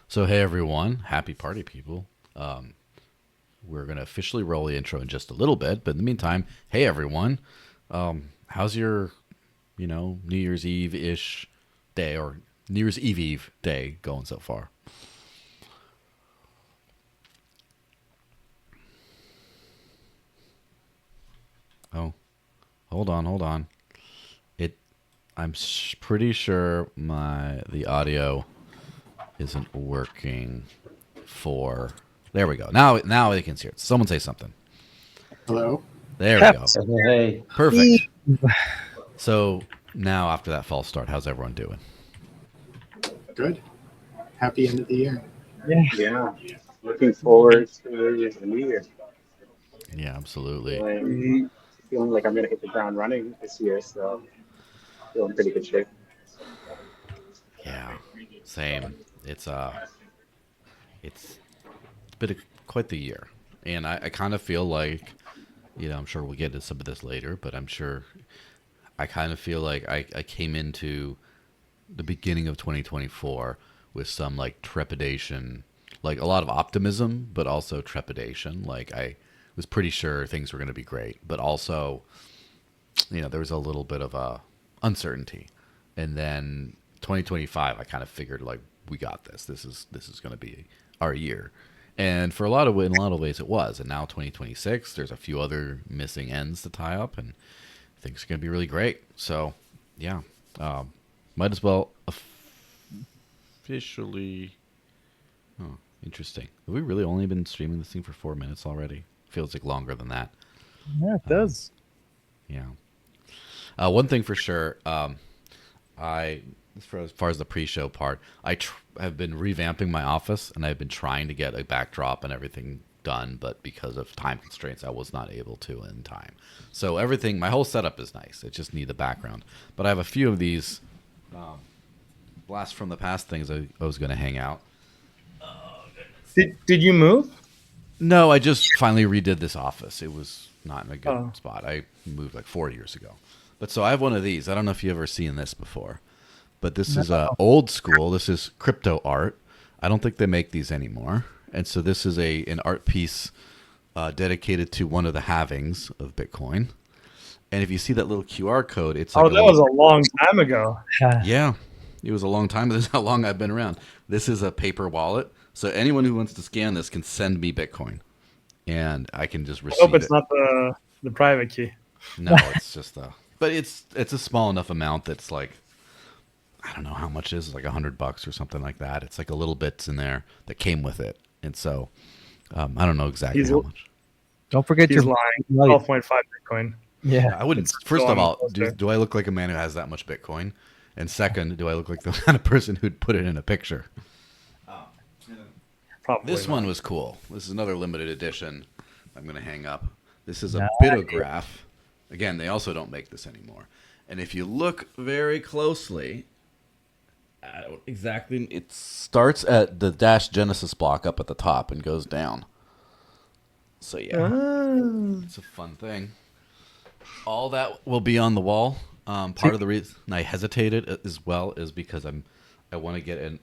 So, hey everyone, happy party people. We're going to officially roll the intro in just a little bit, but in the meantime, hey everyone, how's your, New Year's Eve ish day or New Year's Eve day going so far? Oh, hold on. It, pretty sure the audio isn't working for. There we go. Now they can hear it. Someone say something. Hello. There we go. Hey, Perfect. So now after that false start, how's everyone doing? Good. Happy end of the year. yeah. Looking forward to the new year. Yeah, absolutely. Feeling like I'm gonna hit the ground running this year, so feeling pretty good shape. Yeah, same. It's been quite the year, and I kind of feel like I'm sure we'll get into some of this later, but I'm sure I kind of feel like I came into the beginning of 2024 with some like trepidation, like a lot of optimism, but also trepidation. Like I was pretty sure things were going to be great, but also, there was a little bit of a uncertainty. And then 2025, I kind of figured like we got this. This is going to be our year. And in a lot of ways it was. And now 2026, there's a few other missing ends to tie up, and things are going to be really great. So, yeah, might as well officially. Oh, interesting. Have we really only been streaming this thing for 4 minutes already? Feels like longer than that. Yeah, it does. Yeah. One thing for sure, as far as the pre-show part, have been revamping my office, and I've been trying to get a backdrop and everything done, but because of time constraints, I was not able to in time. So my whole setup is nice. It just need the background. But I have a few of these blast from the past things I was going to hang out. Did you move? No, I just finally redid this office. It was not in a good spot. I moved like 4 years ago. But so I have one of these. I don't know if you've ever seen this before, but this is old school. This is crypto art. I don't think they make these anymore. And so this is an art piece dedicated to one of the halvings of Bitcoin. And if you see that little QR code, it's like that was a long time ago. Yeah, it was a long time. This is how long I've been around. This is a paper wallet. So anyone who wants to scan this can send me Bitcoin, and I can just receive it. I hope it's not the private key. No, it's just but it's a small enough amount that's like, I don't know how much it is, like $100 or something like that. It's like a little bits in there that came with it, and so I don't know exactly how much. Don't forget your lying. 12.5 Bitcoin. Yeah, I wouldn't. First of all, do I look like a man who has that much Bitcoin? And second, do I look like the kind of person who'd put it in a picture? Probably this not. one was cool. This is another limited edition. I'm going to hang up. This is a bitograph. Again, they also don't make this anymore. And if you look very closely, exactly, it starts at the Dash Genesis block up at the top and goes down. So yeah, it's a fun thing. All that will be on the wall. Part of the reason I hesitated as well is because I want to get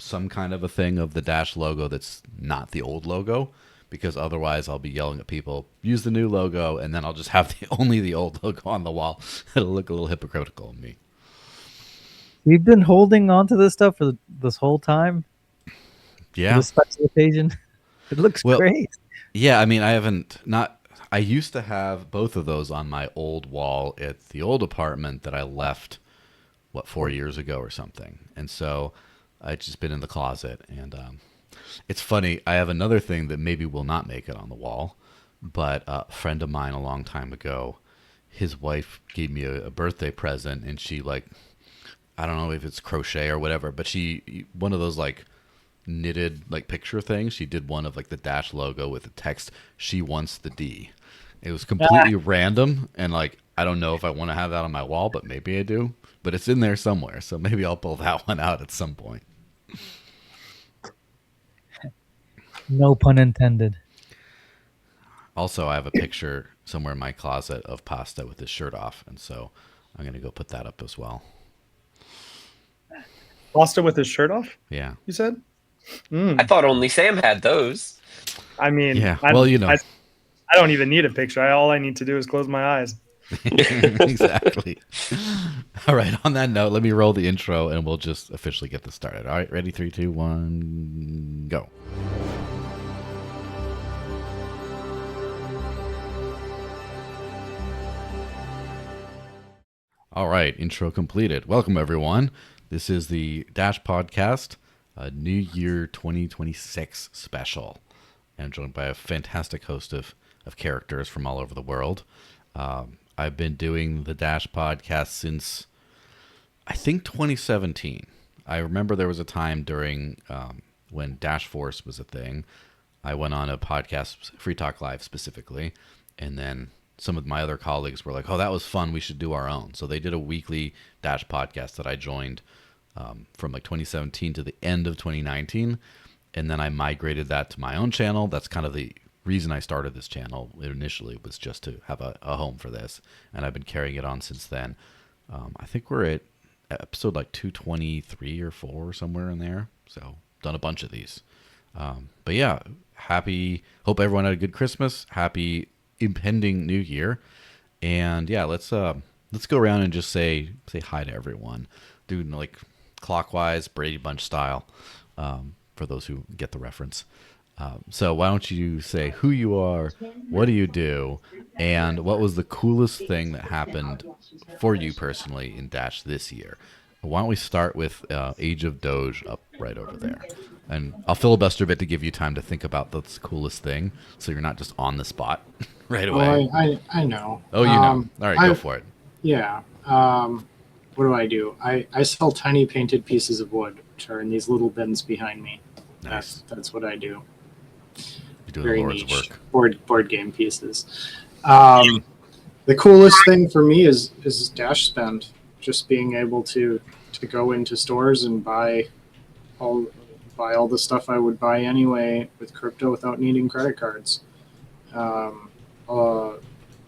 some kind of a thing of the Dash logo that's not the old logo, because otherwise I'll be yelling at people, use the new logo, and then I'll just have only the old logo on the wall. It'll look a little hypocritical of me. You've been holding on to this stuff for this whole time? Yeah. For this special occasion? It looks great. Yeah, I mean, I used to have both of those on my old wall at the old apartment that I left, 4 years ago or something. And so I've just been in the closet, and it's funny. I have another thing that maybe will not make it on the wall, but a friend of mine a long time ago, his wife gave me a birthday present, and she I don't know if it's crochet or whatever, but one of those knitted picture things. She did one of the Dash logo with the text, "She wants the D." It was completely random, and I don't know if I want to have that on my wall, but maybe I do. But it's in there somewhere, so maybe I'll pull that one out at some point. No pun intended. Also, I have a picture somewhere in my closet of Pasta with his shirt off, and so I'm going to go put that up as well. Pasta with his shirt off? Yeah. You said? Mm. I thought only Sam had those. I mean, Yeah, well, I don't even need a picture. All I need to do is close my eyes. Exactly. All right. On that note, let me roll the intro and we'll just officially get this started. All right. Ready? 3, 2, 1, go. All right. Intro completed. Welcome, everyone. This is the Dash Podcast, New Year 2026 special. I'm joined by a fantastic host of characters from all over the world. I've been doing the Dash podcast since, I think, 2017. I remember there was a time during when Dash Force was a thing. I went on a podcast, Free Talk Live specifically, and then some of my other colleagues were like, "Oh, that was fun. We should do our own." So they did a weekly Dash podcast that I joined from like 2017 to the end of 2019, and then I migrated that to my own channel. That's kind of the reason I started this channel initially, was just to have a home for this, and I've been carrying it on since then. I think we're at episode like 223 or 4 or somewhere in there, so done a bunch of these. But yeah, hope everyone had a good Christmas, happy impending new year, and yeah, let's go around and just say hi to everyone, dude, like clockwise, Brady Bunch style, for those who get the reference. So why don't you say who you are, what do you do, and what was the coolest thing that happened for you personally in Dash this year? Why don't we start with Age of Doge up right over there? And I'll filibuster a bit to give you time to think about the coolest thing, so you're not just on the spot right away. Oh, I know. Oh, you know. All right, go for it. Yeah. What do? I sell tiny painted pieces of wood, which are in these little bins behind me. Nice. That's what I do. You're doing Very the Lord's niche. work. Board game pieces. The coolest thing for me is Dash spend. Just being able to go into stores and buy all the stuff I would buy anyway with crypto without needing credit cards. A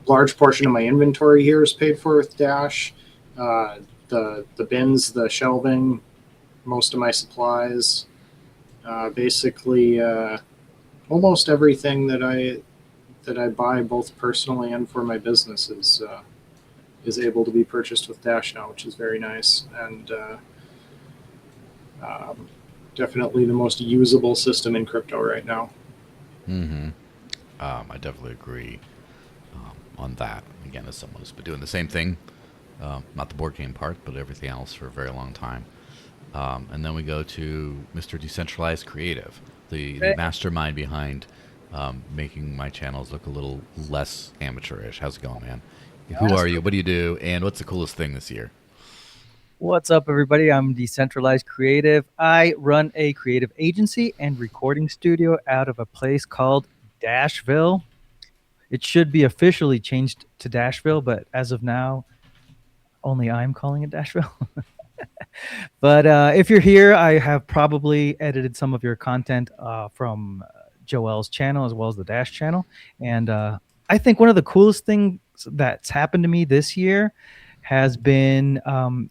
large portion of my inventory here is paid for with Dash. The bins, the shelving, most of my supplies, basically almost everything that I buy, both personally and for my business, is able to be purchased with Dash now, which is very nice, and definitely the most usable system in crypto right now. Mm-hmm. I definitely agree on that. Again, as someone who's been doing the same thing, not the board game part, but everything else for a very long time. And then we go to Mr. Decentralized Creative, the mastermind behind making my channels look a little less amateurish. How's it going, man? Who are you? What do you do? And what's the coolest thing this year? What's up, everybody? I'm Decentralized Creative. I run a creative agency and recording studio out of a place called Dashville. It should be officially changed to Dashville, but as of now, only I'm calling it Dashville. But if you're here, I have probably edited some of your content from Joel's channel as well as the Dash channel. And I think one of the coolest things that's happened to me this year has been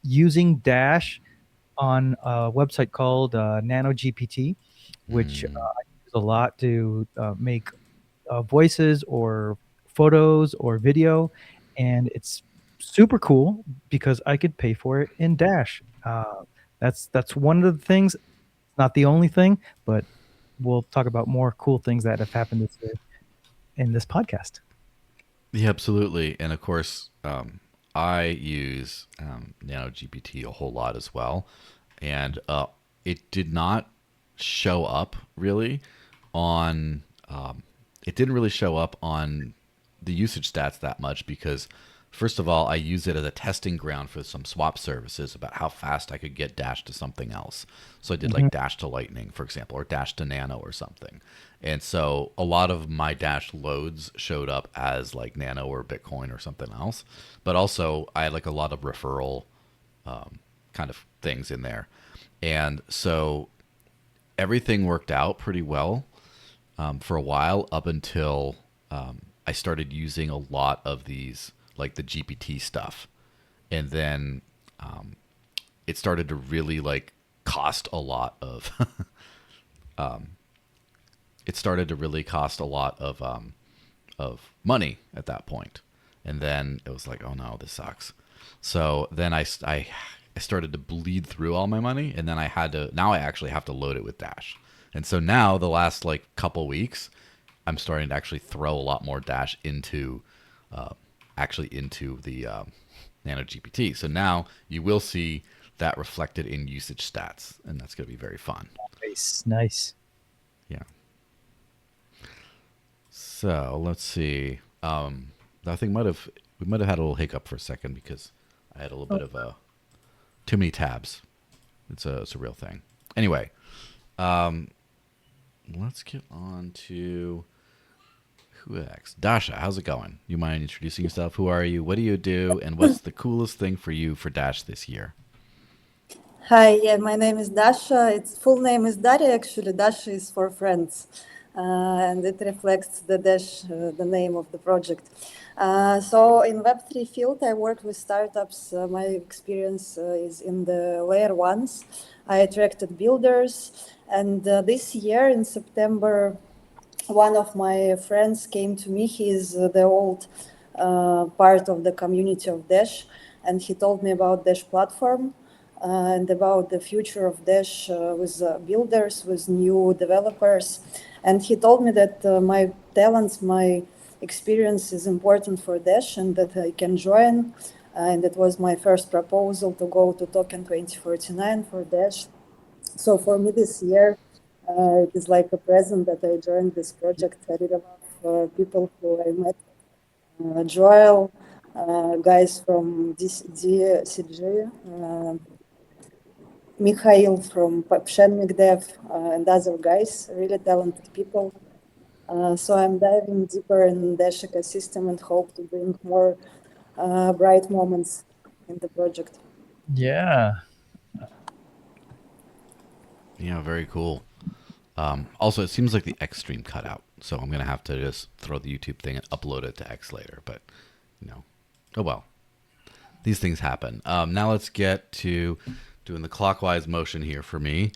using Dash on a website called NanoGPT, which I use a lot to make voices or photos or video. And it's super cool because I could pay for it in Dash. That's one of the things, not the only thing, but we'll talk about more cool things that have happened this year in this podcast. Yeah, absolutely. And of course, I use NanoGPT a whole lot as well. And it did not show up really on, it didn't really show up on the usage stats that much because, first of all, I use it as a testing ground for some swap services about how fast I could get Dash to something else. So I did like Dash to Lightning, for example, or Dash to Nano or something. And so a lot of my Dash loads showed up as like Nano or Bitcoin or something else. But also I had like a lot of referral kind of things in there. And so everything worked out pretty well for a while up until I started using a lot of these, like the GPT stuff. And then it started to really like cost a lot of it started to really cost a lot of money at that point. And then it was like, oh no, this sucks. So then I started to bleed through all my money, and then now I actually have to load it with Dash. And so now the last like couple weeks, I'm starting to actually throw a lot more Dash uh, into the Nano GPT. So now you will see that reflected in usage stats, and that's going to be very fun. Nice, nice. Yeah. So let's see. I think we might have had a little hiccup for a second because I had a little bit of too many tabs. It's a real thing. Anyway, let's get on to who next. Dasha, how's it going? You mind introducing yourself? Who are you? What do you do? And what's the coolest thing for you for Dash this year? Hi, yeah, my name is Dasha. Its full name is Daria. Actually, Dasha is for friends, and it reflects the dash, the name of the project. So in Web3 field, I work with startups. My experience is in the layer ones. I attracted builders, and this year in September, one of my friends came to me. He's the old part of the community of Dash, and he told me about Dash platform and about the future of Dash with builders, with new developers. And he told me that my talents, my experience is important for Dash and that I can join. And it was my first proposal to go to Token 2049 for Dash. So for me this year, it is like a present that I joined this project. I really love people who I met. Joel, guys from DCG, Mikhail from Pshenmik Dev, and other guys, really talented people. So I'm diving deeper in Dash ecosystem and hope to bring more bright moments in the project. Yeah. Yeah, very cool. Also, it seems like the X stream cut out, so I'm gonna have to just throw the YouTube thing and upload it to X later. But oh well, these things happen. Now let's get to doing the clockwise motion here for me.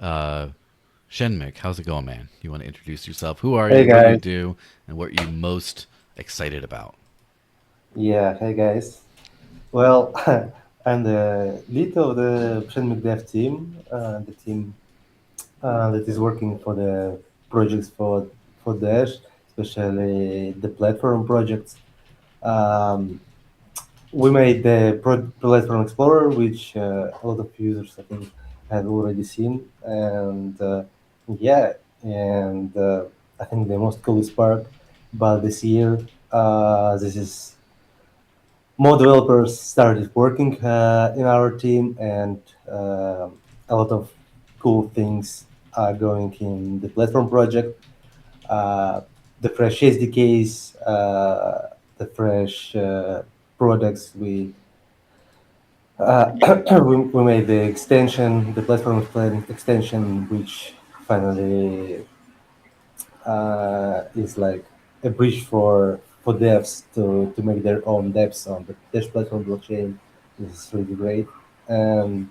Shenmik, how's it going, man? You want to introduce yourself? Who are Hey you? What do you guys. do? And what are you most excited about? Yeah, hey guys. Well, I'm the lead of the Shenmue Dev team, the team that is working for the projects for Dash, especially the platform projects. Um, we made the platform explorer, which a lot of users I think have already seen, and yeah, and I think the most coolest part about this year, this is more developers started working in our team, and a lot of cool things are going in the platform project. Uh, the fresh SDKs, the fresh products. We made the extension, the platform extension, which finally is like a bridge for devs to make their own devs on the Dash platform blockchain. This is really great, and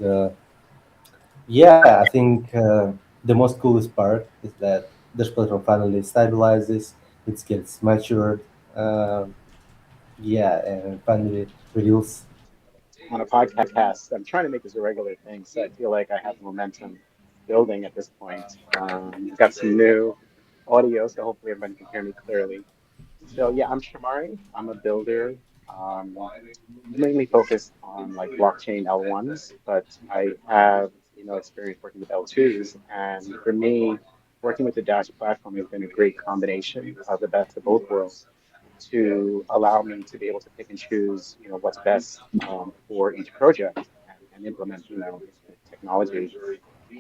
yeah, I think the most coolest part is that Dash platform finally stabilizes, it gets matured, um yeah, and finally reveals. On a podcast. I'm trying to make this a regular thing, so I feel like I have momentum building at this point. I've got some new audio, so hopefully everybody can hear me clearly. So yeah, I'm Shamari. I'm a builder. Mainly focused on like blockchain L1s, but I have experience working with L2s. And for me, working with the Dash platform has been a great combination of the best of both worlds to allow me to be able to pick and choose, what's best for each project and implement, the technology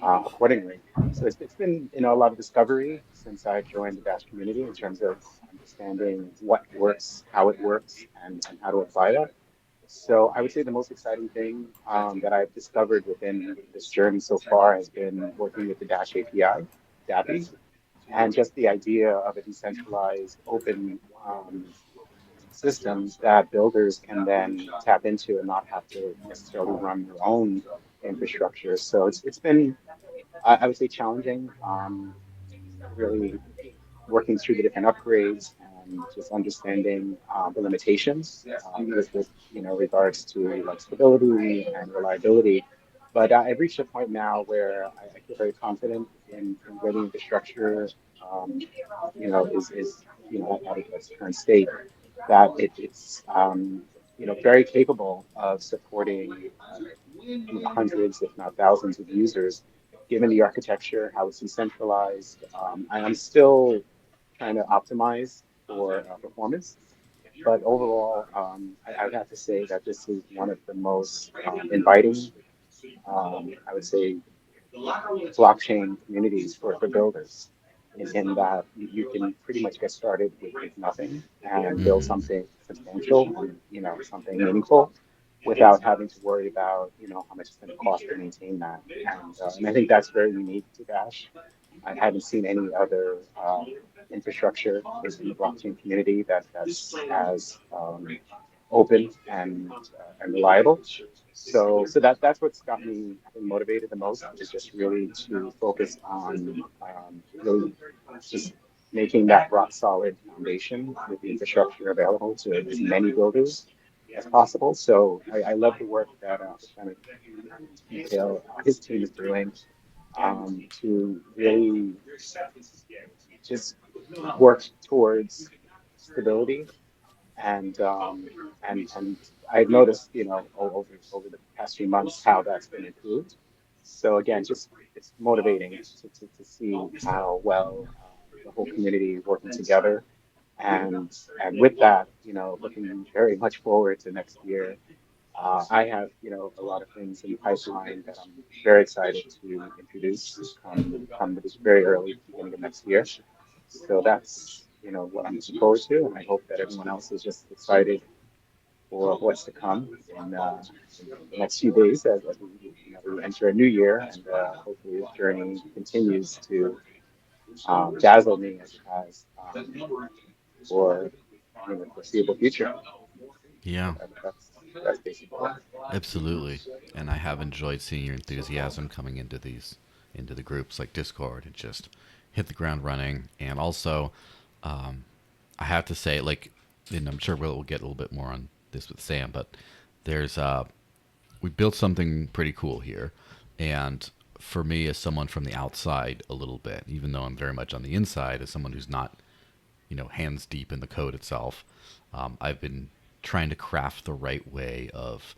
accordingly. So it's been, a lot of discovery since I joined the Dash community in terms of understanding what works, how it works, and how to apply that. So I would say the most exciting thing that I've discovered within this journey so far has been working with the Dash API, DAPI, and just the idea of a decentralized, open systems that builders can then tap into and not have to necessarily run their own infrastructure. So it's been I would say challenging. Really working through the different upgrades and just understanding the limitations with regards to like stability and reliability. But I've reached a point now where I feel very confident in where the infrastructure is at its current state, that it's very capable of supporting hundreds, if not thousands, of users, given the architecture, how it's decentralized. I'm still trying to optimize for performance, but overall, I would have to say that this is one of the most inviting, I would say, blockchain communities for builders, in that you can pretty much get started with nothing and build Hmm. something substantial and something meaningful without having to worry about how much it's going to cost to maintain that. And I think that's very unique to Dash. I haven't seen any other infrastructure in the blockchain community that's as open and reliable. So that's what's got me, I think, motivated the most, is just really to focus on really just making that rock solid foundation with the infrastructure available to as many builders as possible. So I love the work that Lieutenant Detail, his team is doing to really just work towards stability and I've noticed, over the past few months how that's been improved. So again, just it's motivating to see how well the whole community is working together, and with that, looking very much forward to next year. I have, a lot of things in the pipeline that I'm very excited to introduce come this very early beginning of next year. So that's, what I'm looking forward to, and I hope that everyone else is just excited for what's to come in the next few days as we enter a new year, and hopefully this journey continues to dazzle me as it has for the foreseeable future. Yeah, That's basically it. absolutely. And I have enjoyed seeing your enthusiasm coming into the groups like Discord and just hit the ground running. And also, um, I have to say, like, and I'm sure we'll get a little bit more on this with Sam, but there's we built something pretty cool here. And for me, as someone from the outside, a little bit, even though I'm very much on the inside, as someone who's not, hands deep in the code itself, I've been trying to craft the right way of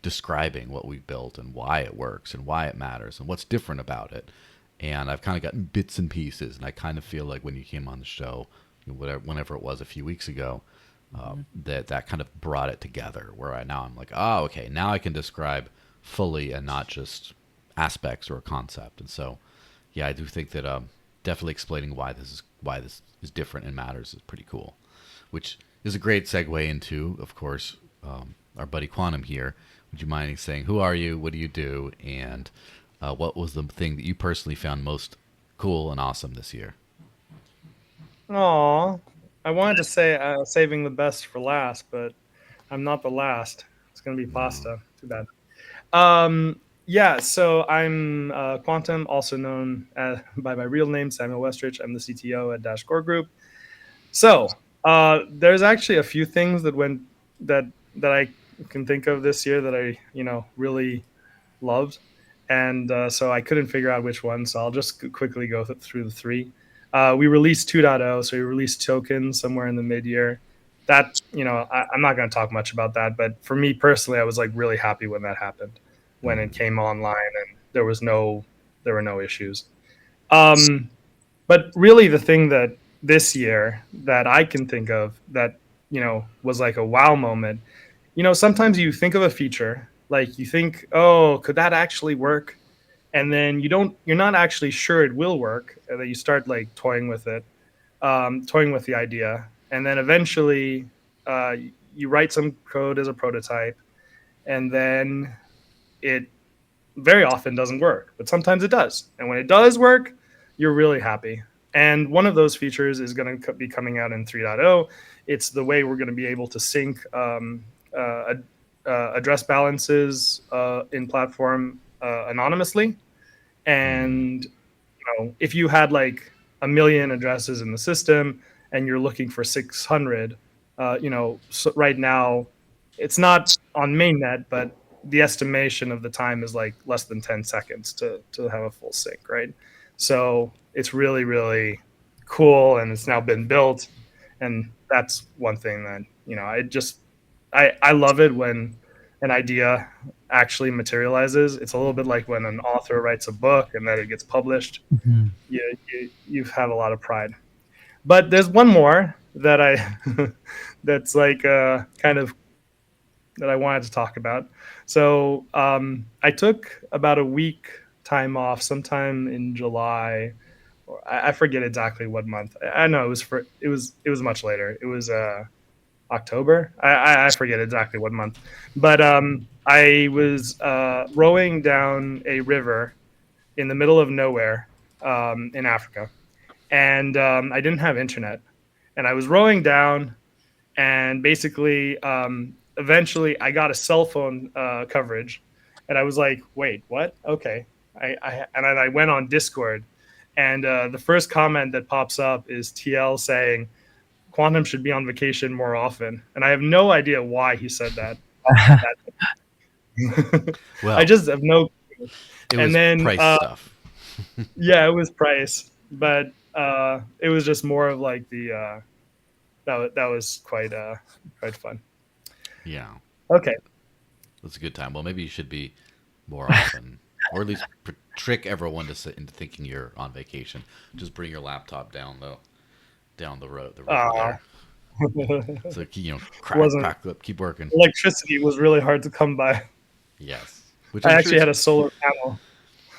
describing what we built and why it works and why it matters and what's different about it. And I've kind of gotten bits and pieces, and I kind of feel like when you came on the show, whenever it was a few weeks ago, that kind of brought it together. Where I'm like, oh, okay, now I can describe fully and not just aspects or a concept. And so, yeah, I do think that definitely explaining why this is different and matters is pretty cool, which is a great segue into, of course, our buddy Quantum here. Would you mind saying who are you, what do you do, and what was the thing that you personally found most cool and awesome this year? Aw, I wanted to say saving the best for last, but I'm not the last. It's gonna be No. pasta. Too bad. Yeah, so I'm Quantum, also known by my real name, Samuel Westrich. I'm the CTO at Dash Core Group. So there's actually a few things that that I can think of this year that I really loved, and so I couldn't figure out which one. So I'll just quickly go through the three. We released 2.0, so we released tokens somewhere in the mid-year. That I'm not going to talk much about that, but for me personally, I was like really happy when that happened, when it Mm-hmm. came online and there were no issues. Um, but really, the thing that this year that I can think of that was like a wow moment. Sometimes you think of a feature, like you think, oh, could that actually work? And then you're not actually sure it will work, and then you start like toying with it, toying with the idea, and then eventually uh, you write some code as a prototype, and then it very often doesn't work, but sometimes it does. And when it does work, you're really happy. And one of those features is going to be coming out in 3.0. It's the way we're going to be able to sync address balances in platform anonymously. And if you had like a million addresses in the system and you're looking for 600, so right now it's not on mainnet, but the estimation of the time is like less than 10 seconds to have a full sync, right? So it's really, really cool, and it's now been built. And that's one thing that, I love it when an idea actually materializes. It's a little bit like when an author writes a book and then it gets published. Mhm. You have a lot of pride. But there's one more that I that's like kind of that I wanted to talk about. So I took about a week time off sometime in July. Or I forget exactly what month. I know it was much later. It was October. I forget exactly what month, but I was rowing down a river in the middle of nowhere in Africa, and I didn't have internet, and I was rowing down, and basically, eventually, I got a cell phone coverage, and I was like, "Wait, what? Okay." And then I went on Discord, and the first comment that pops up is TL saying, Quantum should be on vacation more often. And I have no idea why he said that at that. Well, I just have no. it And was then, price stuff. yeah, it was price, but it was just more of like that was quite fun. Yeah, Okay. that's a good time. Well, maybe you should be more often, or at least trick everyone to sit into thinking you're on vacation. Just bring your laptop down the road, the river Uh, there. So wasn't crack up, keep working. electricity was really hard to come by. Yes, which I I'm sure actually is had a solar panel.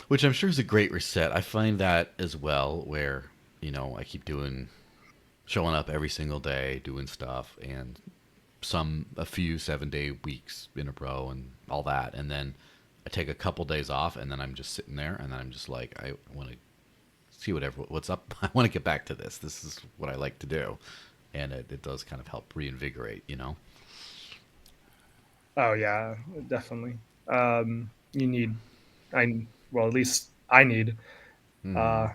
which I'm sure is a great reset. I find that as well, where I keep showing up every single day, doing stuff, and a few 7-day weeks in a row, and all that, and then I take a couple days off, and then I'm just sitting there, and then I'm just like, I want to see what's up. I want to get back to this. This is what I like to do, and it does kind of help reinvigorate. Oh yeah, definitely. You need, well, at least I need Mm-hmm. uh,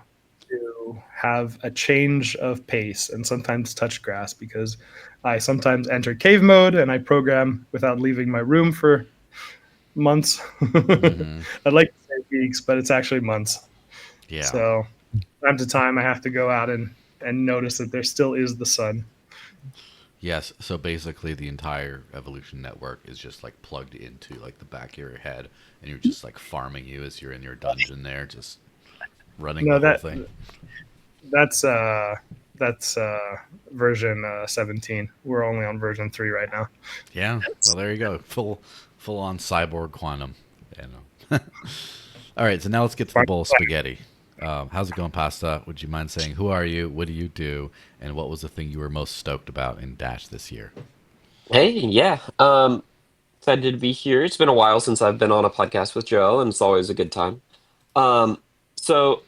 to have a change of pace and sometimes touch grass because I sometimes enter cave mode and I program without leaving my room for months. Mm-hmm. I'd like to say weeks, but it's actually months. Yeah. So time to time, I have to go out and notice that there still is the sun. Yes. So basically, the entire evolution network is just like plugged into like the back of your head, and you're just like farming you as you're in your dungeon there, just running No, the whole thing. that's uh that's version 17. We're only on version 3 right now. Yeah. Well, there you go. Full on cyborg quantum. All right. So now let's get to the bowl of spaghetti. How's it going, Pasta? Would you mind saying who are you? What do you do? And what was the thing you were most stoked about in Dash this year? Hey, yeah. Excited to be here. It's been a while since I've been on a podcast with Joe, and it's always a good time. So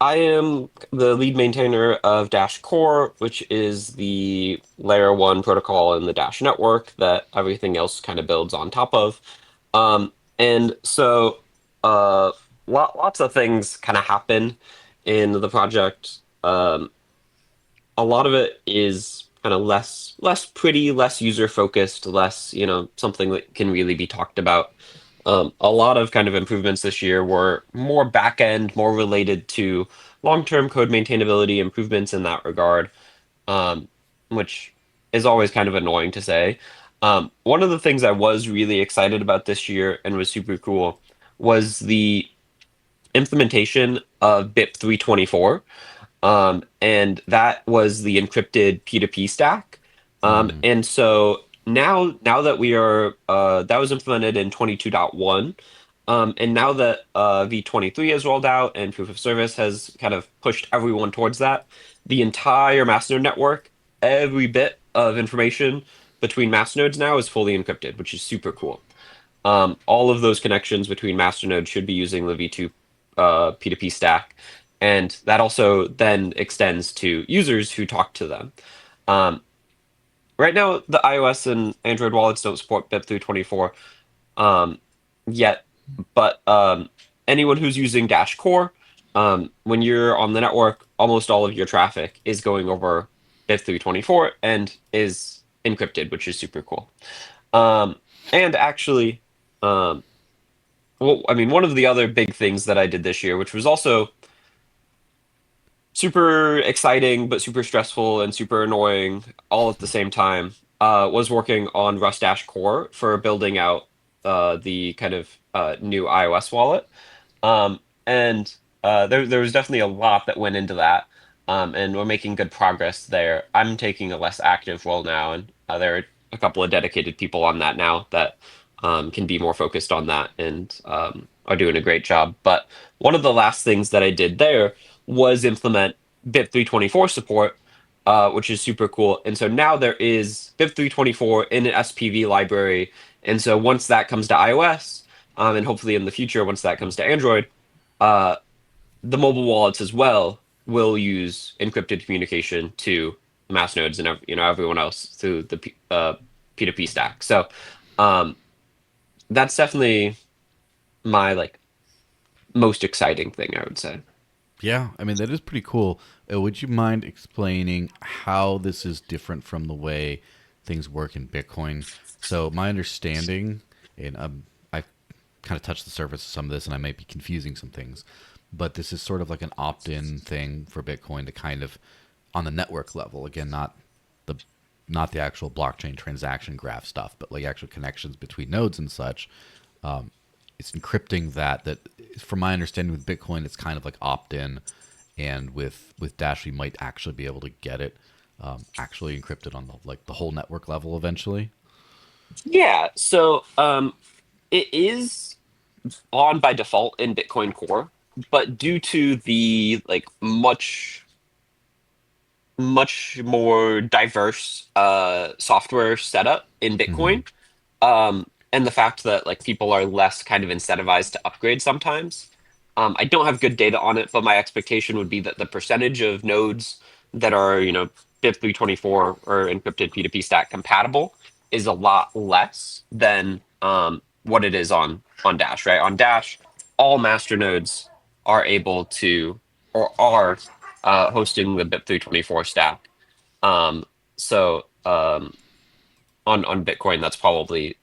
I am the lead maintainer of Dash Core, which is the layer one protocol in the Dash network that everything else kind of builds on top of. And so lots of things kind of happen in the project. A lot of it is kind of less pretty, less user focused, less something that can really be talked about. A lot of kind of improvements this year were more back end, more related to long term code maintainability improvements in that regard, um, which is always kind of annoying to say. One of the things I was really excited about this year and was super cool was the implementation of BIP 324, and that was the encrypted P2P stack. Mm-hmm. And so now that we are that was implemented in 22.1, and now that V23 has rolled out and proof of service has kind of pushed everyone towards that, the entire Masternode network, every bit of information between masternodes now is fully encrypted, which is super cool. All of those connections between masternodes should be using the V2 P2P stack, and that also then extends to users who talk to them. Um, right now, the iOS and Android wallets don't support BIP 324 yet, but anyone who's using Dash Core, when you're on the network, almost all of your traffic is going over BIP324 and is encrypted, which is super cool. And actually, well, I mean, one of the other big things that I did this year, which was also super exciting but super stressful and super annoying all at the same time, was working on Rust Dash Core for building out the kind of new iOS wallet. And there was definitely a lot that went into that, and we're making good progress there. I'm taking a less active role now, and there are a couple of dedicated people on that now that can be more focused on that and are doing a great job. But one of the last things that I did there was implement BIP324 support, which is super cool. And so now there is BIP324 in an SPV library. And so once that comes to iOS, and hopefully in the future, once that comes to Android, uh, the mobile wallets as well will use encrypted communication to masternodes and everyone else through the P2P stack. So that's definitely my like most exciting thing, I would say. Yeah, I mean that is pretty cool. Would you mind explaining how this is different from the way things work in Bitcoin? So my understanding, and I kind of touched the surface of some of this, and I might be confusing some things, but this is sort of like an opt-in thing for Bitcoin to kind of, on the network level, again, the not the actual blockchain transaction graph stuff, but like actual connections between nodes and such. It's encrypting that from my understanding with Bitcoin it's kind of like opt-in, and with Dash we might actually be able to get it actually encrypted on the whole network level eventually. Yeah, so it is on by default in Bitcoin Core, but due to the like much more diverse software setup in Mm-hmm. Bitcoin, and the fact that like people are less kind of incentivized to upgrade sometimes. I don't have good data on it, but my expectation would be that the percentage of nodes that are BIP324 or encrypted P2P stack compatible is a lot less than what it is on Dash. Right, on Dash, all master nodes are able to or are hosting the BIP324 stack. Um, so on Bitcoin, that's probably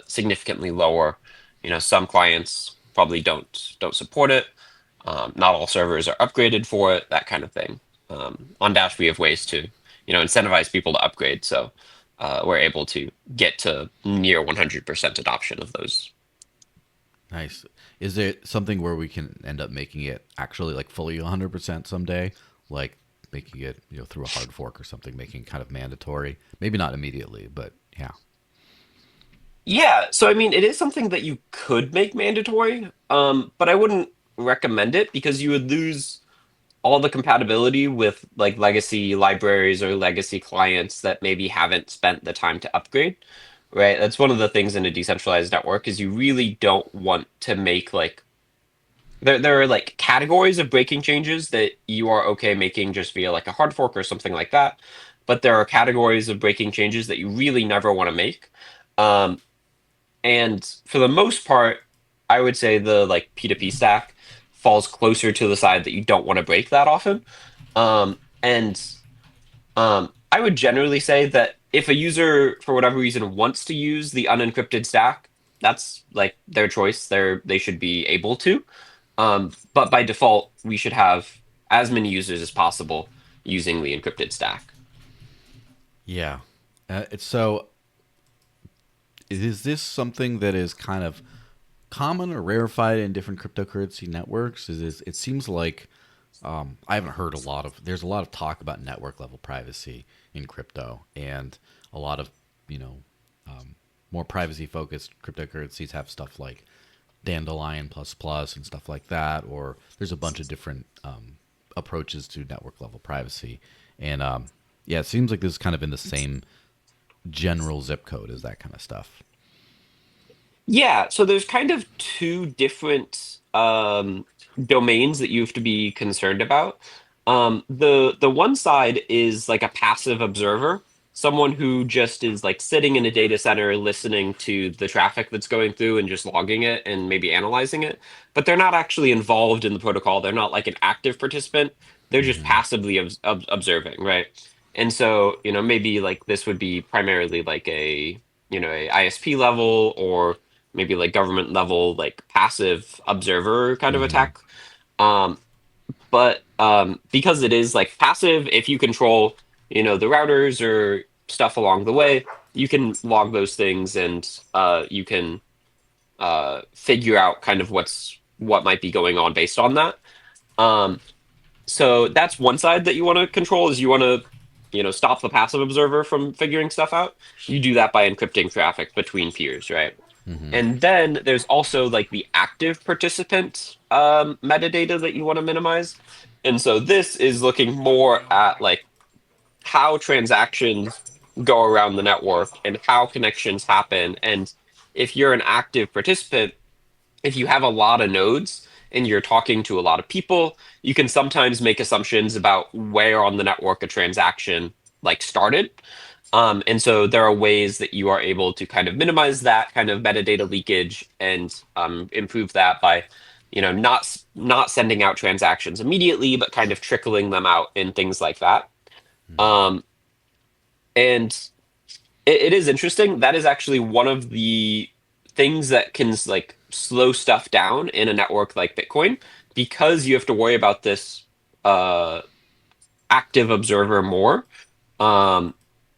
significantly lower. Some clients probably don't support it. Not all servers are upgraded for it. That kind of thing. On Dash, we have ways to incentivize people to upgrade, so we're able to get to near 100% adoption of those. Nice. Is there something where we can end up making it actually like fully 100% someday, like making it through a hard fork or something, making it kind of mandatory? Maybe not immediately, but yeah. Yeah, so I mean, it is something that you could make mandatory, but I wouldn't recommend it because you would lose all the compatibility with like legacy libraries or legacy clients that maybe haven't spent the time to upgrade, right? That's one of the things in a decentralized network is you really don't want to make like there are like categories of breaking changes that you are okay making just via like a hard fork or something like that, but there are categories of breaking changes that you really never want to make. Um, and for the most part, I would say the like P2P stack falls closer to the side that you don't want to break that often. And I would generally say that if a user, for whatever reason, wants to use the unencrypted stack, that's like their choice. They should be able to. But by default, we should have as many users as possible using the encrypted stack. Yeah. So is this something that is kind of common or rarefied in different cryptocurrency networks? It seems like I haven't heard a lot of. There's a lot of talk about network level privacy in crypto, and a lot of you know more privacy focused cryptocurrencies have stuff like Dandelion plus plus and stuff like that, or there's a bunch of different approaches to network level privacy, and yeah, it seems like this is kind of in the same general zip code as that kind of stuff. Yeah, so there's kind of two different domains that you have to be concerned about. The one side is like a passive observer, someone who just is like sitting in a data center listening to the traffic that's going through and just logging it and maybe analyzing it, but they're not actually involved in the protocol. They're not like an active participant. They're just Mm-hmm. passively observing, right? And so, maybe like this would be primarily like a ISP level, or maybe like government level, like passive observer kind of Mm-hmm. attack. Um, but because it is like passive, if you control, the routers or stuff along the way, you can log those things, and you can figure out kind of what might be going on based on that. Um, so that's one side that you want to control, is you want to, stop the passive observer from figuring stuff out. You do that by encrypting traffic between peers, right? Mm-hmm. And then there's also like the active participant metadata that you want to minimize. And so this is looking more at like how transactions go around the network and how connections happen. And if you're an active participant, if you have a lot of nodes and you're talking to a lot of people, you can sometimes make assumptions about where on the network a transaction like started. And so there are ways that you are able to kind of minimize that kind of metadata leakage and improve that by, not sending out transactions immediately, but kind of trickling them out and things like that. Um, and it is interesting. That is actually one of the things that can like slow stuff down in a network like Bitcoin, because you have to worry about this uh, active observer more. Um,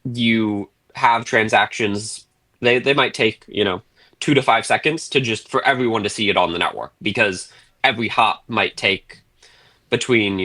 you have transactions, they might take, 2 to 5 seconds to just for everyone to see it on the network, because every hop might take between,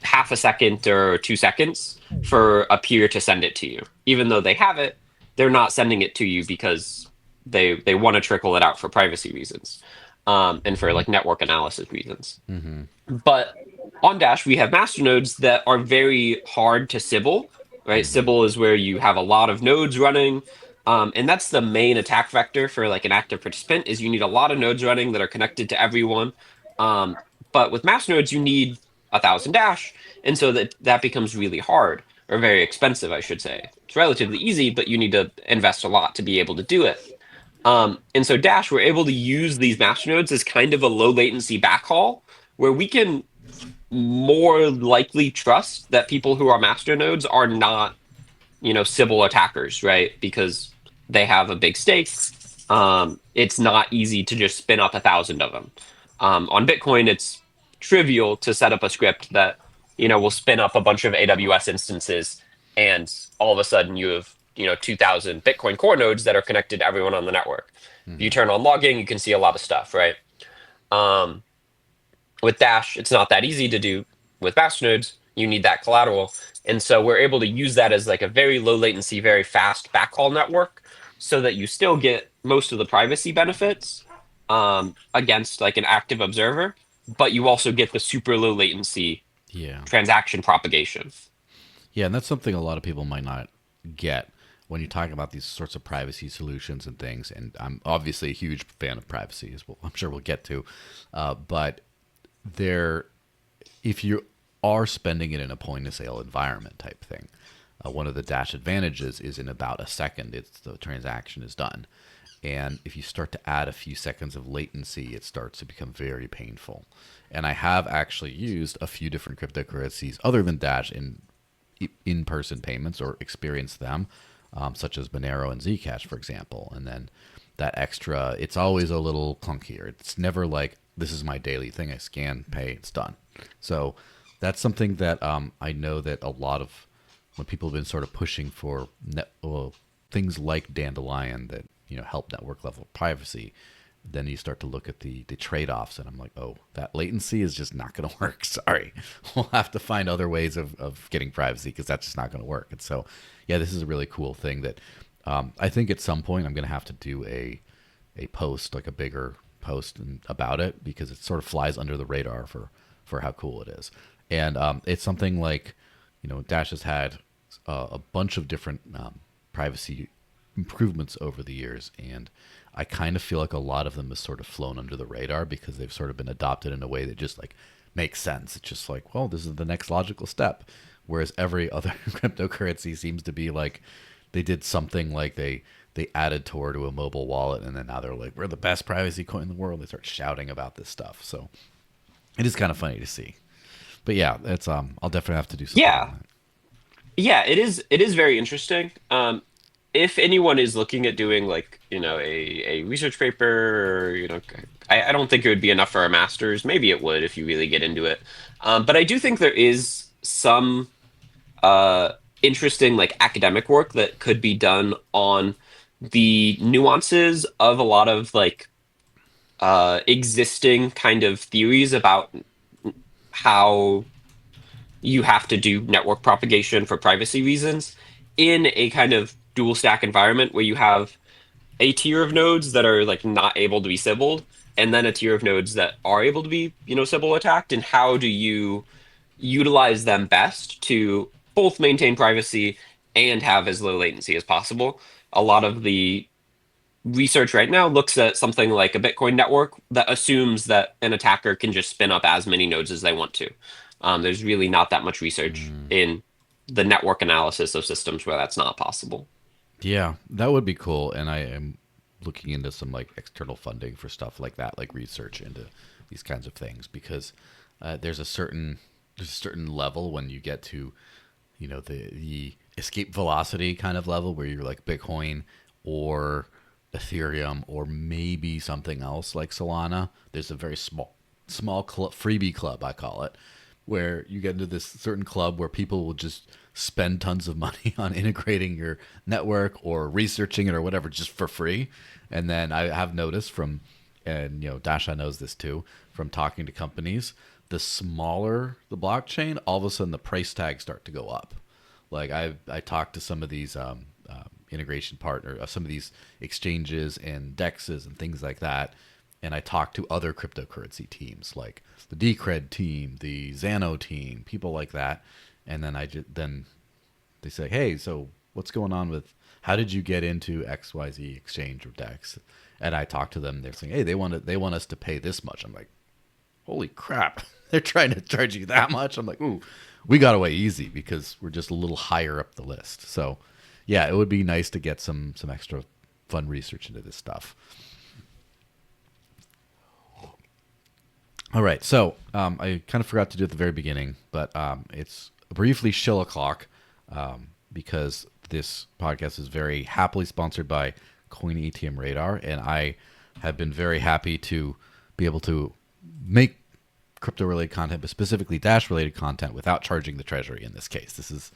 half a second or 2 seconds for a peer to send it to you. Even though they have it, they're not sending it to you because they want to trickle it out for privacy reasons, and for like network analysis reasons. Mm-hmm. But on Dash, we have masternodes that are very hard to Sybil, right? Mm-hmm. Sybil is where you have a lot of nodes running. And that's the main attack vector for like an active participant, is you need a lot of nodes running that are connected to everyone. Um, but with masternodes, you need 1,000 Dash. And so that becomes really hard, or very expensive, I should say. It's relatively easy, but you need to invest a lot to be able to do it. And so Dash, we're able to use these masternodes as kind of a low latency backhaul, where we can more likely trust that people who are masternodes are not, Sybil attackers, right? Because they have a big stake. It's not easy to just spin up 1,000 of them. On Bitcoin, it's trivial to set up a script that, will spin up a bunch of AWS instances, and all of a sudden you have, 2,000 Bitcoin core nodes that are connected to everyone on the network. If you Mm-hmm. turn on logging, you can see a lot of stuff, right? Um, with Dash, it's not that easy to do. With masternodes, you need that collateral. And so we're able to use that as like a very low latency, very fast backhaul network, so that you still get most of the privacy benefits against like an active observer, but you also get the super low latency Yeah. transaction propagation. Yeah, and that's something a lot of people might not get when you talk about these sorts of privacy solutions and things. And I'm obviously a huge fan of privacy, as well, I'm sure we'll get to. But there, if you are spending it in a point of sale environment type thing, one of the Dash advantages is in about a second, the transaction is done. And if you start to add a few seconds of latency, it starts to become very painful. And I have actually used a few different cryptocurrencies other than Dash in-person payments, or experienced them, such as Monero and Zcash, for example. And then that extra, it's always a little clunkier. It's never like, this is my daily thing. I scan, pay, it's done. So that's something that I know that a lot of, when people have been sort of pushing for things like Dandelion that help network level privacy, then you start to look at the trade-offs, and I'm like, oh, that latency is just not going to work. Sorry, we'll have to find other ways of getting privacy, because that's just not going to work. And so, yeah, this is a really cool thing that I think at some point I'm going to have to do a post, like a bigger post about it, because it sort of flies under the radar for how cool it is. And it's something like, Dash has had a bunch of different privacy improvements over the years, and I kind of feel like a lot of them has sort of flown under the radar because they've sort of been adopted in a way that just like makes sense. It's just like, well, this is the next logical step. whereas every other cryptocurrency seems to be like they did something like they added Tor to a mobile wallet, and then now they're like, we're the best privacy coin in the world. They start shouting about this stuff. So it is kind of funny to see. But yeah, it's I'll definitely have to do something Yeah, on that. yeah, it is. It is very interesting. If anyone is looking at doing like a research paper, or I don't think it would be enough for a master's. Maybe it would if you really get into it. But I do think there is some uh, interesting like academic work that could be done on the nuances of a lot of like existing kind of theories about how you have to do network propagation for privacy reasons in a kind of dual stack environment where you have a tier of nodes that are like not able to be Sybiled, and then a tier of nodes that are able to be, Sybil attacked, and how do you utilize them best to both maintain privacy and have as low latency as possible. A lot of the research right now looks at something like a Bitcoin network that assumes that an attacker can just spin up as many nodes as they want to. There's really not that much research in the network analysis of systems where that's not possible. Yeah, that would be cool. And I am looking into some like external funding for stuff like that, like research into these kinds of things, because there's a certain level when you get to, the escape velocity kind of level where you're like Bitcoin or Ethereum or maybe something else like Solana. There's a very small freebie club, I call it, where you get into this certain club where people will just spend tons of money on integrating your network or researching it or whatever just for free. And then I have noticed from, and Dasha knows this too, from talking to companies, the smaller the blockchain, all of a sudden the price tags start to go up. Like I talked to some of these integration partner, some of these exchanges and dexes and things like that, and I talked to other cryptocurrency teams like the Decred team, the Xano team, people like that, and then then they say, hey, so what's going on with, how did you get into XYZ exchange or dex? And I talked to them. They're saying, hey, they want us to pay this much. I'm like, holy crap, they're trying to charge you that much? I'm like, ooh, we got away easy because we're just a little higher up the list. So yeah, it would be nice to get some extra fun research into this stuff. All right, so I kind of forgot to do it at the very beginning, but it's briefly shill o'clock because this podcast is very happily sponsored by Coin ATM Radar, and I have been very happy to be able to make crypto-related content, but specifically Dash-related content, without charging the treasury in this case. This is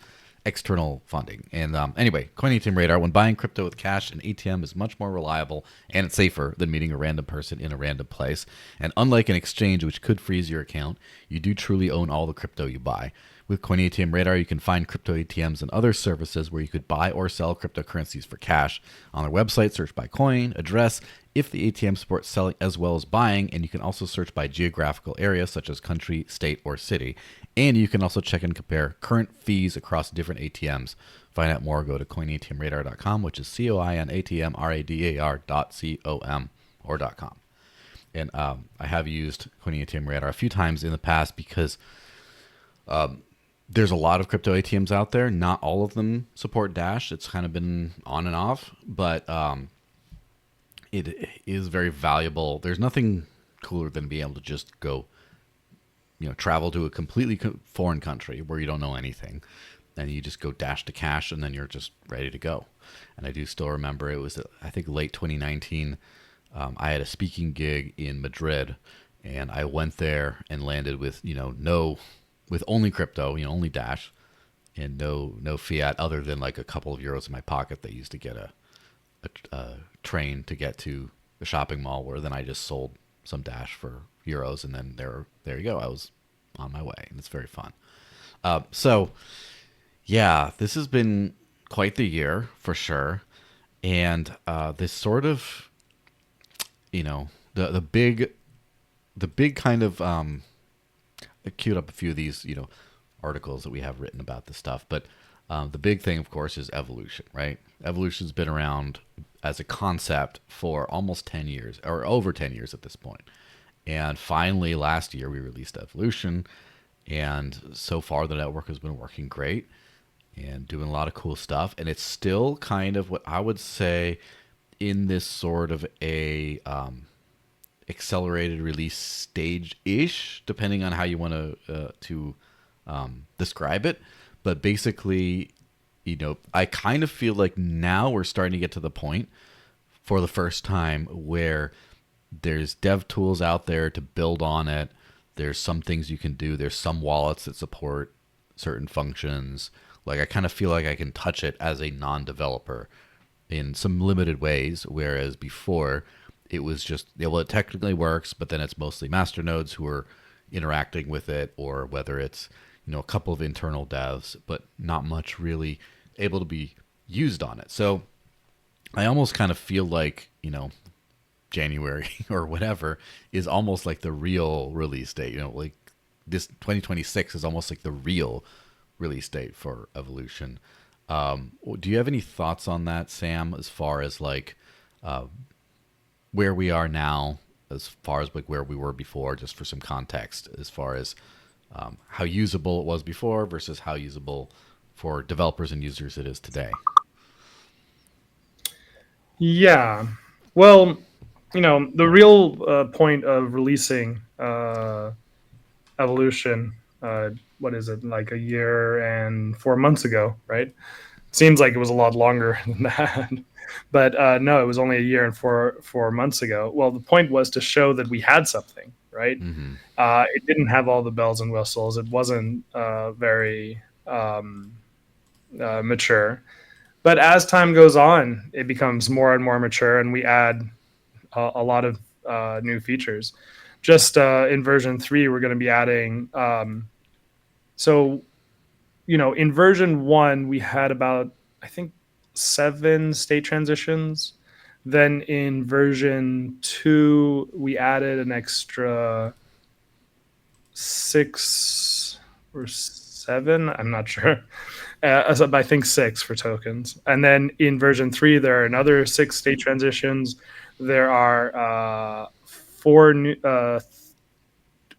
external funding. And anyway, Coin ATM Radar, when buying crypto with cash, an ATM is much more reliable and it's safer than meeting a random person in a random place. And unlike an exchange, which could freeze your account, you do truly own all the crypto you buy. With Coin ATM Radar, you can find crypto ATMs and other services where you could buy or sell cryptocurrencies for cash. On their website, search by coin, address, if the ATM supports selling as well as buying, and you can also search by geographical area such as country, state, or city. And you can also check and compare current fees across different ATMs. Find out more, go to coinatmradar.com, which is coinatmradar.com or .com. And I have used Coin ATM Radar a few times in the past because there's a lot of crypto ATMs out there. Not all of them support Dash. It's kind of been on and off, but it is very valuable. There's nothing cooler than being able to just go, travel to a completely foreign country where you don't know anything, and you just go dash to cash, and then you're just ready to go. And I do still remember it was, I think, late 2019. I had a speaking gig in Madrid, and I went there and landed with, with only crypto, only Dash, and no fiat other than like a couple of euros in my pocket that used to get a train to get to the shopping mall, where then I just sold some Dash for euros, and then there you go. I was on my way, and it's very fun. So yeah, this has been quite the year for sure, and this sort of, the big kind of I queued up a few of these articles that we have written about this stuff, but the big thing, of course, is evolution, right? Evolution's been around as a concept for almost 10 years, or over 10 years at this point. And finally, last year, we released Evolution. And so far, the network has been working great and doing a lot of cool stuff. And it's still kind of what I would say in this sort of a accelerated release stage ish, depending on how you want to describe it. But basically, I kind of feel like now we're starting to get to the point for the first time where there's dev tools out there to build on it. There's some things you can do. There's some wallets that support certain functions. Like I kind of feel like I can touch it as a non-developer in some limited ways, whereas before it was just, well, it technically works, but then it's mostly master nodes who are interacting with it, or whether it's a couple of internal devs, but not much really able to be used on it. So I almost kind of feel like January or whatever is almost like the real release date. Like this 2026 is almost like the real release date for Evolution. Do you have any thoughts on that, Sam, as far as like where we are now, as far as like where we were before, just for some context, as far as how usable it was before versus how usable for developers and users it is today? Yeah. Well, the real point of releasing Evolution, what is it, like a year and 4 months ago, right? Seems like it was a lot longer than that. But no, it was only a year and 4 months ago. Well, the point was to show that we had something, right? Mm-hmm. It didn't have all the bells and whistles. It wasn't very mature. But as time goes on, it becomes more and more mature, and we add a lot of new features. Just in version 3, we're going to be adding. In version 1, we had about, I think, 7 state transitions. Then in version 2, we added an extra 6 or 7. I'm not sure. I think 6 for tokens. And then in version 3, there are another 6 state transitions. There are 4 new.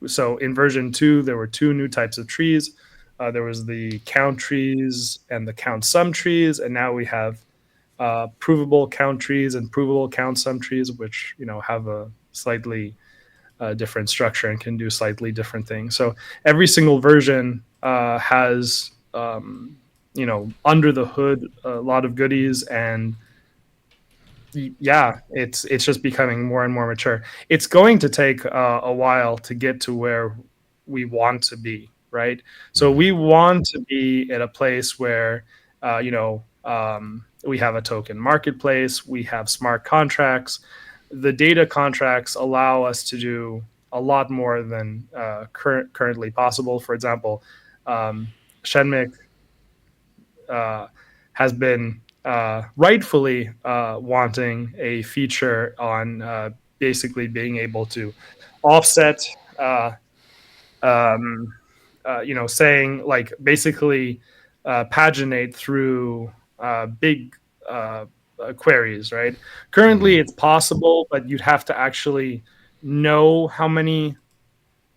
So in version 2, there were 2 new types of trees. There was the count trees and the count sum trees, and now we have provable count trees and provable count sum trees, which have a slightly different structure and can do slightly different things. So every single version has under the hood a lot of goodies, and yeah, it's just becoming more and more mature. It's going to take a while to get to where we want to be, right? So we want to be at a place where we have a token marketplace, we have smart contracts. The data contracts allow us to do a lot more than currently possible. For example, Shenmue has been rightfully wanting a feature on basically being able to offset, saying like basically paginate through big queries, right? Currently, it's possible, but you'd have to actually know how many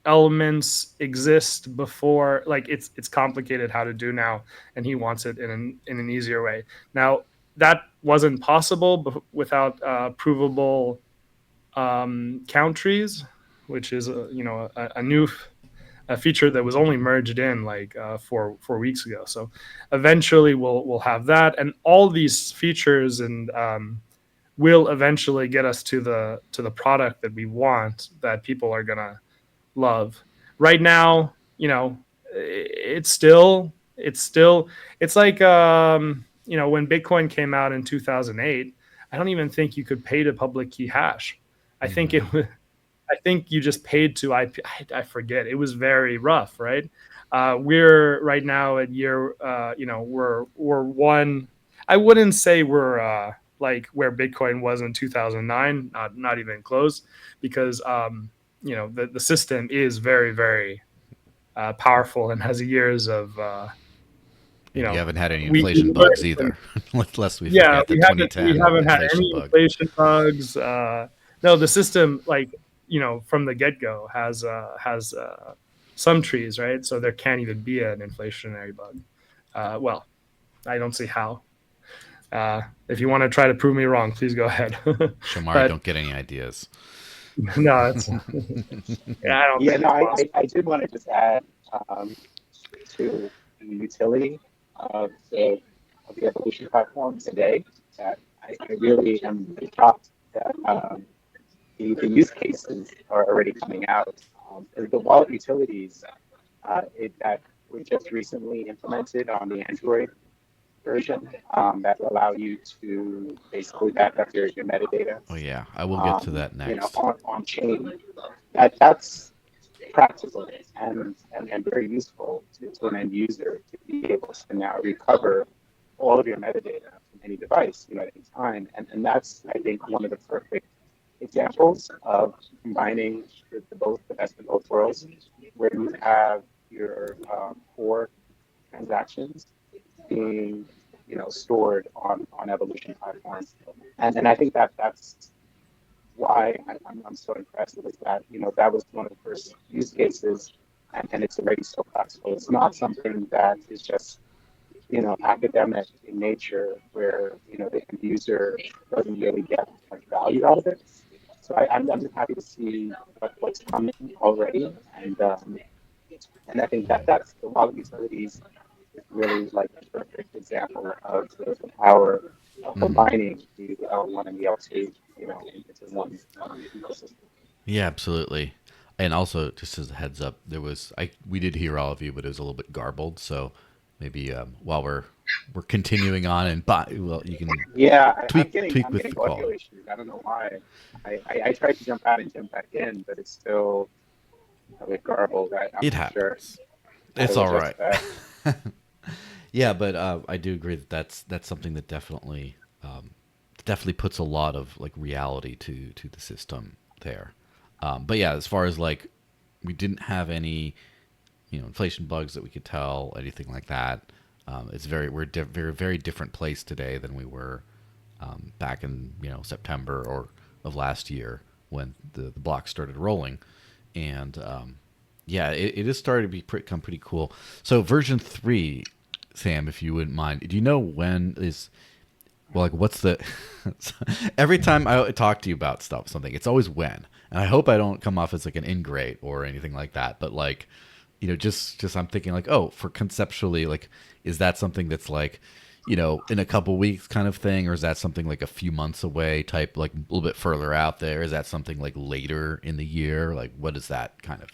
elements exist before. Like it's complicated how to do now, and he wants it in an easier way. Now that wasn't possible without provable count trees, which is a new feature that was only merged in like 4 weeks ago. So eventually we'll have that, and all these features and will eventually get us to the product that we want, that people are gonna love. Right now, it's like when Bitcoin came out in 2008, I don't even think you could pay to public key hash. I think you just paid to IP. I forget. It was very rough, right? We're right now at year. We're one. I wouldn't say we're like where Bitcoin was in 2009. Not even close, because the system is very, very powerful and has years of. You haven't had any inflation bugs either, lest we forget the 2010 we haven't had any bug. inflation bugs. No, the system, like from the get go, has some trees, right? So there can't even be an inflationary bug. Well, I don't see how. If you want to try to prove me wrong, please go ahead. Shamari, But don't get any ideas. no, it's yeah, I don't Yeah, think no, it's possible. I did want to just add to the utility of the evolution platform today that I really am really shocked that the use cases are already coming out. The wallet utilities that were just recently implemented on the Android version that allow you to basically back up your metadata, Oh yeah, I will get to that you know, next. on chain. That's practical and very useful to an end user to be able to now recover all of your metadata from any device, you know, at any time. And that's, I think, one of the perfect examples of combining both the best of both worlds, where you have your core transactions being, you know, stored on evolution platforms. And I think that's why I'm so impressed with that. You know, that was one of the first use cases, and it's already so practical. It's not something that is just, you know, academic in nature where, you know, the end user doesn't really get much value out of it. So I'm just happy to see what's coming already. And I think that's a lot of utilities is really like a perfect example of the power of combining the L1 and the L2, you know, into one ecosystem. Yeah, absolutely. And also, just as a heads up, we did hear all of you, but it was a little bit garbled. So maybe while we're continuing on, and well, you can Yeah, tweak I'm with getting the audio quality. issues. I don't know why. I tried to jump out and jump back in, but it's still a bit garbled. I'm It not sure happens. how It's to all adjust right. that. Yeah, but I do agree that that's something that definitely puts a lot of like reality to the system there. But yeah, as far as like we didn't have any inflation bugs that we could tell anything like that. It's very very different place today than we were back in September or of last year when the blocks started rolling, and yeah, it has started to become pretty cool. So version 3, Sam, if you wouldn't mind, do you know when is well, like what's the every time I talk to you about something, it's always when, and I hope I don't come off as like an ingrate or anything like that, but like just I'm thinking like, oh, for conceptually, like, is that something that's like in a couple weeks kind of thing, or is that something like a few months away type, like a little bit further out there? Is that something like later in the year? Like, what is that kind of?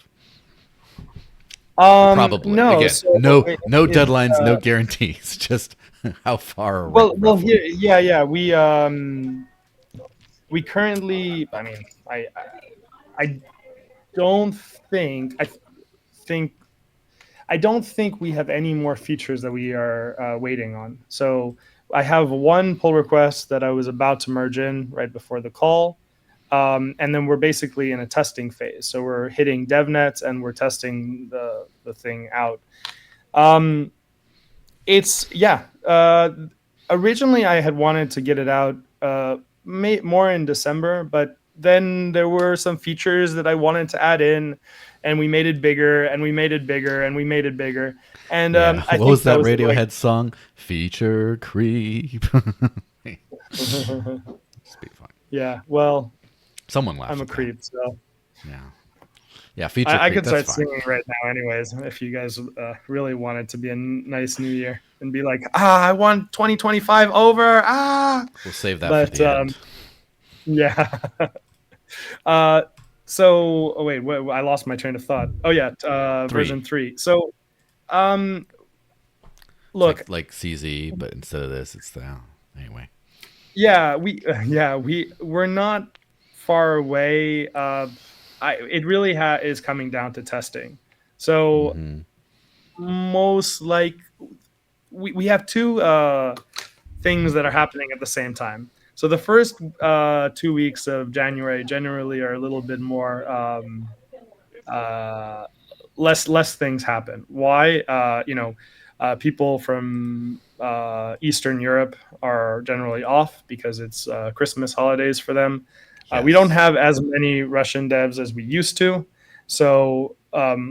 Probably. No. Again, So no it, deadlines, no guarantees. Just how far well, roughly. here, yeah. We currently, I mean, I don't think, think, I don't think we have any more features that we are waiting on. So I have one pull request that I was about to merge in right before the call. And then we're basically in a testing phase. So we're hitting DevNets and we're testing the thing out. Yeah. Originally, I had wanted to get it out more in December, but then there were some features that I wanted to add in, and we made it bigger, and we made it bigger, and we made it bigger. And Yeah. I What think was that that was like. Radiohead song? Feature creep. Just be fun. Yeah. Well, Someone laughs I'm a at that. creep, so Yeah. Yeah. Feature I creep. could That's start fine. singing right now, anyways, if you guys really wanted to be a nice new year and be like, I want 2025 over. We'll save that for But the end. yeah. uh, so, oh wait, I lost my train of thought. Oh yeah, 3. version 3. So, um, It's look, like CZ, but instead of this, it's the anyway. yeah, we're not far away. It really is coming down to testing. So Mm-hmm. most like we have two things that are happening at the same time. So the first 2 weeks of January generally are a little bit more uh, less things happen. Why? People from Eastern Europe are generally off because it's Christmas holidays for them. We don't Yes. have as many Russian devs as we used to, so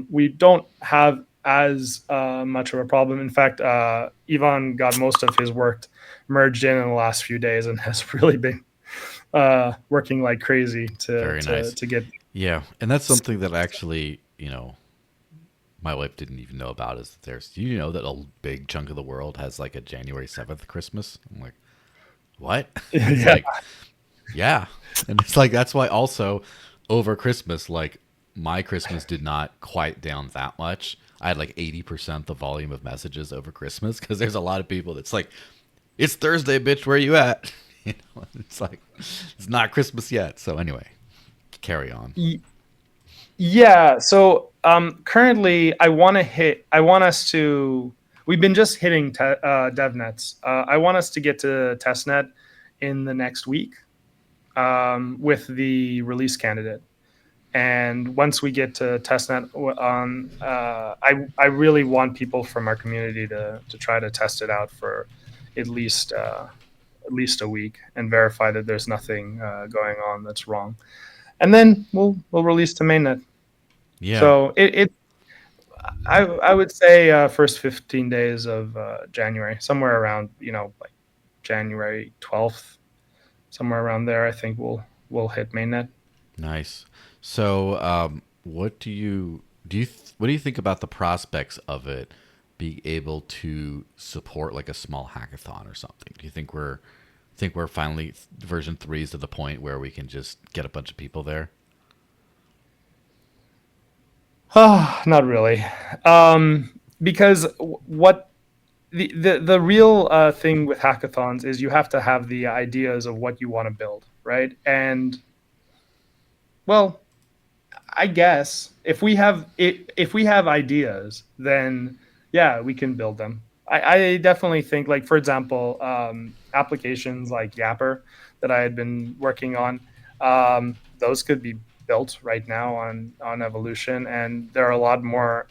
we don't have as much of a problem. In fact, Ivan got most of his work merged in the last few days and has really been working like crazy Very nice. to get. Yeah, and that's something that actually, my wife didn't even know about. Is that do you know that a big chunk of the world has like a January 7th Christmas? I'm like, what? It's Yeah. like, yeah, and it's like that's why also over Christmas, like my Christmas did not quite down that much. I had like 80% the volume of messages over Christmas because there's a lot of people that's like, it's Thursday, bitch, where you at? It's like it's not Christmas yet. So anyway, carry on. Yeah. So currently, I want us to. We've been just hitting DevNets. I want us to get to testnet in the next week with the release candidate. And once we get to testnet on, I really want people from our community to try to test it out for at least a week and verify that there's nothing going on that's wrong. And then we'll release to mainnet. Yeah. So I would say first 15 days of January, somewhere around like January 12th, somewhere around there. I think we'll hit mainnet. Nice. So, what do you what do you think about the prospects of it being able to support like a small hackathon or something? Do you think we're finally version 3 is to the point where we can just get a bunch of people there? Not really, because what the real thing with hackathons is you have to have the ideas of what you want to build, right? And well, I guess if we have ideas, then yeah, we can build them. I definitely think, like for example, applications like Yapper that I had been working on, those could be built right now on Evolution, and there are a lot more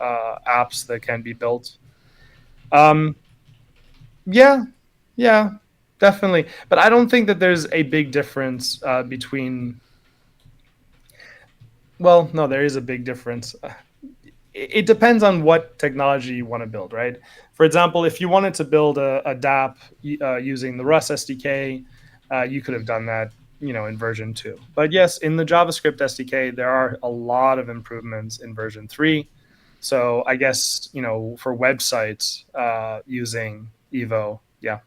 apps that can be built. Um, yeah, yeah, definitely. But I don't think that there's a big difference between. Well, no, there is a big difference. It depends on what technology you want to build, right? For example, if you wanted to build a DApp using the Rust SDK, you could have done that, in version 2. But yes, in the JavaScript SDK, there are a lot of improvements in version 3. So I guess, for websites using Evo, yeah,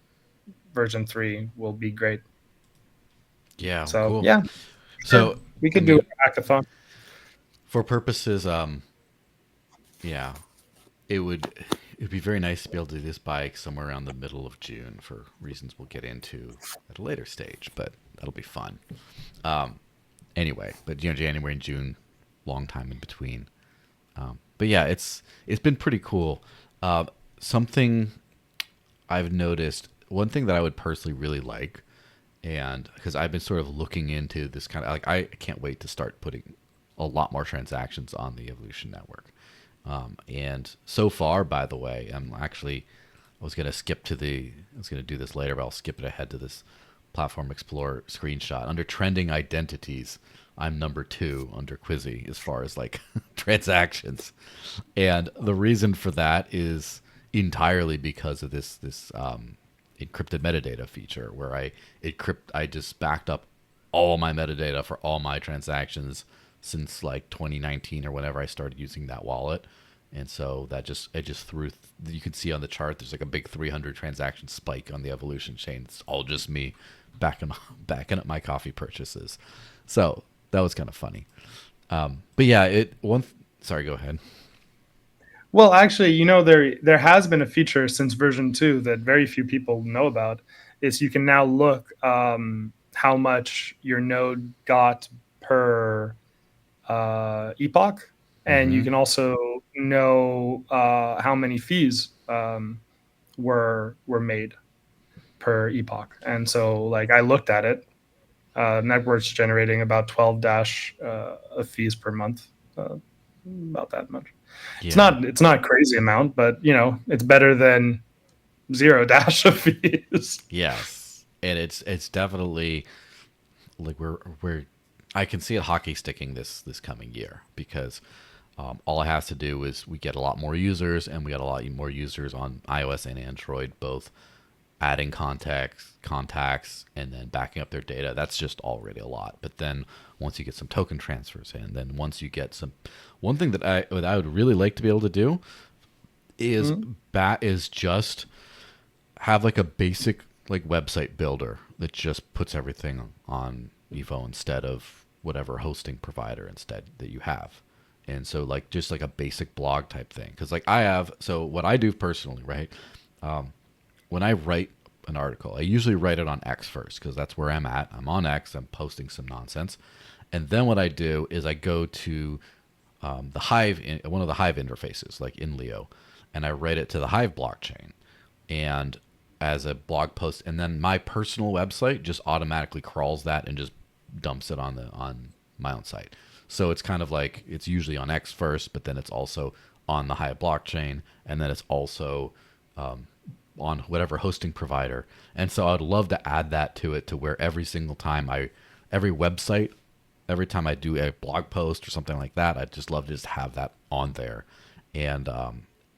version 3 will be great. Yeah, So cool. yeah, So we could do a hackathon. for purposes, yeah, it'd be very nice to be able to do this by somewhere around the middle of June for reasons we'll get into at a later stage, but that'll be fun. Anyway, but January and June, long time in between. But yeah, it's been pretty cool. Something I've noticed, one thing that I would personally really like, and because I've been sort of looking into this kind of like, I can't wait to start putting a lot more transactions on the Evolution network. And so far, by the way, I was going to do this later, but I'll skip it ahead to this Platform Explorer screenshot. Under trending identities, I'm number 2 under Quizzy as far as like transactions. And the reason for that is entirely because of this encrypted metadata feature where I just backed up all my metadata for all my transactions since like 2019 or whenever I started using that wallet. And so it just threw, you can see on the chart, there's like a big 300 transaction spike on the Evolution chain. It's all just me backing up my coffee purchases. So that was kind of funny. But yeah, sorry, go ahead. Well, actually, there has been a feature since version 2 that very few people know about. Is you can now look how much your node got per epoch, and you can also know how many fees were made per epoch. And so, like, I looked at it. Network's generating about 12 dash of fees per month, about that much. Yeah. It's not crazy amount, but it's better than 0 dash of fees. Yes, and it's definitely like we're I can see it hockey sticking this coming year because All it has to do is we get a lot more users, and we got a lot more users on iOS and Android, both adding contacts, and then backing up their data. That's just already a lot. But then once you get some token transfers in, then once you get some, one thing that I would really like to be able to do is is just have like a basic like website builder that just puts everything on Evo instead of whatever hosting provider instead that you have. And so like just like a basic blog type thing. Cause like I have, so what I do personally, right? When I write an article, I usually write it on X first because that's where I'm at. I'm on X, I'm posting some nonsense. And then what I do is I go to the Hive, one of the Hive interfaces, like in Leo, and I write it to the Hive blockchain. And as a blog post, and then my personal website just automatically crawls that and just dumps it on my own site. So it's kind of like it's usually on X first, but then it's also on the Hive blockchain, and then it's also on whatever hosting provider. And so I'd love to add that to it, to where every single time every website, every time I do a blog post or something like that, I'd just love to just have that on there. And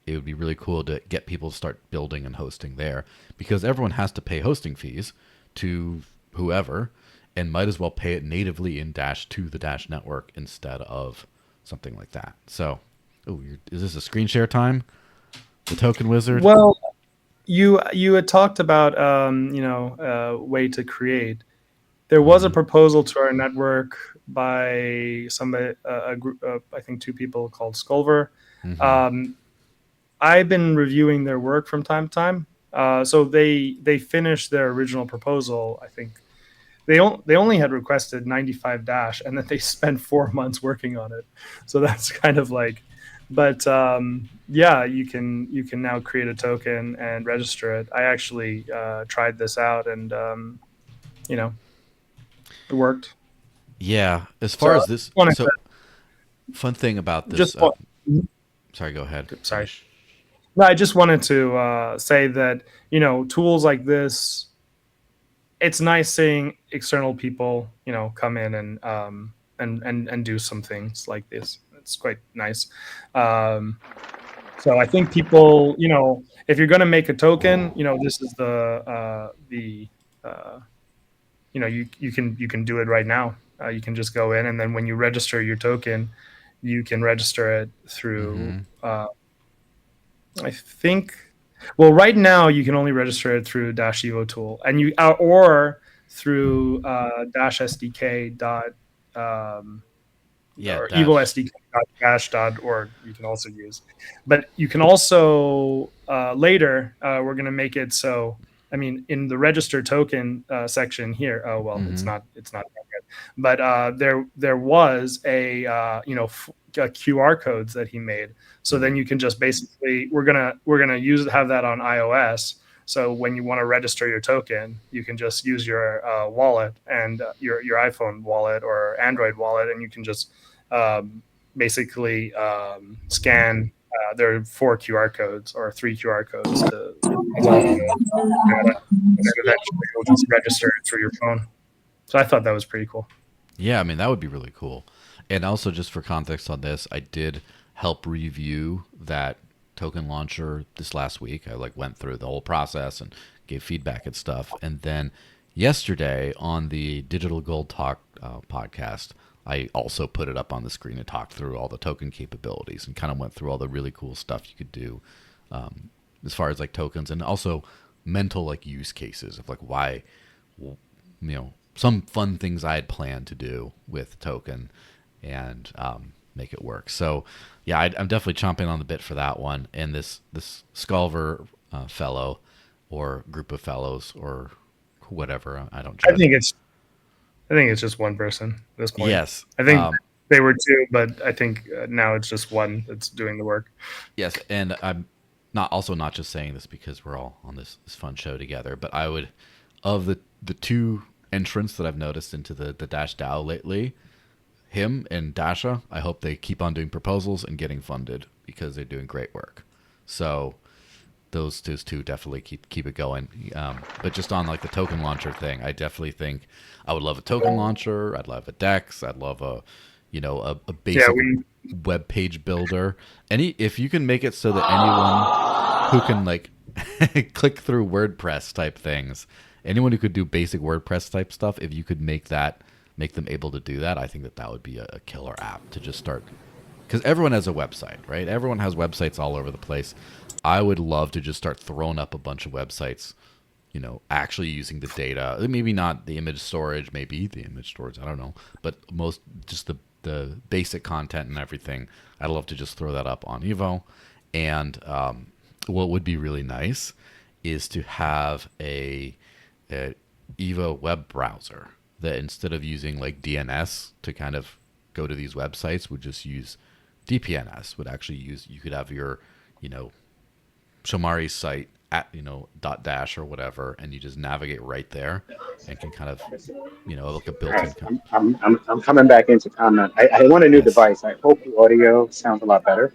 it would be really cool to get people to start building and hosting there, because everyone has to pay hosting fees to whoever, and might as well pay it natively in Dash to the Dash network instead of something like that. So, is this a screen share time? The Token Wizard? Well, you had talked about way to create. There was a proposal to our network by somebody, a group, I think 2 people called Skulver. I've been reviewing their work from time to time. So they finished their original proposal. I think they only had requested 95 Dash, and then they spent 4 months working on it. So that's kind of like, but yeah, you can now create a token and register it. I actually tried this out, and it worked. Yeah. As far as this, so fun thing about this. Just sorry, go ahead. Sorry. No, I just wanted to say that, tools like this, it's nice seeing external people, come in and do some things like this. It's quite nice. So I think people, if you're going to make a token, this is you can do it right now. You can just go in, and then when you register your token, you can register it through. I think, well, right now you can only register it through Dash Evo tool, and or through Dash SDK dot or Evo SDK.dash.org. You can also use, but you can also later we're going to make it so. I mean, in the register token section here. Oh well, it's not yet, but there was a QR codes that he made. So then you can just basically we're gonna have that on iOS. So when you want to register your token, you can just use your wallet and your iPhone wallet or Android wallet, and you can just basically scan. There are 4 QR codes or 3 QR codes to. And eventually you'll just register it through your phone. So I thought that was pretty cool. Yeah, I mean, that would be really cool. And also, just for context on this, I did help review that token launcher this last week. I went through the whole process and gave feedback and stuff. And then yesterday on the Digital Gold Talk podcast, I also put it up on the screen and talked through all the token capabilities and kind of went through all the really cool stuff you could do as far as tokens, and also mental use cases of why, some fun things I had planned to do with token and make it work. So yeah, I'm definitely chomping on the bit for that one. And this Skulver fellow or group of fellows or whatever, I think it's just one person at this point. Yes. I think they were 2, but I think now it's just one that's doing the work. Yes, and I'm not just saying this because we're all on this fun show together, but I would, of the 2 entrants that I've noticed into the Dash DAO lately, him and Dasha, I hope they keep on doing proposals and getting funded because they're doing great work. So those 2 definitely keep it going. But just on the token launcher thing, I definitely think I would love a token launcher. I'd love a DEX. I'd love a basic web page builder. If you can make it so that anyone who can like click through WordPress type things, anyone who could do basic WordPress type stuff, if you could make them able to do that, I think that would be a killer app to just start, because everyone has a website, right? Everyone has websites all over the place. I would love to just start throwing up a bunch of websites, actually using the data. Maybe not the image storage, maybe the image storage, I don't know. But most just the basic content and everything. I'd love to just throw that up on Evo. And what would be really nice is to have a Evo web browser that, instead of using like DNS to kind of go to these websites, would just use DPNS. Would actually use, you could have your, Shomari's site at, .dash or whatever, and you just navigate right there and can kind of, like a All right, built-in. I'm coming back into comment. I want a new Yes. device. I hope the audio sounds a lot better.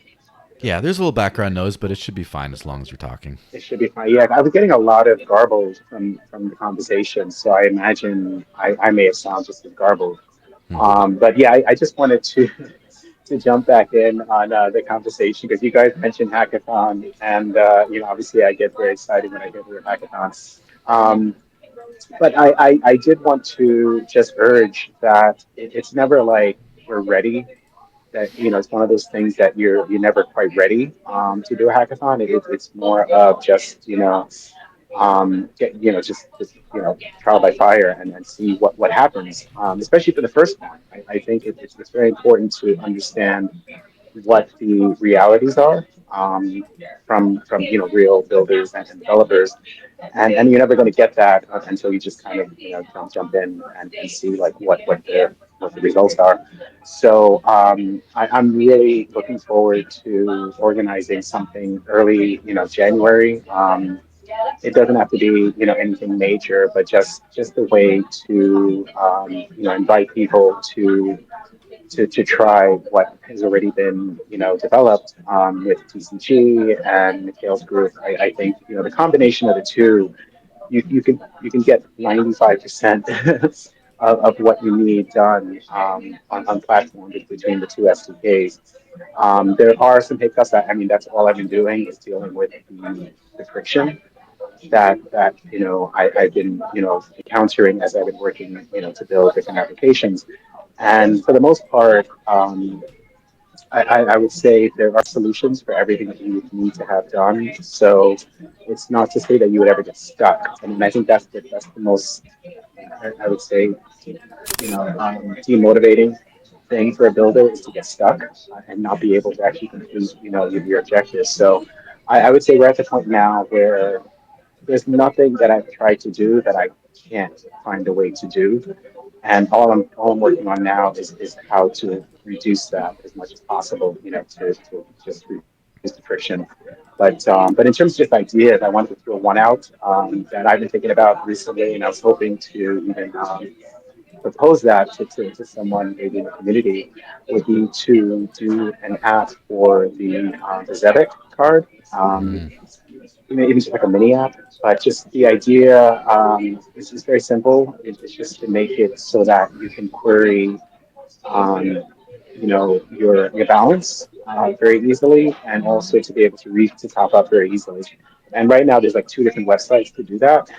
Yeah, there's a little background noise, but it should be fine as long as you're talking. It should be fine. Yeah, I was getting a lot of garbled from the conversation, so I imagine I may have sounded just as garbled. Hmm. But yeah, I just wanted to to jump back in on the conversation because you guys mentioned hackathon, and obviously I get very excited when I hear the word hackathon. Um, but I did want to just urge that it's never like we're ready. That it's one of those things that you're never quite ready to do a hackathon. It's more of just get just trial by fire and see what happens. Especially for the first one, I think it's very important to understand what the realities are from real builders and developers, and you're never going to get that until you just kind of jump in and see like what the results are. So I'm really looking forward to organizing something early, January. It doesn't have to be anything major, but just a way to invite people to try what has already been developed with TCG and Mikhail's group. I think the combination of the two, you can get 95% of what you need done on platform between the two SDKs. There are some hiccups. I mean, that's all I've been doing is dealing with the friction I've been encountering as I've been working to build different applications. And for the most part, I would say there are solutions for everything that you would need to have done. So it's not to say that you would ever get stuck. And I think that's the most, I would say, demotivating thing for a builder is to get stuck and not be able to actually complete, your objectives. So I would say we're at the point now where there's nothing that I've tried to do that I can't find a way to do. And all I'm working on now is how to reduce that as much as possible, to just reduce the friction. But in terms of just ideas, I wanted to throw one out that I've been thinking about recently, and I was hoping to even propose that to someone maybe in the community would be to do an app for the Zebek card. Mm. Even just like a mini app, but just the idea is very simple. It's just to make it so that you can query, your balance very easily, and also to be able to read to top up very easily. And right now, there's like two different websites to do that.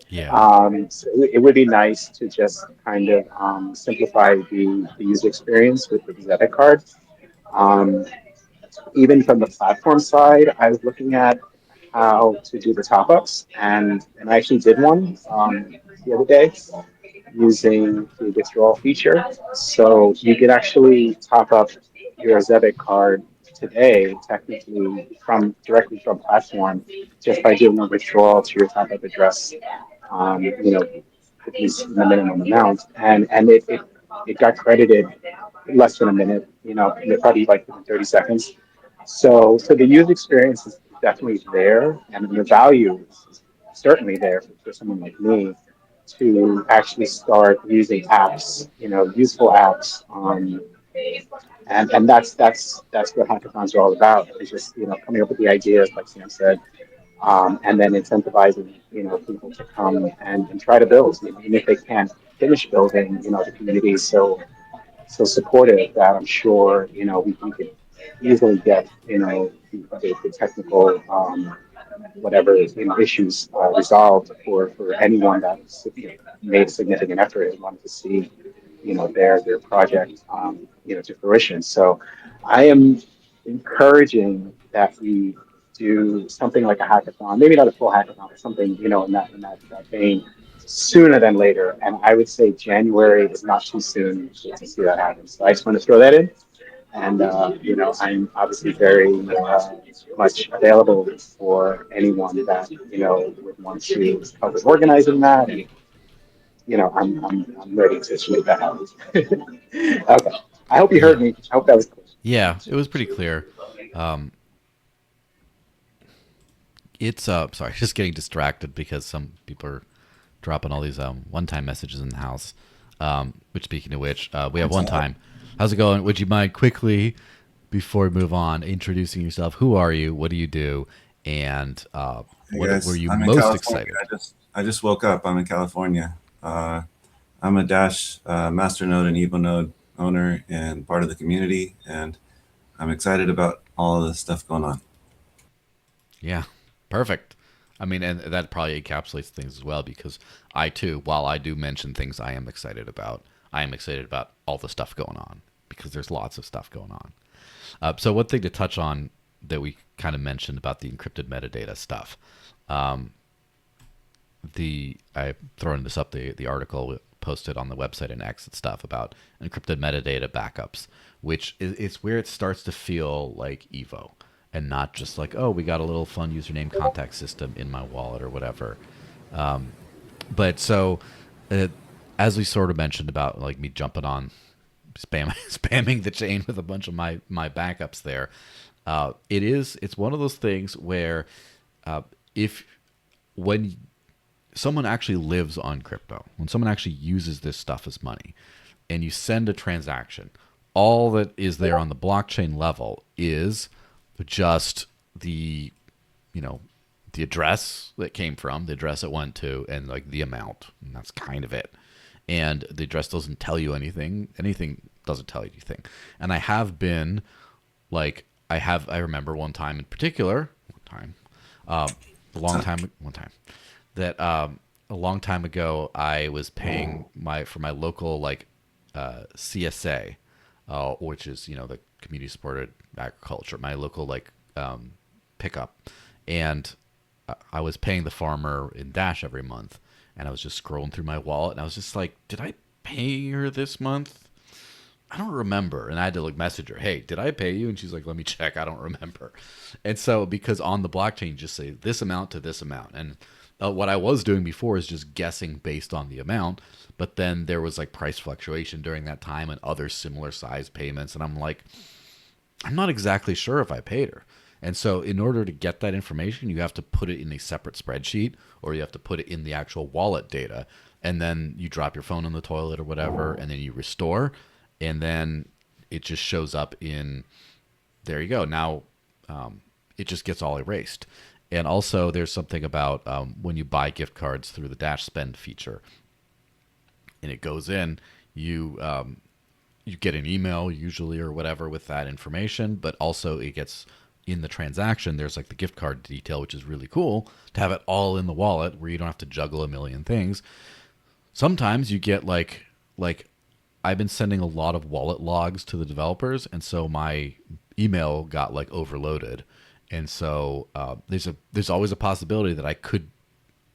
Yeah. So it would be nice to just kind of simplify the user experience with the debit card. Um, Even from the platform side, I was looking at how to do the top ups, and I actually did one the other day using the withdrawal feature. So you could actually top up your Zebit card today, technically directly from platform, just by doing a withdrawal to your top up address. At least the minimum amount, and it got credited less than a minute. Probably like within 30 seconds. So the user experience is definitely there, and the value is certainly there for someone like me to actually start using apps, useful apps, and that's what hackathons are all about. It's just coming up with the ideas, like Sam said, and then incentivizing people to come and try to build, even if they can't finish building, the community. So so supportive that I'm sure, we could easily get, the technical, whatever, issues resolved for anyone that's, made a significant effort and wanted to see, their project, to fruition. So I am encouraging that we do something like a hackathon, maybe not a full hackathon, but something, in that vein sooner than later. And I would say January is not too soon to see that happen. So I just want to throw that in. And, I'm obviously very much available for anyone that, would want to help with organizing that. And, I'm ready to make that happen. Okay. I hope you Yeah. heard me. I hope that was clear. Yeah, it was pretty clear. Um, it's sorry, just getting distracted because some people are dropping all these one-time messages in the house. Which, speaking of which, we have one time. How's it going? Would you mind quickly, before we move on, introducing yourself? Who are you? What do you do? And Hey what guys, were you I'm in most California. excited? I just woke up. I'm in California. I'm a Dash Masternode and EvoNode owner and part of the community, and I'm excited about all of this stuff going on. Yeah, perfect. I mean, and that probably encapsulates things as well because I too, while I do mention things I am excited about, I am excited about all the stuff going on because there's lots of stuff going on. So one thing to touch on that we kind of mentioned about the encrypted metadata stuff. Um, I throwing this up the article posted on the website and X and stuff about encrypted metadata backups, which is where it starts to feel like Evo and not just like, oh, we got a little fun username contact system in my wallet or whatever. But so uh, as we sort of mentioned about like me jumping on spamming the chain with a bunch of my backups there, it's one of those things where if when someone actually lives on crypto, when someone actually uses this stuff as money, and you send a transaction, all that is there on the blockchain level is just the, the address that came from, the address it went to, and like the amount, and that's kind of it. And the address doesn't tell you anything. Anything doesn't tell you anything. And I have been like, I remember one time in particular, one time that a long time ago I was paying for my local like CSA, which is the community supported agriculture, my local like pickup, and I was paying the farmer in Dash every month, and I was just scrolling through my wallet, and I was just like, did I pay her this month? I don't remember. And I had to like message her, hey, did I pay you? And she's like, let me check. I don't remember. And so because on the blockchain, you just say this amount to this amount. And what I was doing before is just guessing based on the amount. But then there was like price fluctuation during that time and other similar size payments. And I'm like, I'm not exactly sure if I paid her. And so in order to get that information, you have to put it in a separate spreadsheet or you have to put it in the actual wallet data. And then you drop your phone in the toilet or whatever, and then you restore. And then it just shows up in, there you go. Now it just gets all erased. And also there's something about when you buy gift cards through the Dash Spend feature and it goes in, you get an email usually or whatever with that information, but also it gets in the transaction. There's like the gift card detail, which is really cool to have it all in the wallet where you don't have to juggle a million things. Sometimes you get like I've been sending a lot of wallet logs to the developers, and so my email got like overloaded, and so there's always a possibility that I could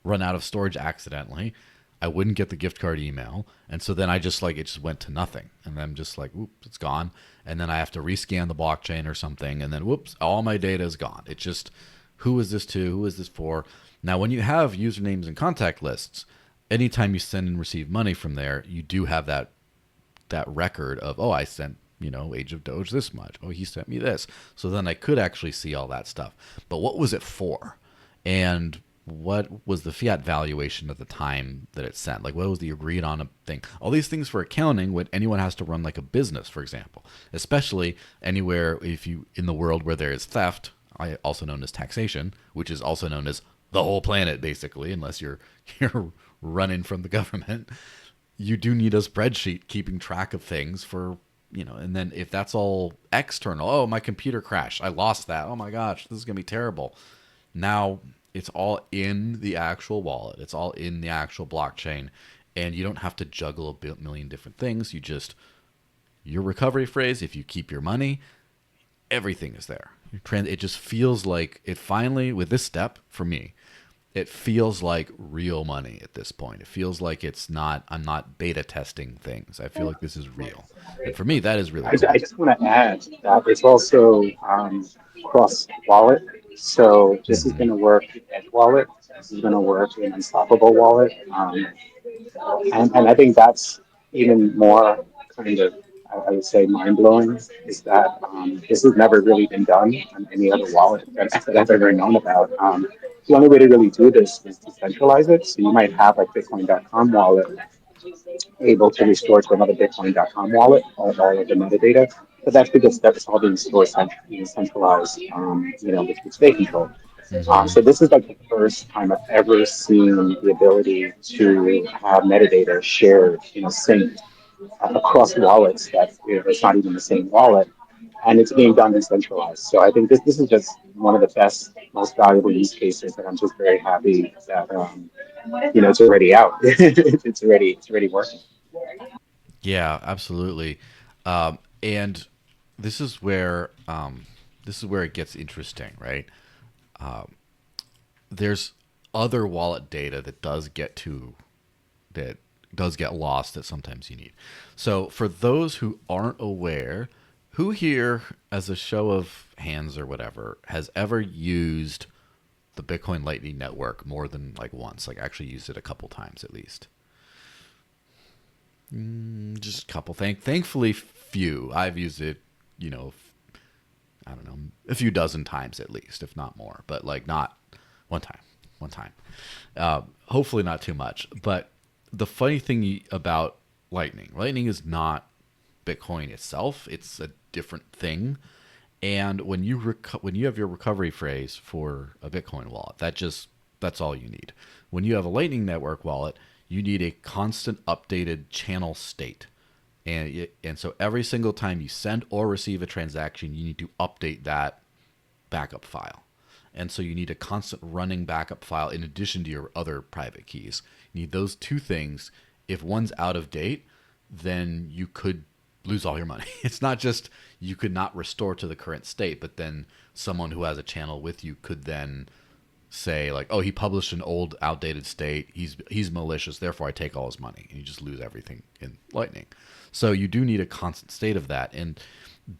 run out of storage accidentally. I wouldn't get the gift card email, and so then I just like it just went to nothing, and then I'm just like, whoops, it's gone, and then I have to rescan the blockchain or something, and then whoops, all my data is gone. It just, who is this to? Who is this for? Now, when you have usernames and contact lists, anytime you send and receive money from there, you do have that record of, oh, I sent, Age of Doge this much. Oh, he sent me this. So then I could actually see all that stuff. But what was it for? And what was the fiat valuation at the time that it sent? Like, what was the agreed on thing? All these things for accounting when anyone has to run like a business, for example, especially anywhere if you in the world where there is theft, also known as taxation, which is also known as the whole planet, basically, unless you're running from the government. you do need a spreadsheet keeping track of things for, and then if that's all external, oh, my computer crashed, I lost that, oh my gosh, this is going to be terrible. Now it's all in the actual wallet, it's all in the actual blockchain, and you don't have to juggle a million different things. You just, your recovery phrase, if you keep your money, everything is there. It just feels like it finally, with this step, for me, it feels like real money at this point. It feels like I'm not beta testing things. I feel like this is real. And for me, that is really cool. I just want to add that it's also cross wallet. So this is Mm-hmm. going to work in Edge Wallet. This is going to work in Unstoppable Wallet. And I think that's even more kind of, I would say, mind blowing, is that this has never really been done on any other wallet that I've ever known about. The only way to really do this is to centralize it. So you might have like Bitcoin.com wallet able to restore to another Bitcoin.com wallet all of the metadata. But that's because that's all being stored centralized, with state control. Mm-hmm. So this is like the first time I've ever seen the ability to have metadata shared, synced across wallets that it's not even the same wallet, and it's being done decentralized. So I think this is just one of the best, most valuable use cases, and I'm just very happy that it's already out. It's already working. Yeah, absolutely. And this is where it gets interesting, right? There's other wallet data that does get lost that sometimes you need. So for those who aren't aware, who here, as a show of hands or whatever, has ever used the Bitcoin Lightning Network more than like once? Like actually used it a couple times at least. Just a couple. Thankfully, few. I've used it, I don't know, a few dozen times at least, if not more. But like not one time. One time. Hopefully not too much. But the funny thing about Lightning is not Bitcoin itself. It's a different thing. And when you have your recovery phrase for a Bitcoin wallet, that's all you need. When you have a Lightning Network wallet, you need a constant updated channel state. And so every single time you send or receive a transaction, you need to update that backup file. And so you need a constant running backup file in addition to your other private keys. You need those two things. If one's out of date, then you could lose all your money. It's not just you could not restore to the current state, but then someone who has a channel with you could then say like, oh, he published an old outdated state, he's malicious, therefore I take all his money, and you just lose everything in Lightning. So you do need a constant state of that, and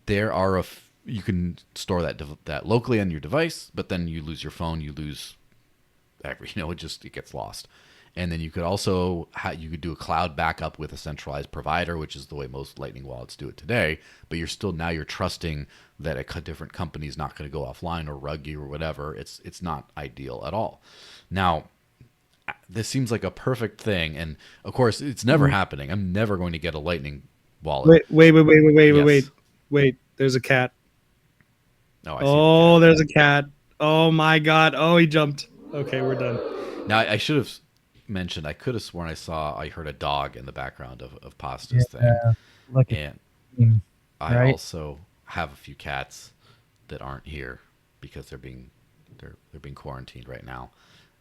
there are you can store that locally on your device, but then you lose your phone, you lose it gets lost. And then you could also you could do a cloud backup with a centralized provider, which is the way most Lightning wallets do it today. But you're trusting that a different company is not going to go offline or rug you or whatever. It's not ideal at all. Now, this seems like a perfect thing, and of course, it's never happening. I'm never going to get a Lightning wallet. Wait. There's a cat. Oh, I see the cat. There's a cat. Oh my God. Oh, he jumped. Okay, we're done. Now, I should have mentioned, I could have sworn I heard a dog in the background of Pasta's thing. Lucky. And Team, I right? also have a few cats that aren't here because they're being quarantined right now.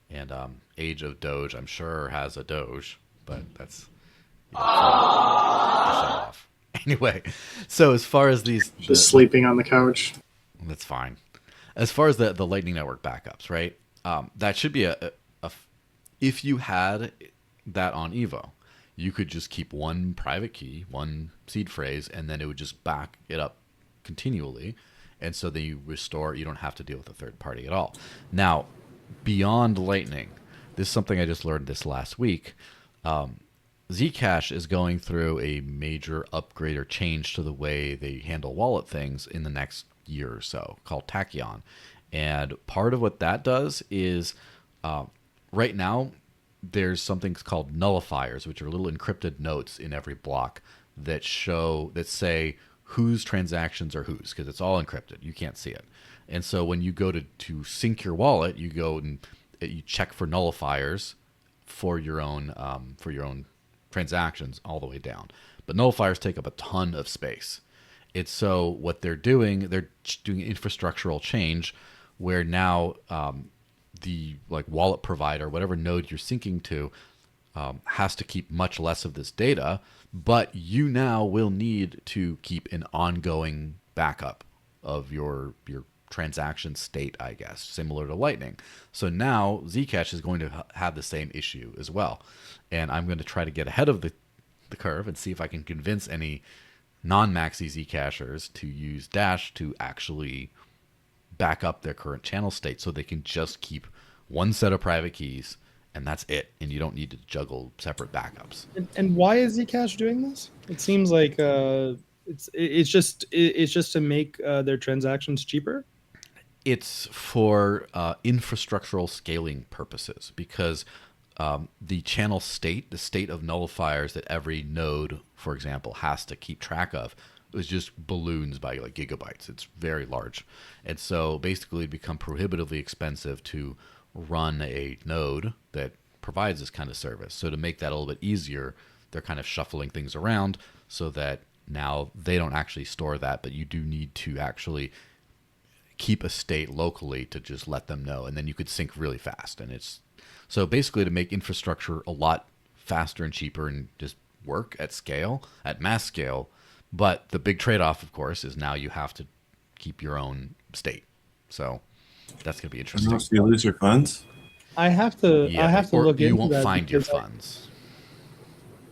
And Age of Doge, I'm sure, has a Doge, but that's to show off. Anyway, so as far as Just sleeping on the couch. that's fine. As far as the Lightning Network backups, right? That should be if you had that on Evo, you could just keep one private key, one seed phrase, and then it would just back it up continually. And so then you restore, you don't have to deal with a third party at all. Now, beyond Lightning, this is something I just learned this last week. Zcash is going through a major upgrade or change to the way they handle wallet things in the next year or so, called Tachyon. And part of what that does is right now there's something called nullifiers, which are little encrypted notes in every block that say whose transactions are whose, because it's all encrypted. You can't see it. And so when you go to sync your wallet, you go and you check for nullifiers for your own transactions all the way down. But nullifiers take up a ton of space. It's so what they're doing infrastructural change where now the like wallet provider, whatever node you're syncing to, has to keep much less of this data, but you now will need to keep an ongoing backup of your transaction state, I guess, similar to Lightning. So now Zcash is going to have the same issue as well. And I'm going to try to get ahead of the curve and see if I can convince any non-maxi Zcashers to use Dash to actually back up their current channel state so they can just keep one set of private keys and that's it. And you don't need to juggle separate backups. And why is Zcash doing this? It seems like it's just to make their transactions cheaper. It's for infrastructural scaling purposes because the channel state, the state of nullifiers that every node, for example, has to keep track of, is just balloons by like gigabytes. It's very large. And so basically it become prohibitively expensive to run a node that provides this kind of service. So to make that a little bit easier, they're kind of shuffling things around so that now they don't actually store that, but you do need to actually keep a state locally to just let them know, and then you could sync really fast. And it's so basically to make infrastructure a lot faster and cheaper and just work at scale, at mass scale. But the big trade-off, of course, is now you have to keep your own state. So that's going to be interesting. So you lose your funds? I have to or look into that. You won't find your funds.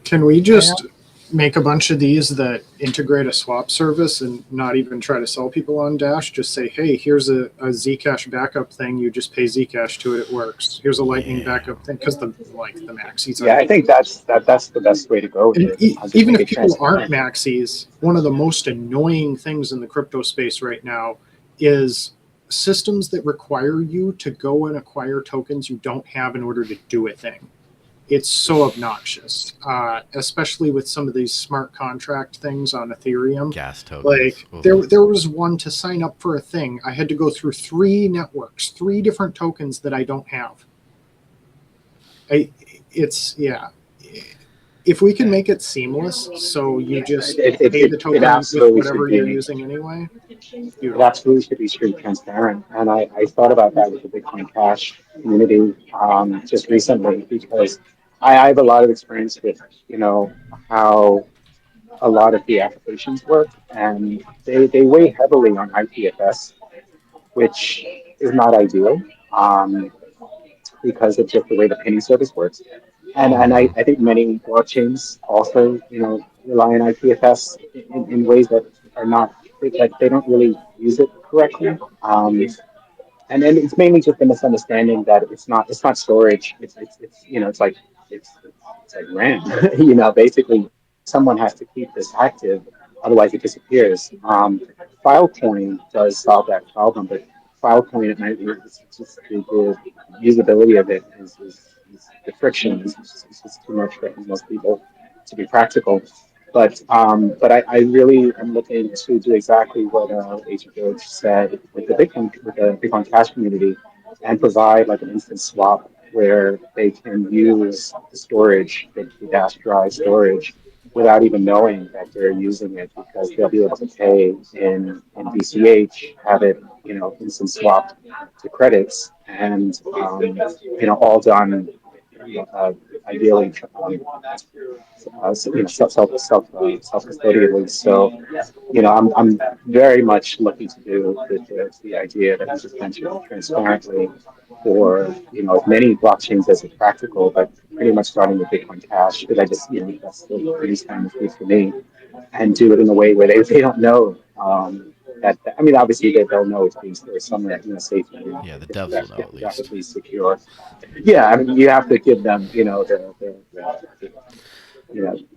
Can we just make a bunch of these that integrate a swap service and not even try to sell people on Dash? Just say, hey, here's a Zcash backup thing. You just pay Zcash to it. It works. Here's a Lightning backup thing because the maxis. Yeah, I think that's the best way to go. And even if people aren't maxis, one of the most annoying things in the crypto space right now is systems that require you to go and acquire tokens you don't have in order to do a thing. It's so obnoxious, especially with some of these smart contract things on Ethereum. Gas tokens. Like there was one to sign up for a thing. I had to go through 3 networks, 3 different tokens that I don't have. If we can make it seamless, so you just pay the tokens with whatever you're using anyway. It absolutely should be street transparent. And I thought about that with the Bitcoin Cash community just recently because I have a lot of experience with, how a lot of the applications work, and they weigh heavily on IPFS, which is not ideal because of just the way the payment service works. And I think many blockchains also, rely on IPFS in ways that are not, that they don't really use it correctly. And then it's mainly just a misunderstanding that it's not storage. It's like RAM. Basically someone has to keep this active, otherwise it disappears. Filecoin does solve that problem, but Filecoin at night, it's just the usability of it is the friction is just too much for most people to be practical. But I really am looking to do exactly what Agent George said with the Bitcoin Cash community, and provide like an instant swap where they can use the storage, the Dash Drive storage, without even knowing that they're using it, because they'll be able to pay in BCH, have it instant swapped to credits, and all done ideally self-custodially. So I'm very much looking to do the idea that I just mentioned transparently for as many blockchains as is practical, but pretty much starting with Bitcoin Cash, because I just that's the least time for me, and do it in a way where they don't know that. I mean, obviously they'll know it's being stored somewhere safely. Yeah, the devs will know at least. Graphically secure. Yeah, I mean, you have to give them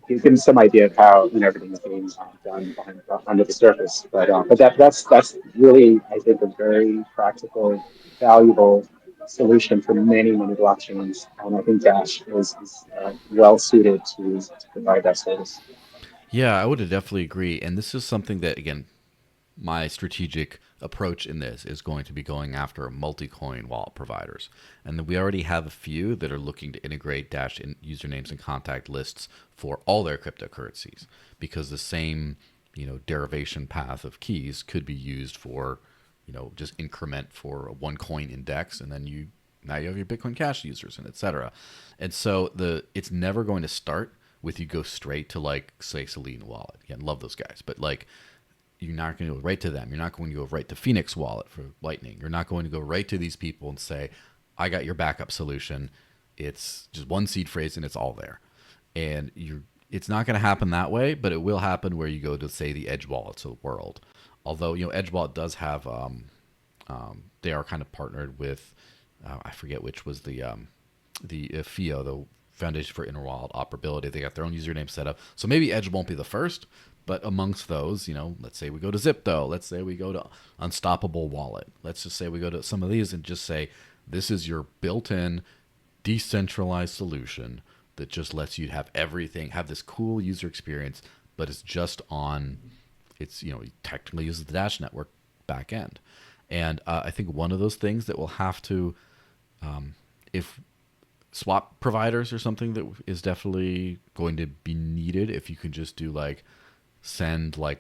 give them some idea of how everything is being done under the surface. But that's really, I think, a very practical, valuable solution for many blockchains, and I think Dash is well suited to provide that service. Yeah, I would definitely agree. And this is something that, again, my strategic approach in this is going to be going after multi-coin wallet providers. And then we already have a few that are looking to integrate Dash in usernames and contact lists for all their cryptocurrencies, because the same, derivation path of keys could be used for, just increment for a one coin index, and then now you have your Bitcoin Cash users and etc. And so it's never going to start with you go straight to, like, say, Selene Wallet. Again, love those guys, but like, you're not going to go right to them. You're not going to go right to Phoenix Wallet for Lightning. You're not going to go right to these people and say, I got your backup solution. It's just one seed phrase and it's all there. And it's not going to happen that way, but it will happen where you go to, say, the Edge wallets of the world. Although, Edge Wallet does have, they are kind of partnered with, I forget which was the FIO, the Foundation for Inter-Wallet Operability. They got their own username set up. So maybe Edge won't be the first, but amongst those, let's say we go to Zipto. Let's say we go to Unstoppable Wallet. Let's just say we go to some of these and just say, this is your built-in decentralized solution that just lets you have everything, have this cool user experience, but it's just on, it technically uses the Dash network back end. And I think one of those things that will have to, if swap providers or something that is definitely going to be needed, if you can just do send a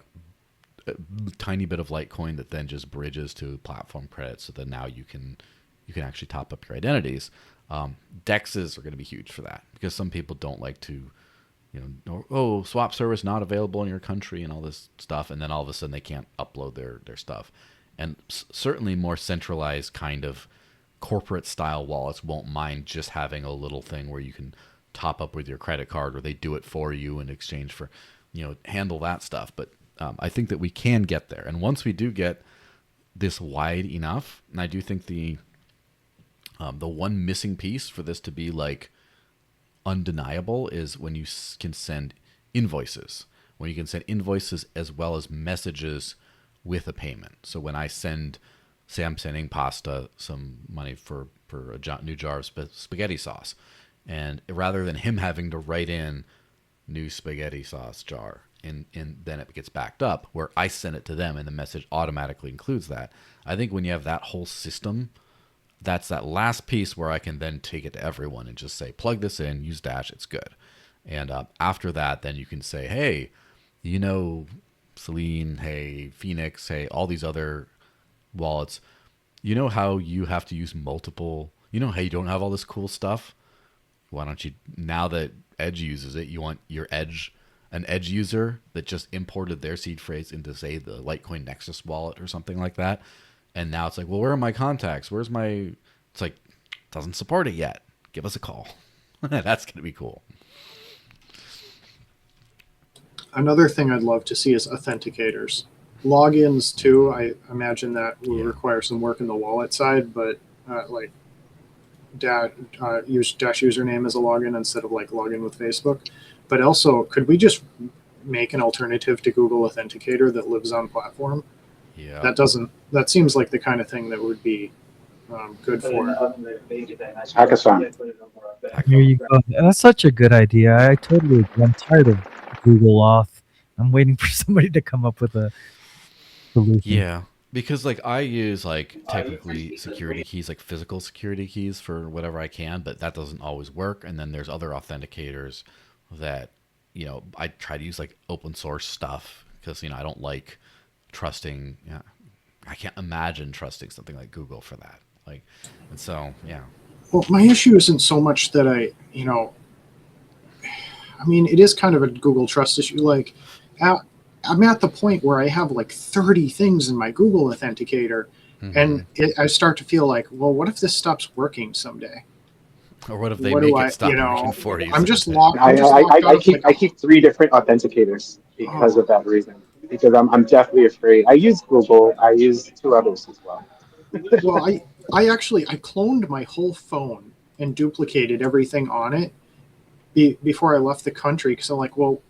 tiny bit of Litecoin that then just bridges to platform credit, so that now you can actually top up your identities. DEXs are going to be huge for that, because some people don't like to, swap service not available in your country and all this stuff, and then all of a sudden they can't upload their stuff. And certainly more centralized kind of corporate style wallets won't mind just having a little thing where you can top up with your credit card, or they do it for you in exchange for, handle that stuff. But I think that we can get there. And once we do get this wide enough, and I do think the one missing piece for this to be undeniable is when you can send invoices, when you can send invoices as well as messages with a payment. So when I say I'm sending Pasta some money for a new jar of spaghetti sauce, and rather than him having to write in new spaghetti sauce jar, and then it gets backed up, where I send it to them and the message automatically includes that. I think when you have that whole system, that's that last piece where I can then take it to everyone and just say, plug this in, use Dash, it's good. And after that, then you can say, hey, Selene, hey, Phoenix, hey, all these other wallets, how you have to use multiple, how you don't have all this cool stuff? Why don't you, now that Edge uses it, you want an Edge user that just imported their seed phrase into, say, the Litecoin Nexus wallet or something like that. And now it's like, well, where are my contacts? It's like, doesn't support it yet. Give us a call. That's going to be cool. Another thing I'd love to see is authenticators. Logins too, I imagine that will require some work in the wallet side, but use Dash username as a login instead of login with Facebook. But also, could we just make an alternative to Google Authenticator that lives on platform? Yeah. That seems like the kind of thing that would be good for Hackathon. There you go. That's such a good idea. I totally agree. I'm tired of Google Auth. I'm waiting for somebody to come up with a solution. Yeah, because I use technically security keys, physical security keys for whatever I can, but that doesn't always work. And then there's other authenticators that, I try to use open source stuff, because, I don't like trusting, I can't imagine trusting something like Google for that. And so, yeah. Well, my issue isn't so much that it is kind of a Google trust issue. I'm at the point where I have 30 things in my Google Authenticator, and I start to feel well, what if this stops working someday? Or what if they make it stop working for you? I'm just locked. I keep 3 different authenticators because of that reason. Because I'm definitely afraid. I use Google. I use 2 others as well. Well, I cloned my whole phone and duplicated everything on it before I left the country, because I'm well,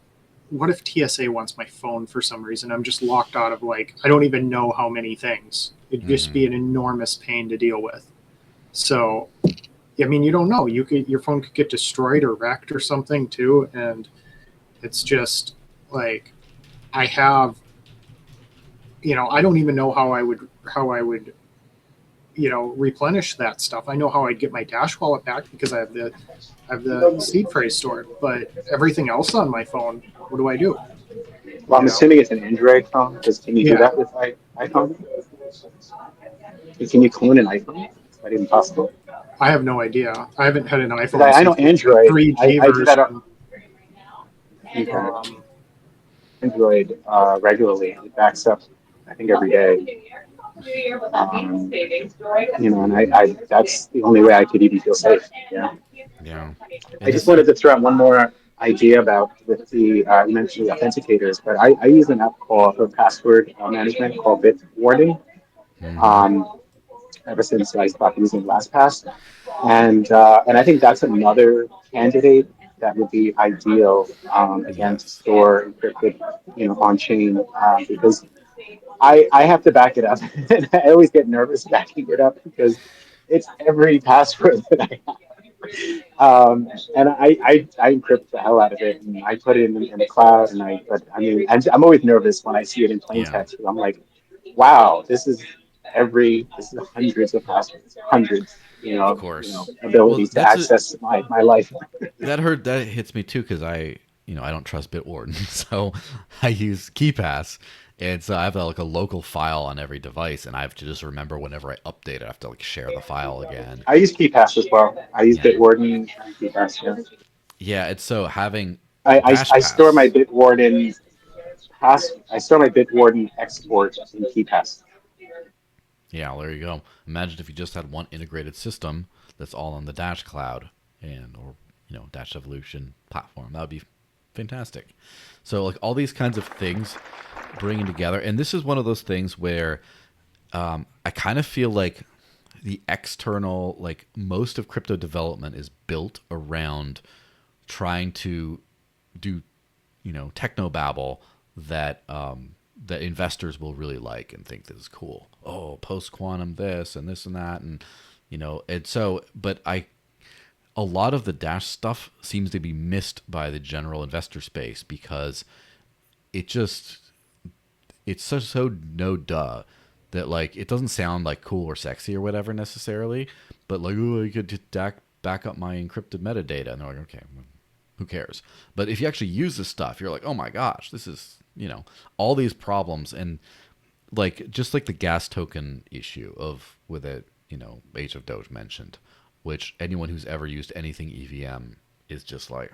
what if TSA wants my phone for some reason? I'm just locked out of I don't even know how many things. It'd just be an enormous pain to deal with. So, you don't know. Your phone could get destroyed or wrecked or something too, and it's just I have I don't even know how I would replenish that stuff. I know how I'd get my Dash wallet back because I have the seed phrase stored, but everything else on my phone, what do I do? Well, I'm You know? assuming it's an Android phone, because can you do Yeah, that with iPhone? Can you clone an iPhone? Is that even possible? I have no idea. I haven't had an Because iPhone I know since the Android. 3G I do that version. on okay, Um, Android regularly. It backs up, I think, every day. And I that's the only way I could even feel safe. Yeah. Yeah, I and just this wanted to throw out one more idea about with the you mentioned the authenticators, but I use an app called for password management called Bitwarden. hmm Um, ever since I stopped using LastPass, and I think that's another candidate that would be ideal again to yes, store encrypted, on chain because I have to back it up. And I always get nervous backing it up because it's every password that I have. And I encrypt the hell out of it and I put it in the cloud but I mean, I'm always nervous when I see it in plain yeah, text. I'm like, wow, this is hundreds of passwords, hundreds, of course. Well, abilities to access my life. that hits me too because I don't trust Bitwarden, so I use KeyPass, and so I have like a local file on every device, and I have to just remember whenever I update it, I have to like share the file again. I use KeyPass as well. I use Yeah, Bitwarden and KeyPass. Yeah. yeah. It's so having Dash I store my Pass. Bitwarden I store my Bitwarden export in KeyPass. Yeah, there you go. Imagine if you just had one integrated system that's all on the Dash Cloud and or Dash Evolution platform. That would be fantastic. So like all these kinds of things bringing together, and this is one of those things where I kind of feel like the external, like most of crypto development is built around trying to do, techno babble that investors will really like and think this is cool. Oh, post quantum this and that, and so, but a lot of the Dash stuff seems to be missed by the general investor space because it just it's so no duh that like it doesn't sound like cool or sexy or whatever necessarily, but like, oh, I could just back up my encrypted metadata, and they're like, okay, well, who cares? But if you actually use this stuff, you're like, oh my gosh, this is all these problems, and like just like the gas token issue of with it, Age of Doge mentioned, which anyone who's ever used anything EVM is just like,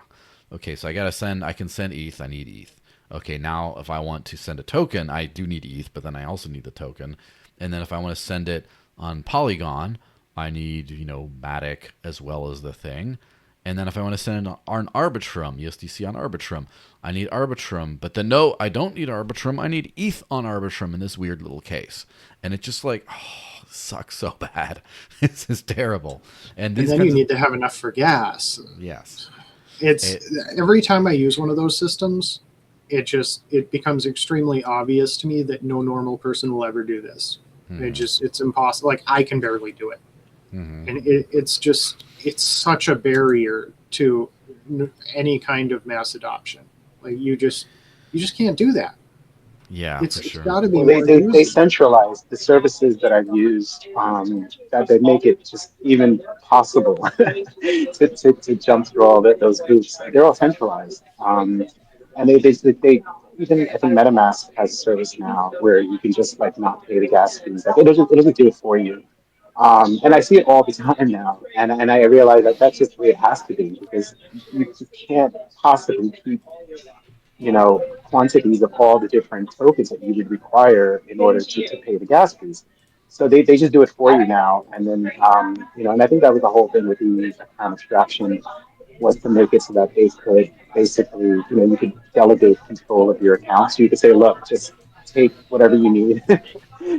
okay, so I can send ETH, I need ETH. Okay, now if I want to send a token, I do need ETH, but then I also need the token. And then if I want to send it on Polygon, I need, Matic as well as the thing. And then if I want to send it on Arbitrum, USDC on Arbitrum, I need Arbitrum. But then no, I don't need Arbitrum. I need ETH on Arbitrum in this weird little case. And it's just like, oh, this sucks so bad. This is terrible. And and these then you kinds of, need to have enough for gas. yes. It's It, every time I use one of those systems, it becomes extremely obvious to me that no normal person will ever do this. hmm It's impossible. Like I can barely do it, hmm and it's such a barrier to any kind of mass adoption. Like you just can't do that. Yeah, for It's sure. got to be Well, more they usable. centralize the services that I've used that they make it just even possible to jump through those hoops. They're all centralized. And they even I think MetaMask has a service now where you can just like not pay the gas fees. Like it doesn't do it for you. And I see it all the time now, and I realize that that's just the way it has to be because you can't possibly keep quantities of all the different tokens that you would require in order to pay the gas fees. So they just do it for you now. And then, and I think that was the whole thing with the account abstraction was to make it so that they could basically, you could delegate control of your account. So you could say, look, just take whatever you need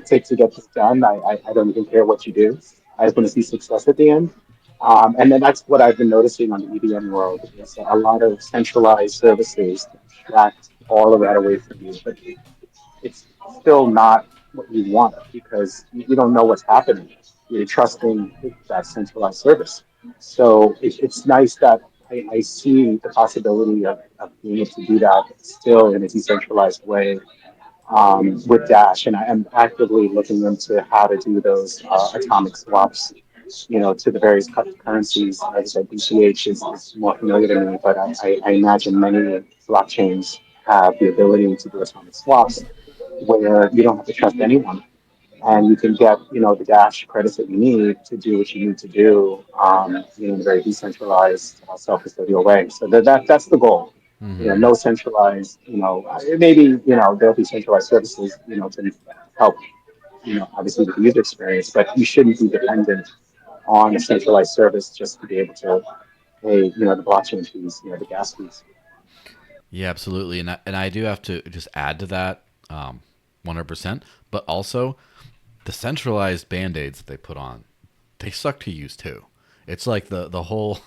to get this done. I don't even care what you do. I just want to see success at the end. And then that's what I've been noticing on the EVM world is a lot of centralized services to extract all of that away from you. But it's still not what you want because you don't know what's happening. You're trusting that centralized service. So it's nice that I see the possibility of being able to do that still in a decentralized way with Dash, and I am actively looking into how to do those atomic swaps, to the various currencies. Like I said, BCH is more familiar to me, but I imagine many blockchains have the ability to do atomic swaps where you don't have to trust anyone, and you can get the Dash credits that you need to do what you need to do, in a very decentralized, self-custodial way. So that's the goal. Hmm. No centralized. Maybe there'll be centralized services, to help, obviously with the user experience, but you shouldn't be dependent on a centralized service just to be able to pay, the blockchain fees, the gas fees. Yeah, absolutely. And I do have to just add to that, 100%. But also, the centralized band-aids that they put on, they suck to use too. It's like the whole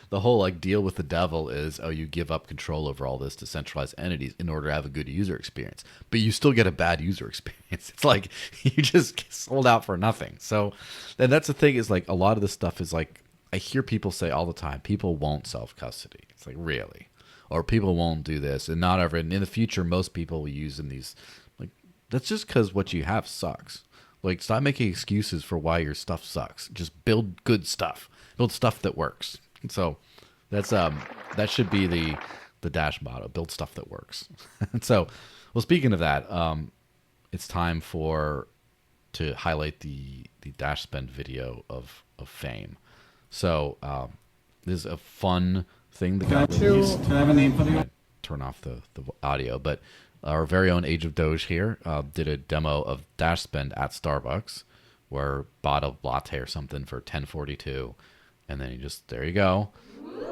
the whole like deal with the devil is, oh, you give up control over all this to centralized entities in order to have a good user experience, but you still get a bad user experience. It's like you just get sold out for nothing. So then that's the thing, is like a lot of this stuff is like, I hear people say all the time, people won't self custody. It's like, really? Or people won't do this, and not ever. And in the future, most people will use in these, like, that's just because what you have sucks. Like, stop making excuses for why your stuff sucks. Just build good stuff. Build stuff that works. So that's that should be the Dash motto. Build stuff that works. And so, well, speaking of that, it's time to highlight the Dash spend video of fame. So this is a fun thing that got released. Can I have a name for the? Turn off the audio, but our very own Age of Doge here did a demo of Dash Spend at Starbucks, where bought a latte or something for 10.42, and then there you go,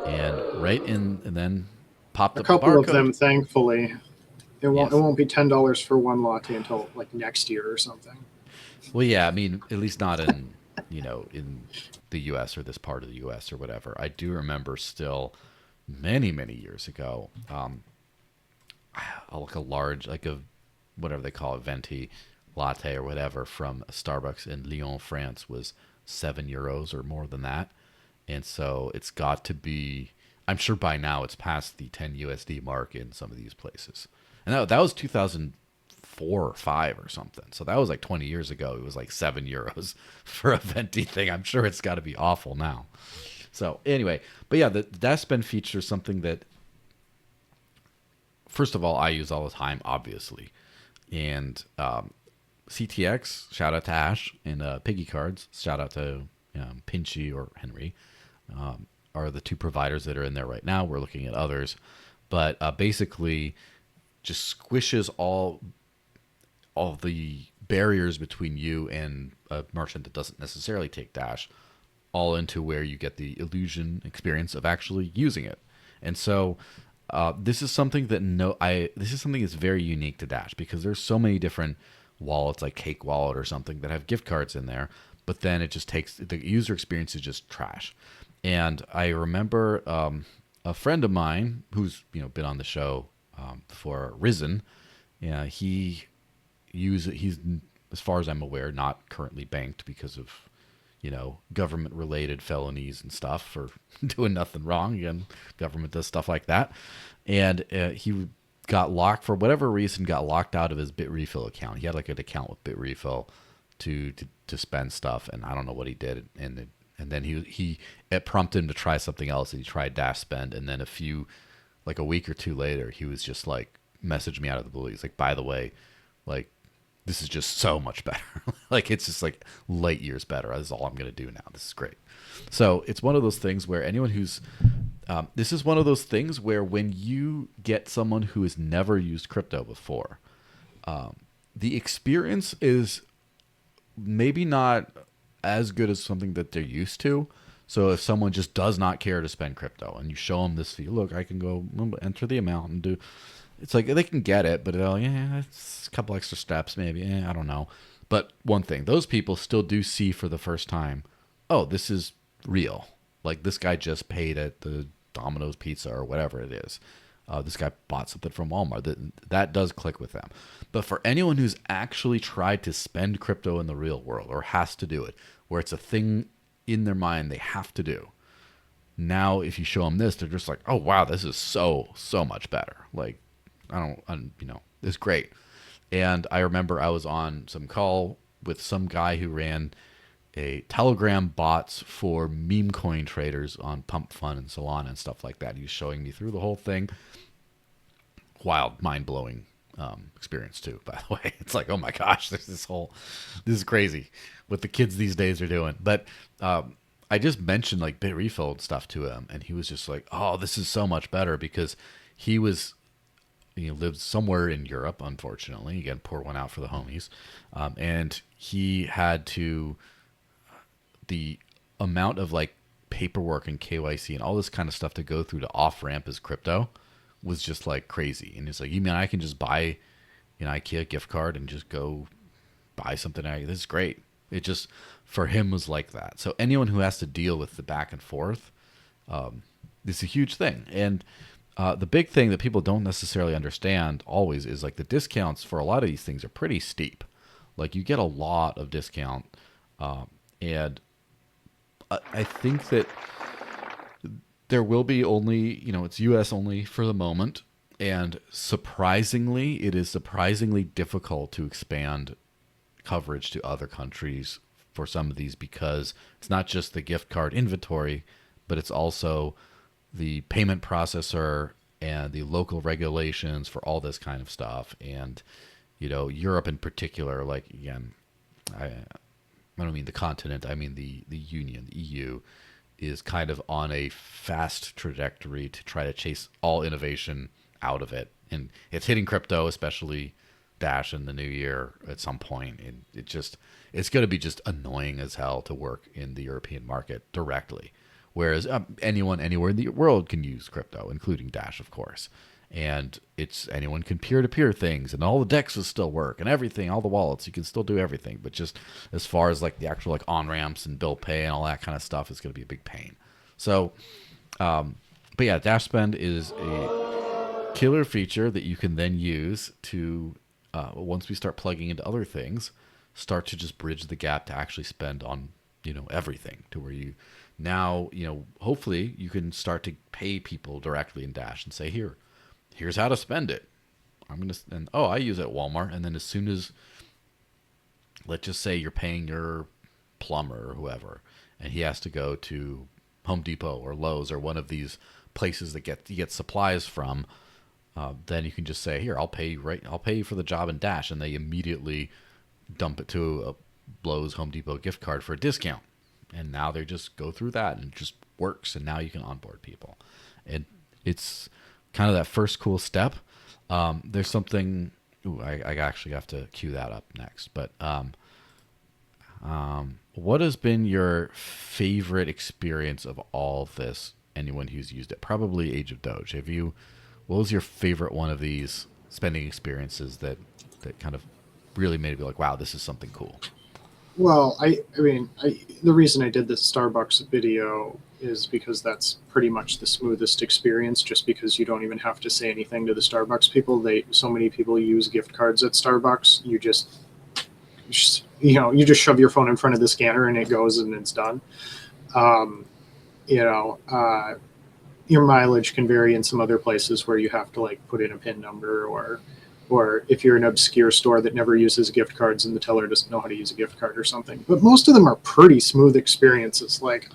and then popped A up the couple of barcode. them, thankfully. It won't. Yes. It won't be $10 for one latte until like next year or something. Well, yeah, I mean, at least not in in the U.S. or this part of the U.S. or whatever. I do remember still many years ago, like a large, like a whatever they call it, venti latte or whatever from Starbucks in Lyon, France, was €7 or more than that. And so it's got to be, I'm sure by now it's past the 10 USD mark in some of these places. And that was 2004 or 5 or something. So that was like 20 years ago. It was like €7 for a venti thing. I'm sure it's got to be awful now. So anyway, but yeah, the Dash Spend feature is something that, first of all, I use all the time, obviously. And CTX, shout out to Ash, and Piggy Cards, shout out to Pinchy or Henry, are the two providers that are in there right now. We're looking at others. But basically just squishes all the barriers between you and a merchant that doesn't necessarily take Dash, all into where you get the illusion experience of actually using it. And so this is something that's very unique to Dash, because there's so many different wallets, like Cake Wallet or something, that have gift cards in there, but then it just takes, the user experience is just trash. And I remember a friend of mine who's been on the show before, Risen. Yeah, he's, as far as I'm aware, not currently banked because of government related felonies and stuff for doing nothing wrong. Again, government does stuff like that. And he got locked, for whatever reason, got locked out of his Bitrefill account. He had like an account with Bitrefill to spend stuff, and I don't know what he did. And then it prompted him to try something else, and he tried Dash Spend. And then a week or two later, he was just like, messaged me out of the blue. He's like, by the way, like, this is just so much better. Like, it's just like light years better. This is all I'm going to do now. This is great. So it's one of those things where anyone who's, this is one of those things where when you get someone who has never used crypto before, the experience is maybe not as good as something that they're used to. So if someone just does not care to spend crypto and you show them this fee, look, I can go enter the amount and do, it's like they can get it, but it's a couple extra steps maybe. I don't know. But one thing, those people still do see for the first time, oh, this is real. Like, this guy just paid at the Domino's Pizza or whatever it is. This guy bought something from Walmart. That does click with them. But for anyone who's actually tried to spend crypto in the real world, or has to do it, where it's a thing in their mind they have to do, now if you show them this, they're just like, oh wow, this is so much better. Like, it's great. And I remember I was on some call with some guy who ran a Telegram bots for meme coin traders on Pump Fun and Solana and stuff like that. He was showing me through the whole thing. Wild, mind blowing experience too. By the way, it's like, oh my gosh, this is crazy what the kids these days are doing. But I just mentioned like bit refill and stuff to him, and he was just like, oh, this is so much better, because he was lived somewhere in Europe, unfortunately. Again, pour one out for the homies, and he had to the amount of like paperwork and KYC and all this kind of stuff to go through to off ramp his crypto was just like crazy. And he's like, you mean I can just buy an IKEA gift card and just go buy something? This is great. It just, for him, was like that. So anyone who has to deal with the back and forth, it's a huge thing. And the big thing that people don't necessarily understand always is like the discounts for a lot of these things are pretty steep. Like you get a lot of discount, and I think that there will be only, it's US only for the moment. And surprisingly, it is surprisingly difficult to expand coverage to other countries for some of these, because it's not just the gift card inventory, but it's also the payment processor and the local regulations for all this kind of stuff. And, Europe in particular, like, again, I don't mean the continent, I mean the Union, the EU, is kind of on a fast trajectory to try to chase all innovation out of it. And it's hitting crypto, especially Dash, in the new year at some point. And it's going to be just annoying as hell to work in the European market directly. Whereas anyone anywhere in the world can use crypto, including Dash, of course. And anyone can peer-to-peer things, and all the DEXs still work, and everything, all the wallets, you can still do everything. But just as far as like the actual like on-ramps and bill pay and all that kind of stuff, is going to be a big pain. So, but yeah, Dash Spend is a killer feature that you can then use to, once we start plugging into other things, start to just bridge the gap to actually spend on, everything, to where you now, hopefully you can start to pay people directly in Dash and say, here's how to spend it. I use it at Walmart. And then as soon as, let's just say you're paying your plumber or whoever, and he has to go to Home Depot or Lowe's or one of these places that you get supplies from, then you can just say, here, I'll pay you for the job in Dash. And they immediately dump it to a Lowe's, Home Depot gift card for a discount. And now they just go through that and it just works. And now you can onboard people. And it's kind of that first cool step. There's something, I actually have to cue that up next. But what has been your favorite experience of all of this? Anyone who's used it, probably Age of Doge. What was your favorite one of these spending experiences that kind of really made it be like, wow, this is something cool? Well, the reason I did this Starbucks video is because that's pretty much the smoothest experience, just because you don't even have to say anything to the Starbucks people. So many people use gift cards at Starbucks. You just shove your phone in front of the scanner and it goes and it's done. Your mileage can vary in some other places where you have to like put in a PIN number, or if you're an obscure store that never uses gift cards and the teller doesn't know how to use a gift card or something. But most of them are pretty smooth experiences. Like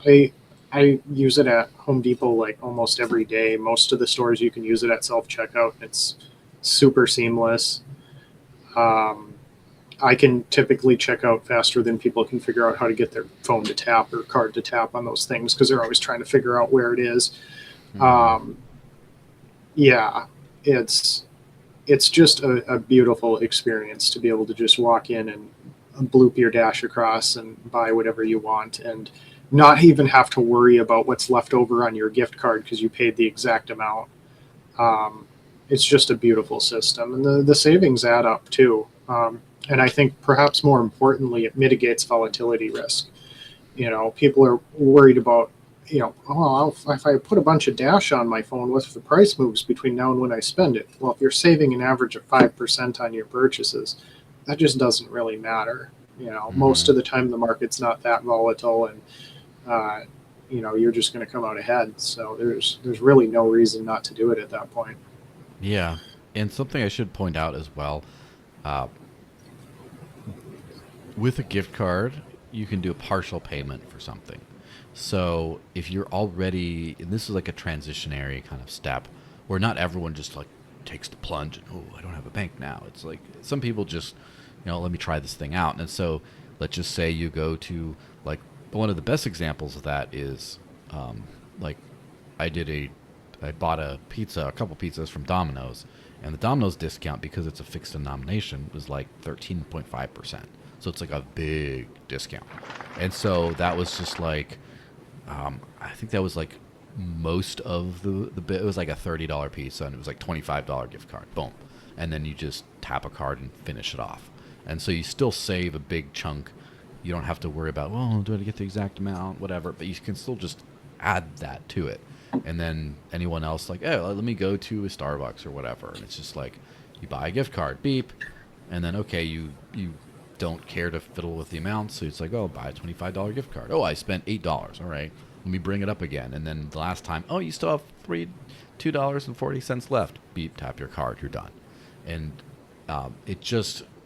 I use it at Home Depot like almost every day. Most of the stores you can use it at self-checkout. It's super seamless. I can typically check out faster than people can figure out how to get their phone to tap or card to tap on those things, because they're always trying to figure out where it is. It's just a beautiful experience to be able to just walk in and bloop your Dash across and buy whatever you want, and not even have to worry about what's left over on your gift card because you paid the exact amount. It's just a beautiful system, and the savings add up too. And I think perhaps more importantly, it mitigates volatility risk. People are worried about, if I put a bunch of Dash on my phone, what if the price moves between now and when I spend it? Well, if you're saving an average of 5% on your purchases, that just doesn't really matter. Most of the time the market's not that volatile, and you're just going to come out ahead. So there's really no reason not to do it at that point. Yeah. And something I should point out as well, With a gift card, you can do a partial payment for something. So if you're already, and this is like a transitionary kind of step where not everyone just like takes the plunge and, oh, I don't have a bank now. It's like some people just, let me try this thing out. And so let's just say you go to, like, one of the best examples of that is, like, I bought a couple pizzas from Domino's, and the Domino's discount, because it's a fixed denomination, was like 13.5%. So it's like a big discount. And so that was just like, I think that was like most of the bit. It was like a $30 pizza, and it was like $25 gift card. Boom. And then you just tap a card and finish it off. And so you still save a big chunk. You don't have to worry about, well, do I get the exact amount, whatever. But you can still just add that to it. And then anyone else, like, oh, let me go to a Starbucks or whatever. And it's just like, you buy a gift card, beep. And then, okay, you don't care to fiddle with the amount. So it's like, oh, buy a $25 gift card. Oh, I spent $8. All right, let me bring it up again. And then the last time, oh, you still have $2.40 left. Beep, tap your card, you're done. And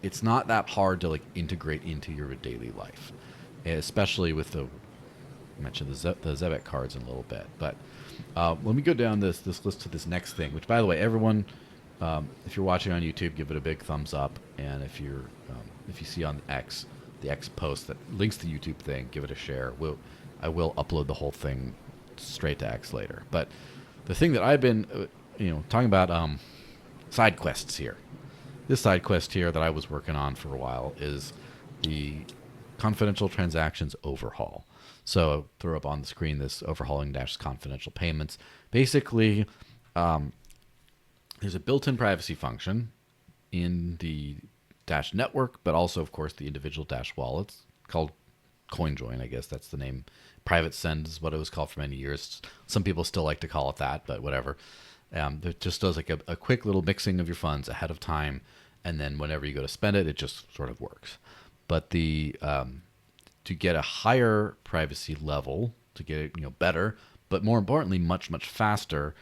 it's not that hard to like integrate into your daily life, especially with I mentioned the Zebek cards in a little bit. But let me go down this list to this next thing, which, by the way, everyone, if you're watching on YouTube, give it a big thumbs up. And if you see on the X post that links the YouTube thing, give it a share. I will upload the whole thing straight to X later. But the thing that I've been, talking about, side quests here. This side quest here that I was working on for a while is the confidential transactions overhaul. So I'll throw up on the screen this overhauling confidential payments. Basically, there's a built-in privacy function in the Dash network, but also, of course, the individual Dash wallets called CoinJoin. I guess that's the name. Private Send is what it was called for many years. Some people still like to call it that, but whatever. It just does like a quick little mixing of your funds ahead of time, and then whenever you go to spend it, it just sort of works. But to get a higher privacy level, to get it better, but more importantly, much faster,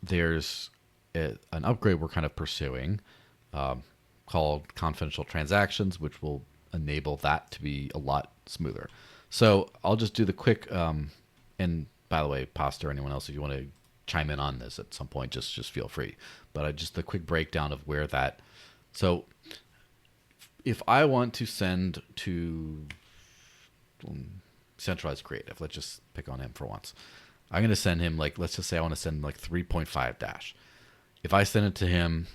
there's an upgrade we're kind of pursuing called confidential transactions, which will enable that to be a lot smoother. So I'll just do the quick, and by the way, Pasta or anyone else, if you want to chime in on this at some point, just feel free. But just a quick breakdown of where that. So if I want to send to Centralized Creative, let's just pick on him for once. I'm going to send him, like, let's just say I want to send like 3.5 Dash. If I send it to him,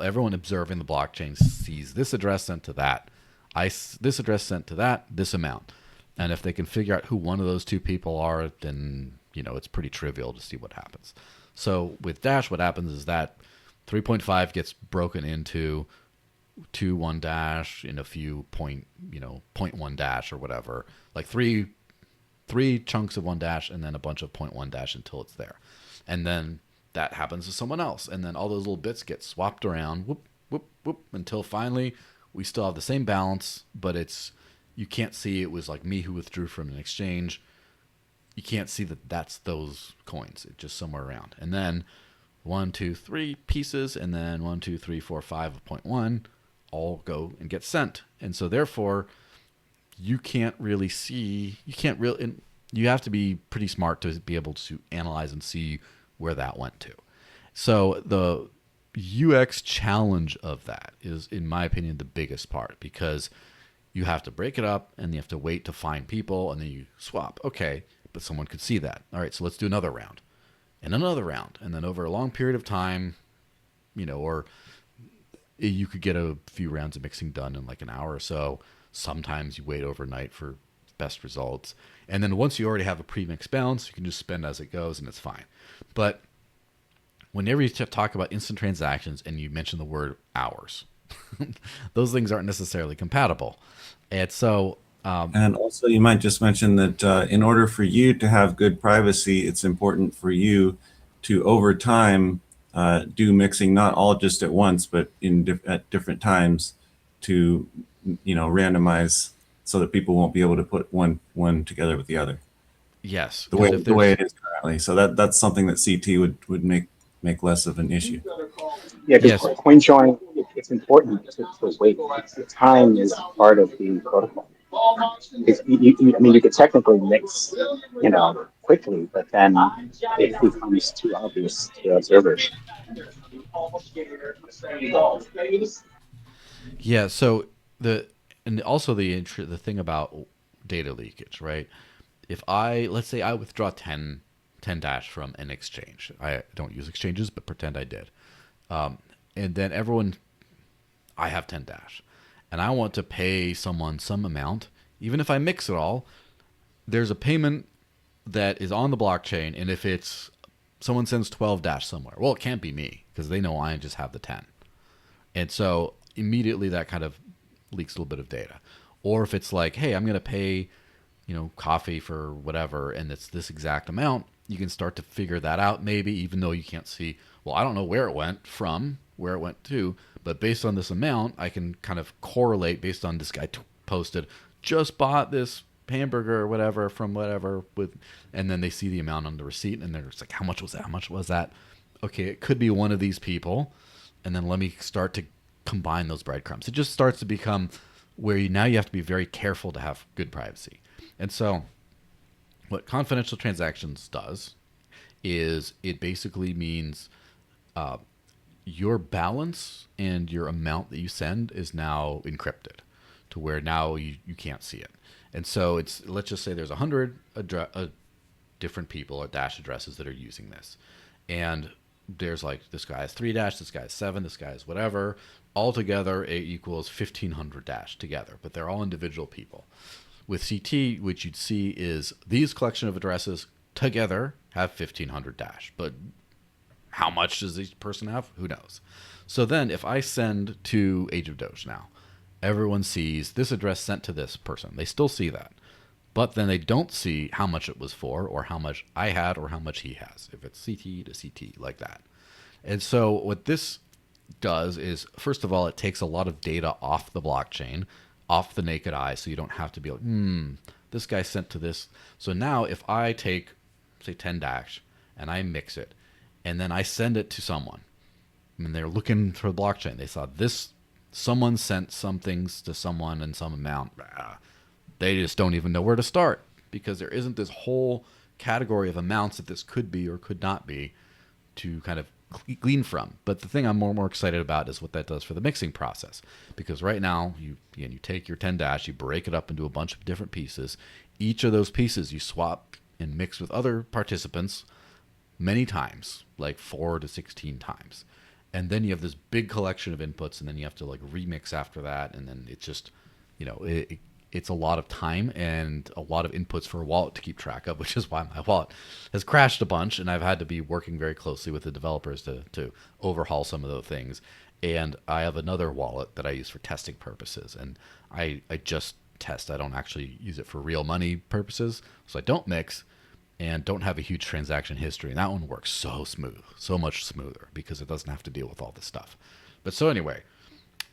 everyone observing the blockchain sees this address sent to that, this address sent to that, this amount. And if they can figure out who one of those two people are, then it's pretty trivial to see what happens. So with Dash, what happens is that 3.5 gets broken into 1 Dash in a few 0.1 Dash or whatever, like three chunks of 1 Dash and then a bunch of 0.1 Dash until it's there. And then that happens to someone else. And then all those little bits get swapped around, whoop, whoop, whoop, until finally we still have the same balance, but you can't see it was like me who withdrew from an exchange. You can't see that that's those coins. It's just somewhere around. And then 1, 2, 3 pieces, and then 1, 2, 3, 4, 5 of 0.1 all go and get sent. And so therefore, you can't really see. You have to be pretty smart to be able to analyze and see where that went to. So the UX challenge of that is, in my opinion, the biggest part, because you have to break it up and you have to wait to find people, and then you swap. Okay, but someone could see that. All right, so let's do another round and another round. And then over a long period of time, or you could get a few rounds of mixing done in like an hour or so. Sometimes you wait overnight for best results. And then once you already have a pre-mixed balance, you can just spend as it goes and it's fine. But whenever you talk about instant transactions and you mention the word hours, those things aren't necessarily compatible. And so and also, you might just mention that in order for you to have good privacy, it's important for you to, over time, do mixing, not all just at once, but at different times, to randomize so that people won't be able to put one together with the other. Yes, the way it is currently. So that's something that CT would make make less of an issue. Yeah, because Yes. coin join, it's important to wait. The time is part of the protocol. I mean, you could technically mix, quickly, but then it becomes too obvious to observers. Yeah. So the and also the thing about data leakage, right? If let's say I withdraw 10 dash from an exchange. I don't use exchanges, but pretend I did. And then I have 10 dash, and I want to pay someone some amount, even if I mix it all, there's a payment that is on the blockchain, and if it's someone sends 12 dash somewhere, well, it can't be me because they know I just have the 10. And so immediately that kind of leaks a little bit of data. Or if it's like, hey, I'm going to pay, coffee for whatever, and it's this exact amount, you can start to figure that out maybe, even though you can't see, well, I don't know where it went from, where it went to, but based on this amount, I can kind of correlate based on this guy posted, just bought this hamburger or whatever from whatever and then they see the amount on the receipt and they're just like, how much was that? How much was that? Okay, it could be one of these people. And then let me start to combine those breadcrumbs. It just starts to become where now you have to be very careful to have good privacy. And so what confidential transactions does is it basically means your balance and your amount that you send is now encrypted to where now you can't see it. And so let's just say there's 100 different people or dash addresses that are using this. And there's like, this guy has 3 dash, this guy has 7, this guy has whatever. All together, it equals 1,500 dash together, but they're all individual people. With CT, which you'd see is these collection of addresses together have 1,500 dash, but how much does each person have? Who knows? So then if I send to Age of Doge now, everyone sees this address sent to this person. They still see that. But then they don't see how much it was for or how much I had or how much he has, if it's CT to CT, like that. And so what this does is, first of all, it takes a lot of data off the blockchain, off the naked eye, so you don't have to be like, this guy sent to this. So now if I take, say, 10 dash and I mix it, and then I send it to someone, and they're looking for the blockchain, they saw this, someone sent some things to someone in some amount. They just don't even know where to start because there isn't this whole category of amounts that this could be or could not be to kind of glean from. But the thing I'm more excited about is what that does for the mixing process. Because right now, you take your 10 dash, you break it up into a bunch of different pieces. Each of those pieces you swap and mix with other participants many times, like 4 to 16 times. And then you have this big collection of inputs, and then you have to like remix after that. And then it's just, it's a lot of time and a lot of inputs for a wallet to keep track of, which is why my wallet has crashed a bunch, and I've had to be working very closely with the developers to overhaul some of those things. And I have another wallet that I use for testing purposes, and I just test. I don't actually use it for real money purposes, so I don't mix and don't have a huge transaction history. And that one works so smooth, so much smoother, because it doesn't have to deal with all this stuff. But so anyway,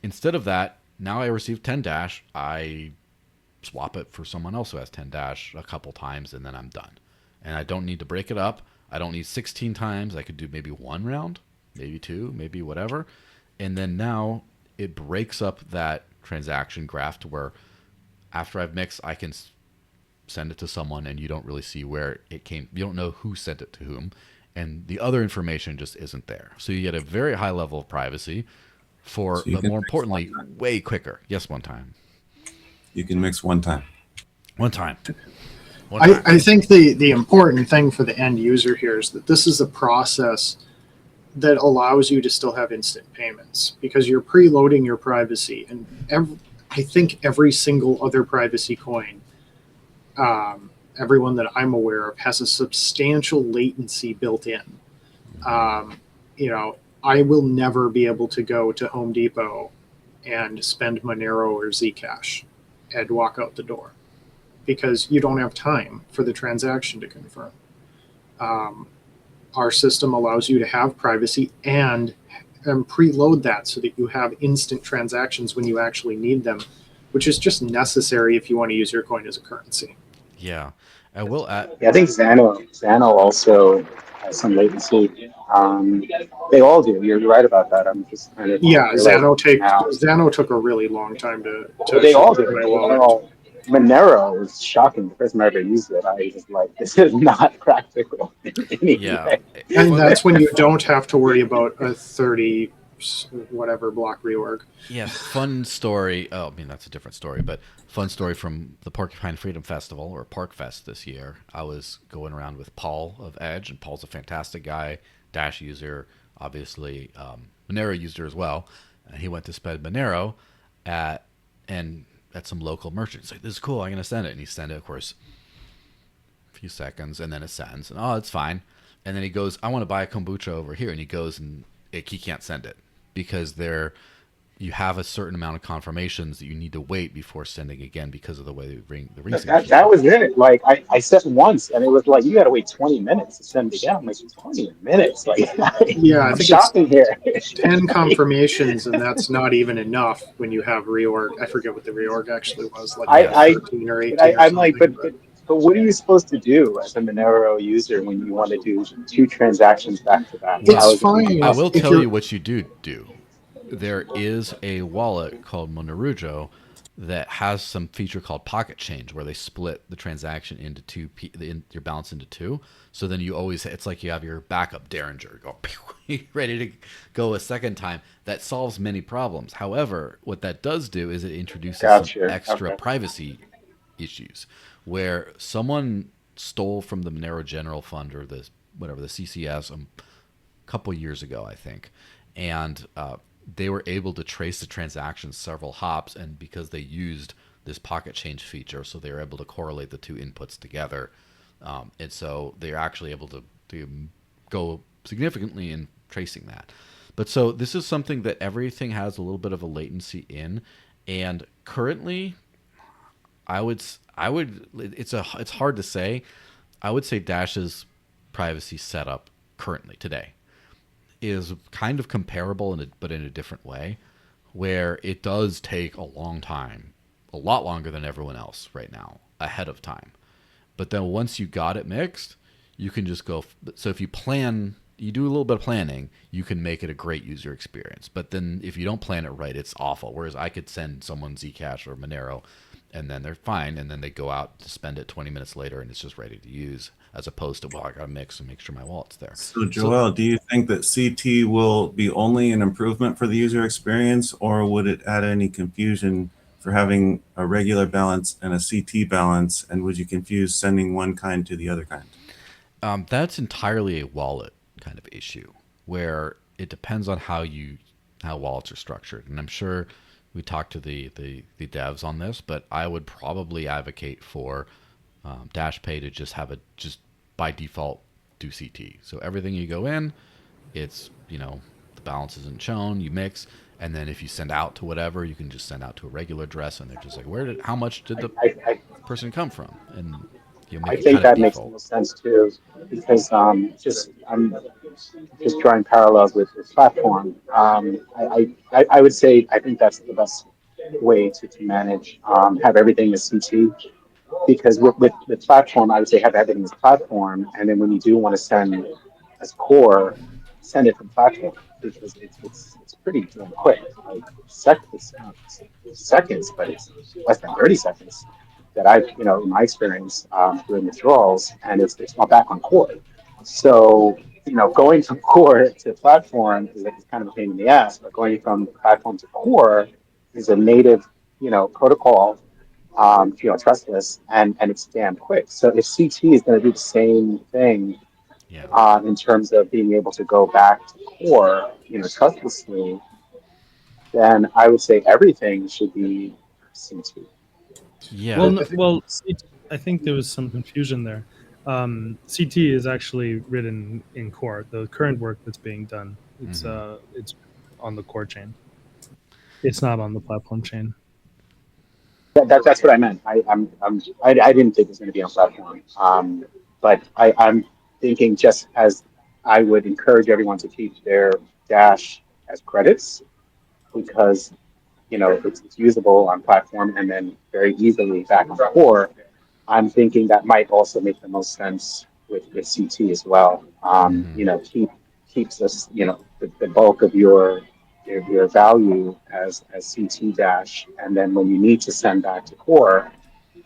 instead of that, now I receive 10 dash, I swap it for someone else who has 10 dash a couple times, and then I'm done. And I don't need to break it up. I don't need 16 times. I could do maybe 1 round, maybe 2, maybe whatever. And then now it breaks up that transaction graph to where after I've mixed, I can send it to someone and you don't really see where it came. You don't know who sent it to whom. And the other information just isn't there. So you get a very high level of privacy but more importantly, way quicker. Yes, one time. You can mix one time. One time. I think the important thing for the end user here is that this is a process that allows you to still have instant payments because you're preloading your privacy. And I think every single other privacy coin, everyone that I'm aware of, has a substantial latency built in. I will never be able to go to Home Depot and spend Monero or Zcash and walk out the door because you don't have time for the transaction to confirm. Our system allows you to have privacy and preload that so that you have instant transactions when you actually need them, which is just necessary if you want to use your coin as a currency. Yeah, I will add. Yeah, I think Xano also has some latency. They all do. You're right about that. I'm just kind of Yeah, realizing it now. Xano took a really long time Well, to they show all up do. in my They wallet. all. Monero was shocking. The first time I ever used it, I was like, "This is not practical in any Yeah, way." And fun. that's when you don't have to worry about a 30 whatever block reorg. Yes, fun story. Oh, I mean that's a different story, but fun story from the Porcupine Freedom Festival or Park Fest this year. I was going around with Paul of Edge, and Paul's a fantastic guy, Dash user, obviously Monero user as well. And he went to spend Monero at and at some local merchant. He's like, "This is cool. I'm gonna send it," and he sent it, of course, a few seconds, and then it sends, and oh, it's fine. And then he goes, "I want to buy a kombucha over here," and he goes and he can't send it because they're you have a certain amount of confirmations that you need to wait before sending again because of the way the ring signature That was works. it. Like I sent once, and it was like you got to wait 20 minutes to send it again. I'm like 20 minutes. Like Yeah, I I'm think it's shopping here. 10 confirmations, and that's not even enough when you have reorg. I forget what the reorg actually was, like Yes. 13 or 18 or I'm like, something. But but what are you supposed to do as a Monero user when you want to do two transactions back to back? How it's Well, is it even fine I will if possible? tell you're. you what you do. There is a wallet called Monarujo that has some feature called pocket change where they split the transaction into your balance into two. So then you always it's like you have your backup Derringer go ready to go a second time. That solves many problems. However, what that does do is it introduces some Gotcha. extra Okay. privacy issues where someone stole from the Monero General Fund or the whatever the CCS couple years ago, I think, and they were able to trace the transaction several hops, and because they used this pocket change feature, so they were able to correlate the two inputs together, and so they're actually able to go significantly in tracing that. But so this is something that everything has a little bit of a latency in, and currently, it's hard to say. I would say Dash's privacy setup currently today is kind of comparable but in a different way, where it does take a long time, a lot longer than everyone else right now, ahead of time. But then once you got it mixed, you can just go. So if you do a little bit of planning, you can make it a great user experience. But then if you don't plan it right, it's awful. Whereas I could send someone Zcash or Monero, and then they're fine, and then they go out to spend it 20 minutes later, and it's just ready to use, as opposed to, well, I got to mix and make sure my wallet's there. So, Joel, do you think that CT will be only an improvement for the user experience, or would it add any confusion for having a regular balance and a CT balance? And would you confuse sending one kind to the other kind? That's entirely a wallet kind of issue where it depends on how wallets are structured. And I'm sure we talked to the devs on this, but I would probably advocate for DashPay to just by default do CT. So everything you go in, it's the balance isn't shown. You mix, and then if you send out to whatever, you can just send out to a regular address, and they're just like, how much did the person come from, and you I make it think kind of that makes the default. most sense too, because I'm just drawing parallels with platform. I would say I think that's the best way to manage have everything as CT, because with platform I would say have everything as platform, and then when you do want to send as core, send it from platform because it's pretty damn quick. Like seconds, but it's less than 30 seconds that in my experience, doing withdrawals, and it's all back on core. So, going from core to platform is kind of a pain in the ass, but going from platform to core is a native, protocol, trustless, and it's damn quick. So if CT is going to do the same thing, Yeah. in terms of being able to go back to core, trustlessly, then I would say everything should be CT. Yeah. I think there was some confusion there. CT is actually written in core. The current work that's being done, it's on the core chain. It's not on the platform chain. That's what I meant. I didn't think it was going to be on platform. But I'm thinking just as I would encourage everyone to keep their dash as credits because it's usable on platform and then very easily back on core. I'm thinking that might also make the most sense with CT as well. Hmm. You know, keeps us, you know, the bulk of your value as CT dash, and then when you need to send back to core,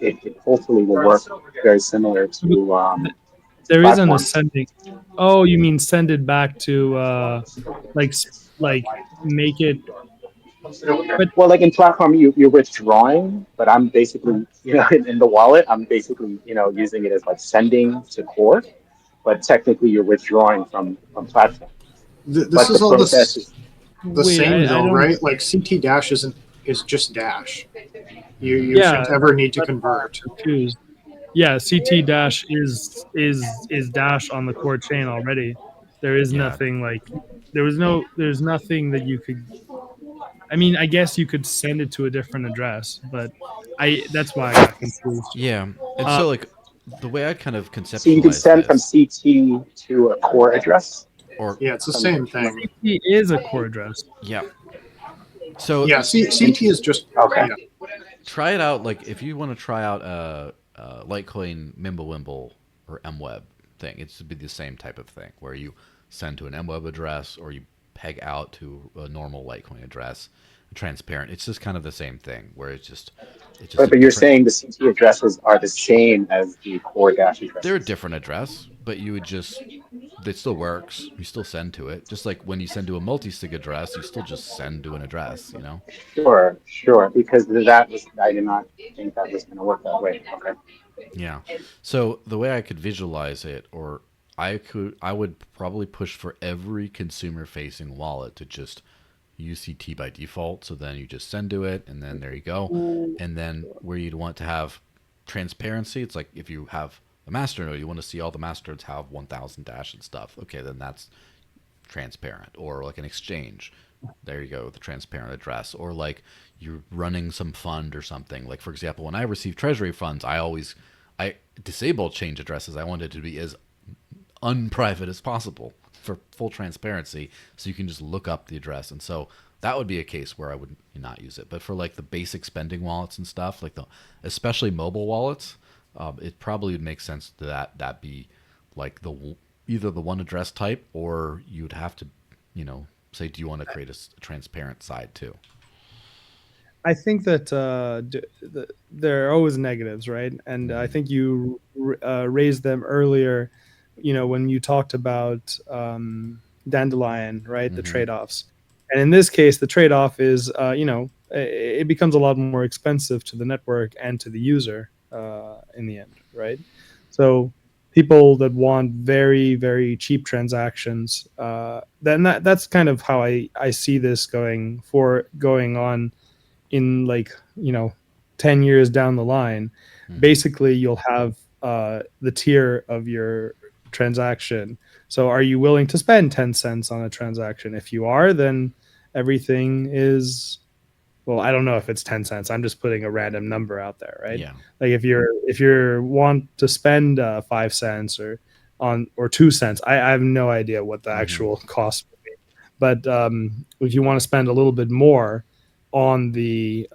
it hopefully will work very similar to There isn't a platform. sending. Oh, you mean send it back to like like make it? But Well, like in platform, you're withdrawing, but I'm basically, you know, in the wallet, I'm basically, you know, using it as like sending to core, but technically you're withdrawing from platform. This But the is all process is the wait, same I though, don't. right? Like CT dash is just dash. Hmm. You Yeah, shouldn't ever need to that's why convert. I'm confused. Yeah, CT dash is dash on the core chain already. There is Yeah. nothing like there's nothing that you could. I mean, I guess you could send it to a different address, but I that's why I got confused. Yeah. And Uh, so, like, the way I kind of so you can conceptualize send from this, CT to a core address. or Yeah, it's the From, same thing. CT is a core address. yeah. So Yeah, CT is just okay. yeah. try it out. Like, if you want to try out a Litecoin Mimblewimble or MWeb thing, it should be the same type of thing where you send to an MWeb address or you peg out to a normal Litecoin address, transparent. It's just kind of the same thing where it's just a But you're different. saying the CT addresses are the same as the core dash They're a addresses. different address, but you would just it still works. You still send to it, just like when you send to a multi-sig address, you still just send to an address. You know. Sure, sure. Because that was, I did not think that was going to work that way. Okay. Yeah. So the way I could visualize it, or I would probably push for every consumer facing wallet to just use CT by default. So then you just send to it, and then there you go. And then where you'd want to have transparency, it's like if you have a master node, you want to see all the master nodes have 1,000 dash and stuff. Okay, then that's transparent. Or like an exchange, there you go, the transparent address. Or like you're running some fund or something. Like for example, when I receive treasury funds, I disable change addresses. I want it to be as unprivate as possible for full transparency, so you can just look up the address. And so that would be a case where I would not use it. But for like the basic spending wallets and stuff, like the especially mobile wallets, it probably would make sense to that be like the either the one address type, or you'd have to, say, do you want to create a transparent side too? I think that there are always negatives, right? And I Mm-hmm. think you raised them earlier. You know, when you talked about dandelion, right? The Mm-hmm. trade-offs, and in this case, the trade-off is, it becomes a lot more expensive to the network and to the user in the end, right? So people that want very very cheap transactions, then that's kind of how I see this going on in, like, 10 years down the line. Mm-hmm. Basically you'll have the tier of your transaction. So are you willing to spend 10 cents on a transaction? If you are, then everything is, well, I don't know if it's 10 cents, I'm just putting a random number out there, right? Yeah. Like if you want to spend 5 cents or 2 cents, I have no idea what the Mm-hmm. actual cost would be. But if you want to spend a little bit more on the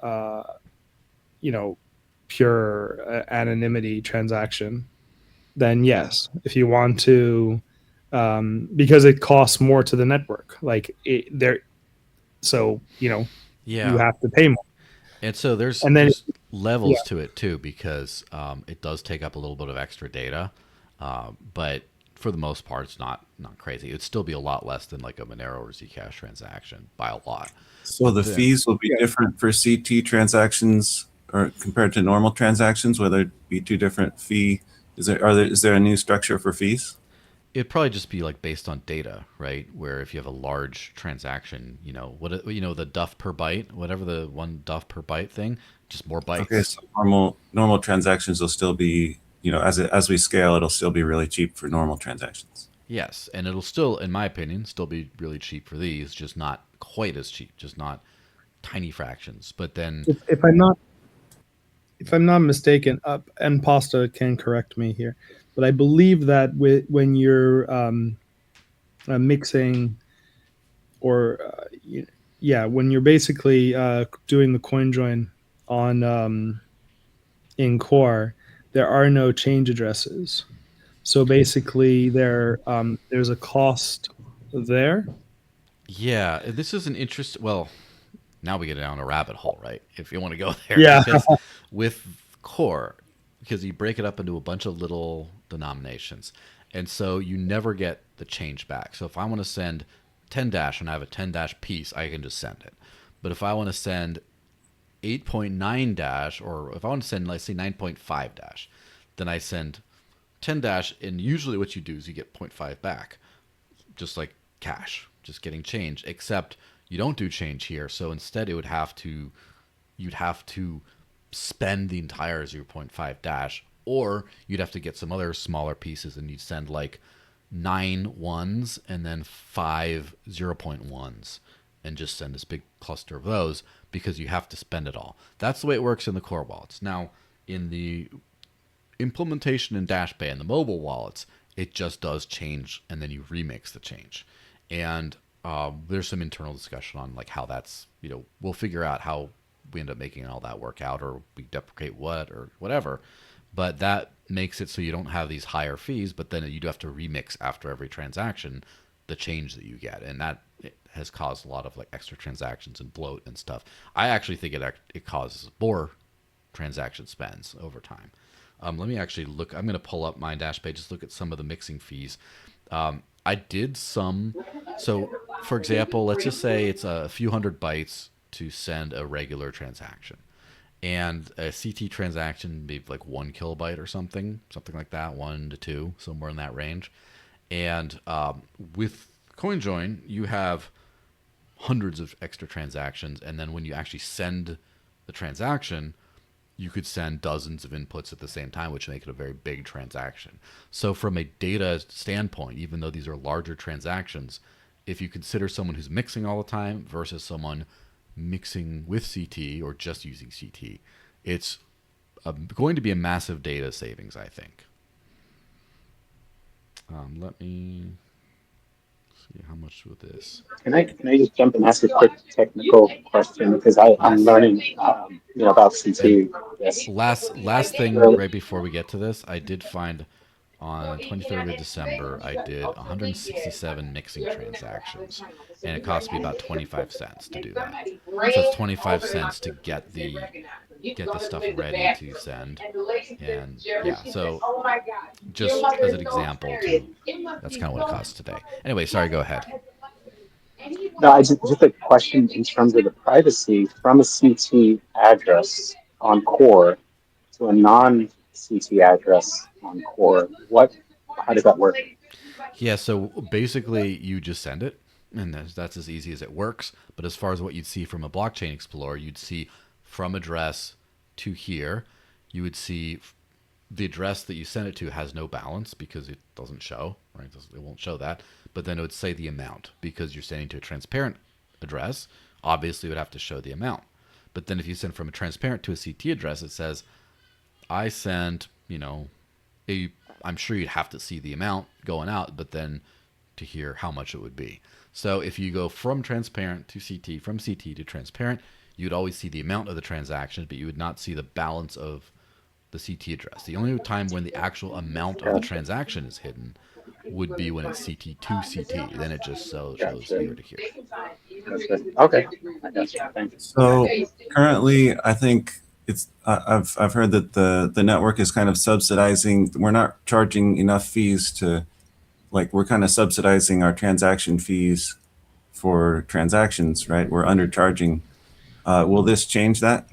pure anonymity transaction, then yes. If you want to, because it costs more to the network, like there, so you Yeah. have to pay more. And so there's And then, there's yeah, levels to it too, because it does take up a little bit of extra data, but for the most part, it's not crazy. It'd still be a lot less than like a Monero or Zcash transaction by a lot. So But the then, fees will be different for CT transactions or compared to normal transactions, whether it be two different fee. Is there a new structure for fees? it'd probably just be like based on data, right? Where if you have a large transaction, the duff per byte, whatever the one duff per byte thing, just more Okay, bytes. so normal transactions will still be, as we scale, it'll still be really cheap for normal transactions. Yes, and it'll still, in my opinion, still be really cheap for these, just not quite as cheap, just not tiny fractions. But then, if I'm not mistaken, and Pasta can correct me here, but I believe that when you're mixing, or yeah, when you're basically doing the coin join on in core, there are no change addresses. So basically, there's a cost there. Yeah, this is an interest. Well, now we get down a rabbit hole, right? If you want to go there, Yeah. because with core, because you break it up into a bunch of little denominations, and so you never get the change back. So if I want to send 10 dash and I have a 10 dash piece, I can just send it. But if I want to send 8.9 dash, or if I want to send, let's say 9.5 dash, then I send 10 dash, and usually what you do is you get 0.5 back, just like cash, just getting change, except you don't do change here. So instead you'd have to spend the entire 0.5 dash, or you'd have to get some other smaller pieces and you'd send like 9 ones and then 5 0.1s and just send this big cluster of those because you have to spend it all. That's the way it works in the core wallets. Now, in the implementation in Dash Pay and the mobile wallets, it just does change and then you remix the change. And there's some internal discussion on like how that's, we'll figure out how we end up making all that work out, or we deprecate what or whatever. But that makes it so you don't have these higher fees, but then you do have to remix after every transaction the change that you get. And that has caused a lot of like extra transactions and bloat and stuff. I actually think it causes more transaction spends over time. Let me actually look. I'm going to pull up my Dash Pay, just look at some of the mixing fees. I did some. So, for example, let's just say it's a few hundred bytes to send a regular transaction. And a CT transaction, maybe like 1 kilobyte or something like that, 1 to 2, somewhere in that range. And with CoinJoin, you have hundreds of extra transactions. And then when you actually send the transaction, you could send dozens of inputs at the same time, which make it a very big transaction. So from a data standpoint, even though these are larger transactions, if you consider someone who's mixing all the time versus someone mixing with CT or just using CT, it's going to be a massive data savings, I think. Let me see how much with this. Can I just jump and ask a quick technical question, because I'm learning about CT. Yes. Last thing right before we get to this, I did find on 23rd of December, I did 167 mixing transactions, and it cost me about 25 cents to do that. So it's 25 cents to get the stuff ready to send. And yeah, so just as an example, that's kind of what it costs today. Anyway, sorry, go ahead. No, just a question in terms of the privacy from a CT address on core to a non-CT address on core. How does that work? Yeah, so basically you just send it, and that's as easy as it works. But as far as what you'd see from a blockchain explorer, you'd see from address to here, you would see the address that you send it to has no balance because it doesn't show, right? It won't show that. But then it would say the amount because you're sending to a transparent address. Obviously, it would have to show the amount. But then if you send from a transparent to a CT address, it says, I sent, I'm sure you'd have to see the amount going out, but then to hear how much it would be. So if you go from transparent to CT, from CT to transparent, you'd always see the amount of the transaction, but you would not see the balance of the CT address. The only time when the actual amount of the transaction is hidden would be when it's CT to CT. Then it just shows here to here. Okay. I got you. Thank you. So currently, I think I've heard that the network is kind of subsidizing. We're not charging enough fees to, like, we're kind of subsidizing our transaction fees for transactions, right? We're undercharging. Will this change that?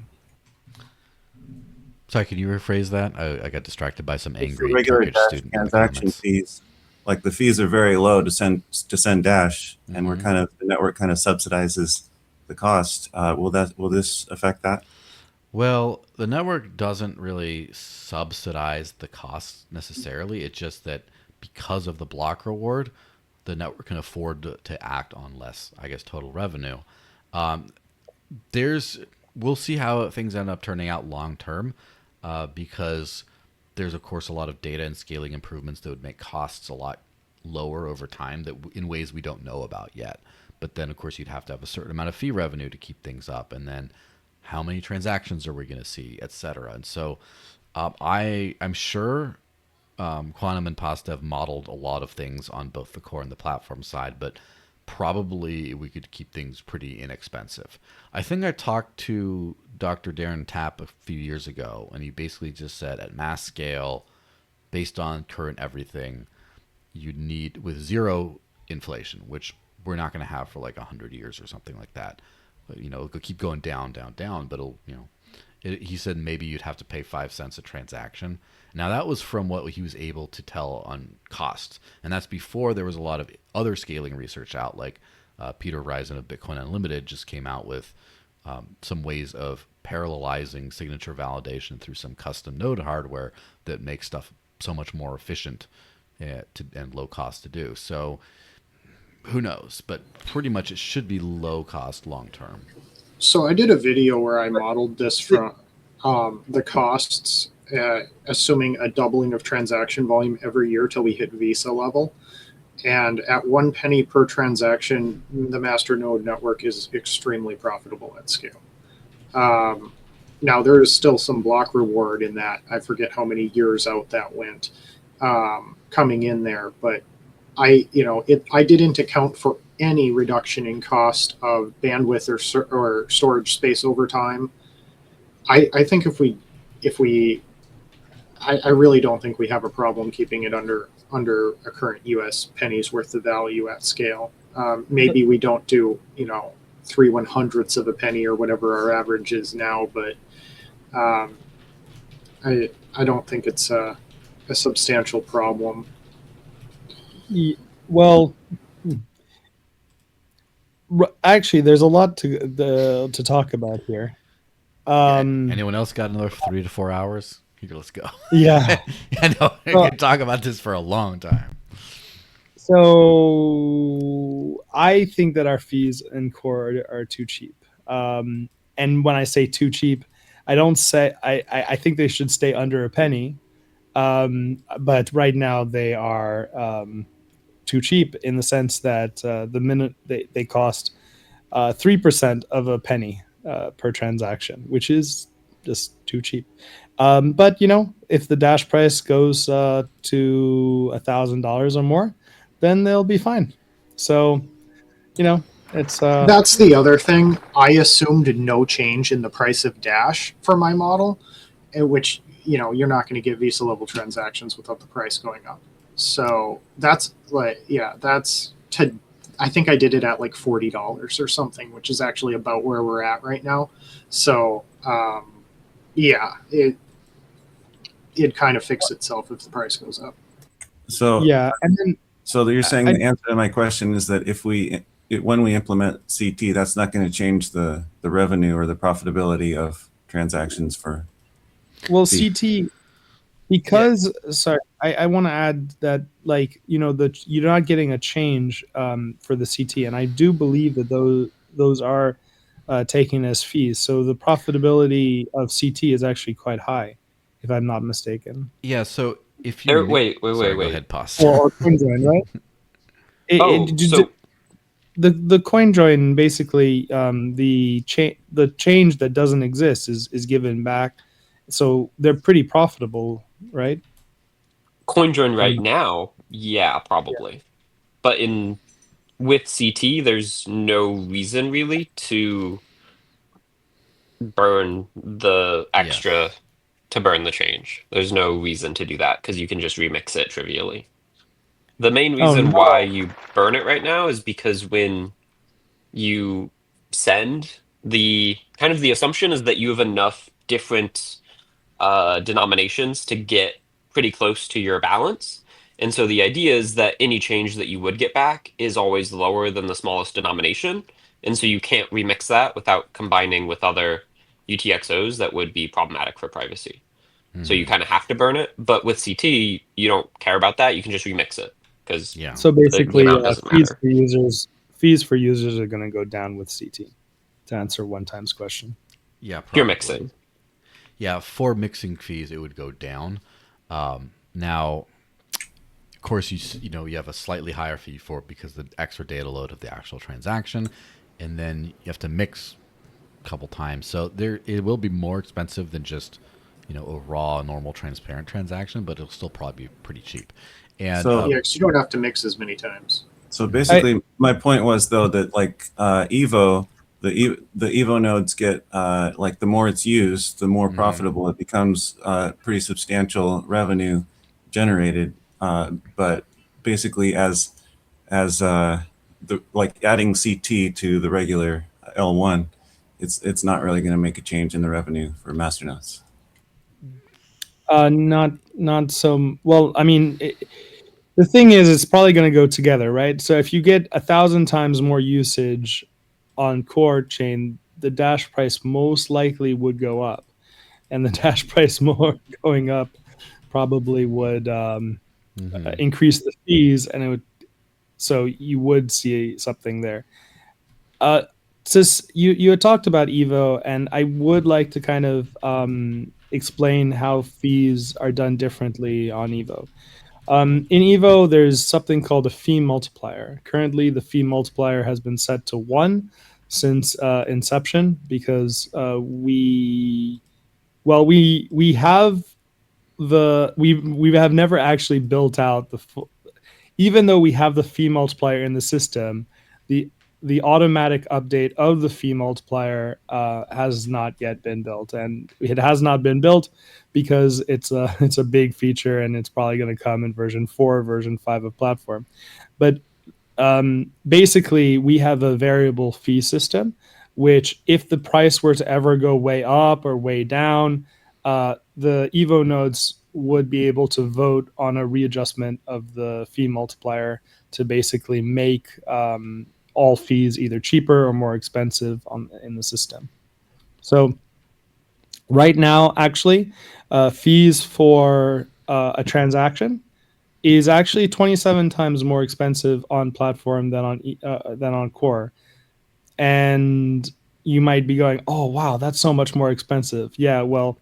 Sorry, can you rephrase that? I got distracted by some angry regular Turkish Dash student in the transaction comments. fees, like the fees are very low to send Dash, and we're the network kind of subsidizes the cost. Will this affect that? Well, the network doesn't really subsidize the costs necessarily. It's just that because of the block reward, the network can afford to act on less, I guess, total revenue. We'll see how things end up turning out long term, because there's of course a lot of data and scaling improvements that would make costs a lot lower over time, that in ways we don't know about yet. But then of course you'd have to have a certain amount of fee revenue to keep things up, and then how many transactions are we going to see, et cetera. And so I'm sure Quantum and Pasta have modeled a lot of things on both the core and the platform side, but probably we could keep things pretty inexpensive. I think I talked to Dr. Darren Tapp a few years ago, and he basically just said at mass scale, based on current everything, you need with zero inflation, which we're not going to have for like 100 years or something like that. But, it'll keep going down, down, down, but he said maybe you'd have to pay 5 cents a transaction. Now that was from what he was able to tell on costs, and that's before there was a lot of other scaling research out. Like Peter Risen of Bitcoin Unlimited just came out with some ways of parallelizing signature validation through some custom node hardware that makes stuff so much more efficient and low cost to do. So who knows? But pretty much it should be low cost long term. So I did a video where I modeled this from the costs, assuming a doubling of transaction volume every year till we hit Visa level. And at 1 penny per transaction, the masternode network is extremely profitable at scale. Now there is still some block reward in that. I forget how many years out that went coming in there, but I didn't account for any reduction in cost of bandwidth or storage space over time. I think I really don't think we have a problem keeping it under a current U.S. pennies worth of value at scale. Maybe we don't do 3/100ths of a penny or whatever our average is now, but I don't think it's a substantial problem. Well, actually, there's a lot to talk about here. Anyone else got another 3 to 4 hours? Here, let's go. Yeah. I know we can talk about this for a long time. So I think that our fees in core are too cheap. And when I say too cheap, I don't say I think they should stay under a penny. But right now they are too cheap in the sense that the minute they cost 3% of a penny per transaction, which is just too cheap. But if the Dash price goes to $1,000 or more, then they'll be fine. So, it's That's the other thing. I assumed no change in the price of Dash for my model, which you're not going to get Visa level transactions without the price going up. So that's I think I did it at like $40 or something, which is actually about where we're at right now. So it'd kind of fix itself if the price goes up. So yeah, and then so you're saying the answer to my question is that when we implement CT, that's not going to change the revenue or the profitability of transactions for. Well, CT, because sorry, I want to add that you're not getting a change for the CT, and I do believe that those are taken as fees. So the profitability of CT is actually quite high, if I'm not mistaken. Yeah. So if you Wait. Go ahead, pause. Or CoinJoin, right? The CoinJoin basically the change that doesn't exist is given back, so they're pretty profitable, right? CoinJoin right now, yeah, probably. But with CT, there's no reason really to burn the extra to burn the change. There's no reason to do that because you can just remix it trivially. The main reason why you burn it right now is because when you send, the assumption is that you have enough different denominations to get pretty close to your balance. And so the idea is that any change that you would get back is always lower than the smallest denomination. And so you can't remix that without combining with other UTXOs that would be problematic for privacy. So you kind of have to burn it. But with CT, you don't care about that. You can just remix it because So basically, the amount doesn't matter. Fees for users are going to go down with CT. To answer one time's question. Yeah, probably. You're mixing. Yeah, for mixing fees, it would go down. Now, of course, you have a slightly higher fee because the extra data load of the actual transaction, and then you have to mix a couple times. So it will be more expensive than just a raw, normal, transparent transaction, but it'll still probably be pretty cheap. And So Yeah, because you don't have to mix as many times. So basically, my point was though that like Evo, the Evo nodes get like the more it's used, the more profitable it becomes. Pretty substantial revenue generated. But basically, as the like adding CT to the regular L1, it's not really going to make a change in the revenue for masternodes. Not so well. I mean, the thing is, it's probably going to go together, right? So if you get 1,000 times more usage on core chain, the dash price most likely would go up, and the dash price more going up probably would increase the fees, and it would. So you would see something there. Sis, you had talked about Evo, and I would like to kind of explain how fees are done differently on Evo. In Evo, there's something called a fee multiplier. Currently, the fee multiplier has been set to 1 since inception because we have we have never actually built out the full, even though we have the fee multiplier in the system, the automatic update of the fee multiplier has not yet been built, and it has not been built because it's a big feature, and it's probably going to come in version 4, version 5 of platform. But basically, we have a variable fee system, which if the price were to ever go way up or way down, the Evo nodes would be able to vote on a readjustment of the fee multiplier to basically make all fees either cheaper or more expensive in the system. So right now, actually, fees for a transaction is actually 27 times more expensive on platform than on core. And you might be going, oh wow, that's so much more expensive. Yeah, well,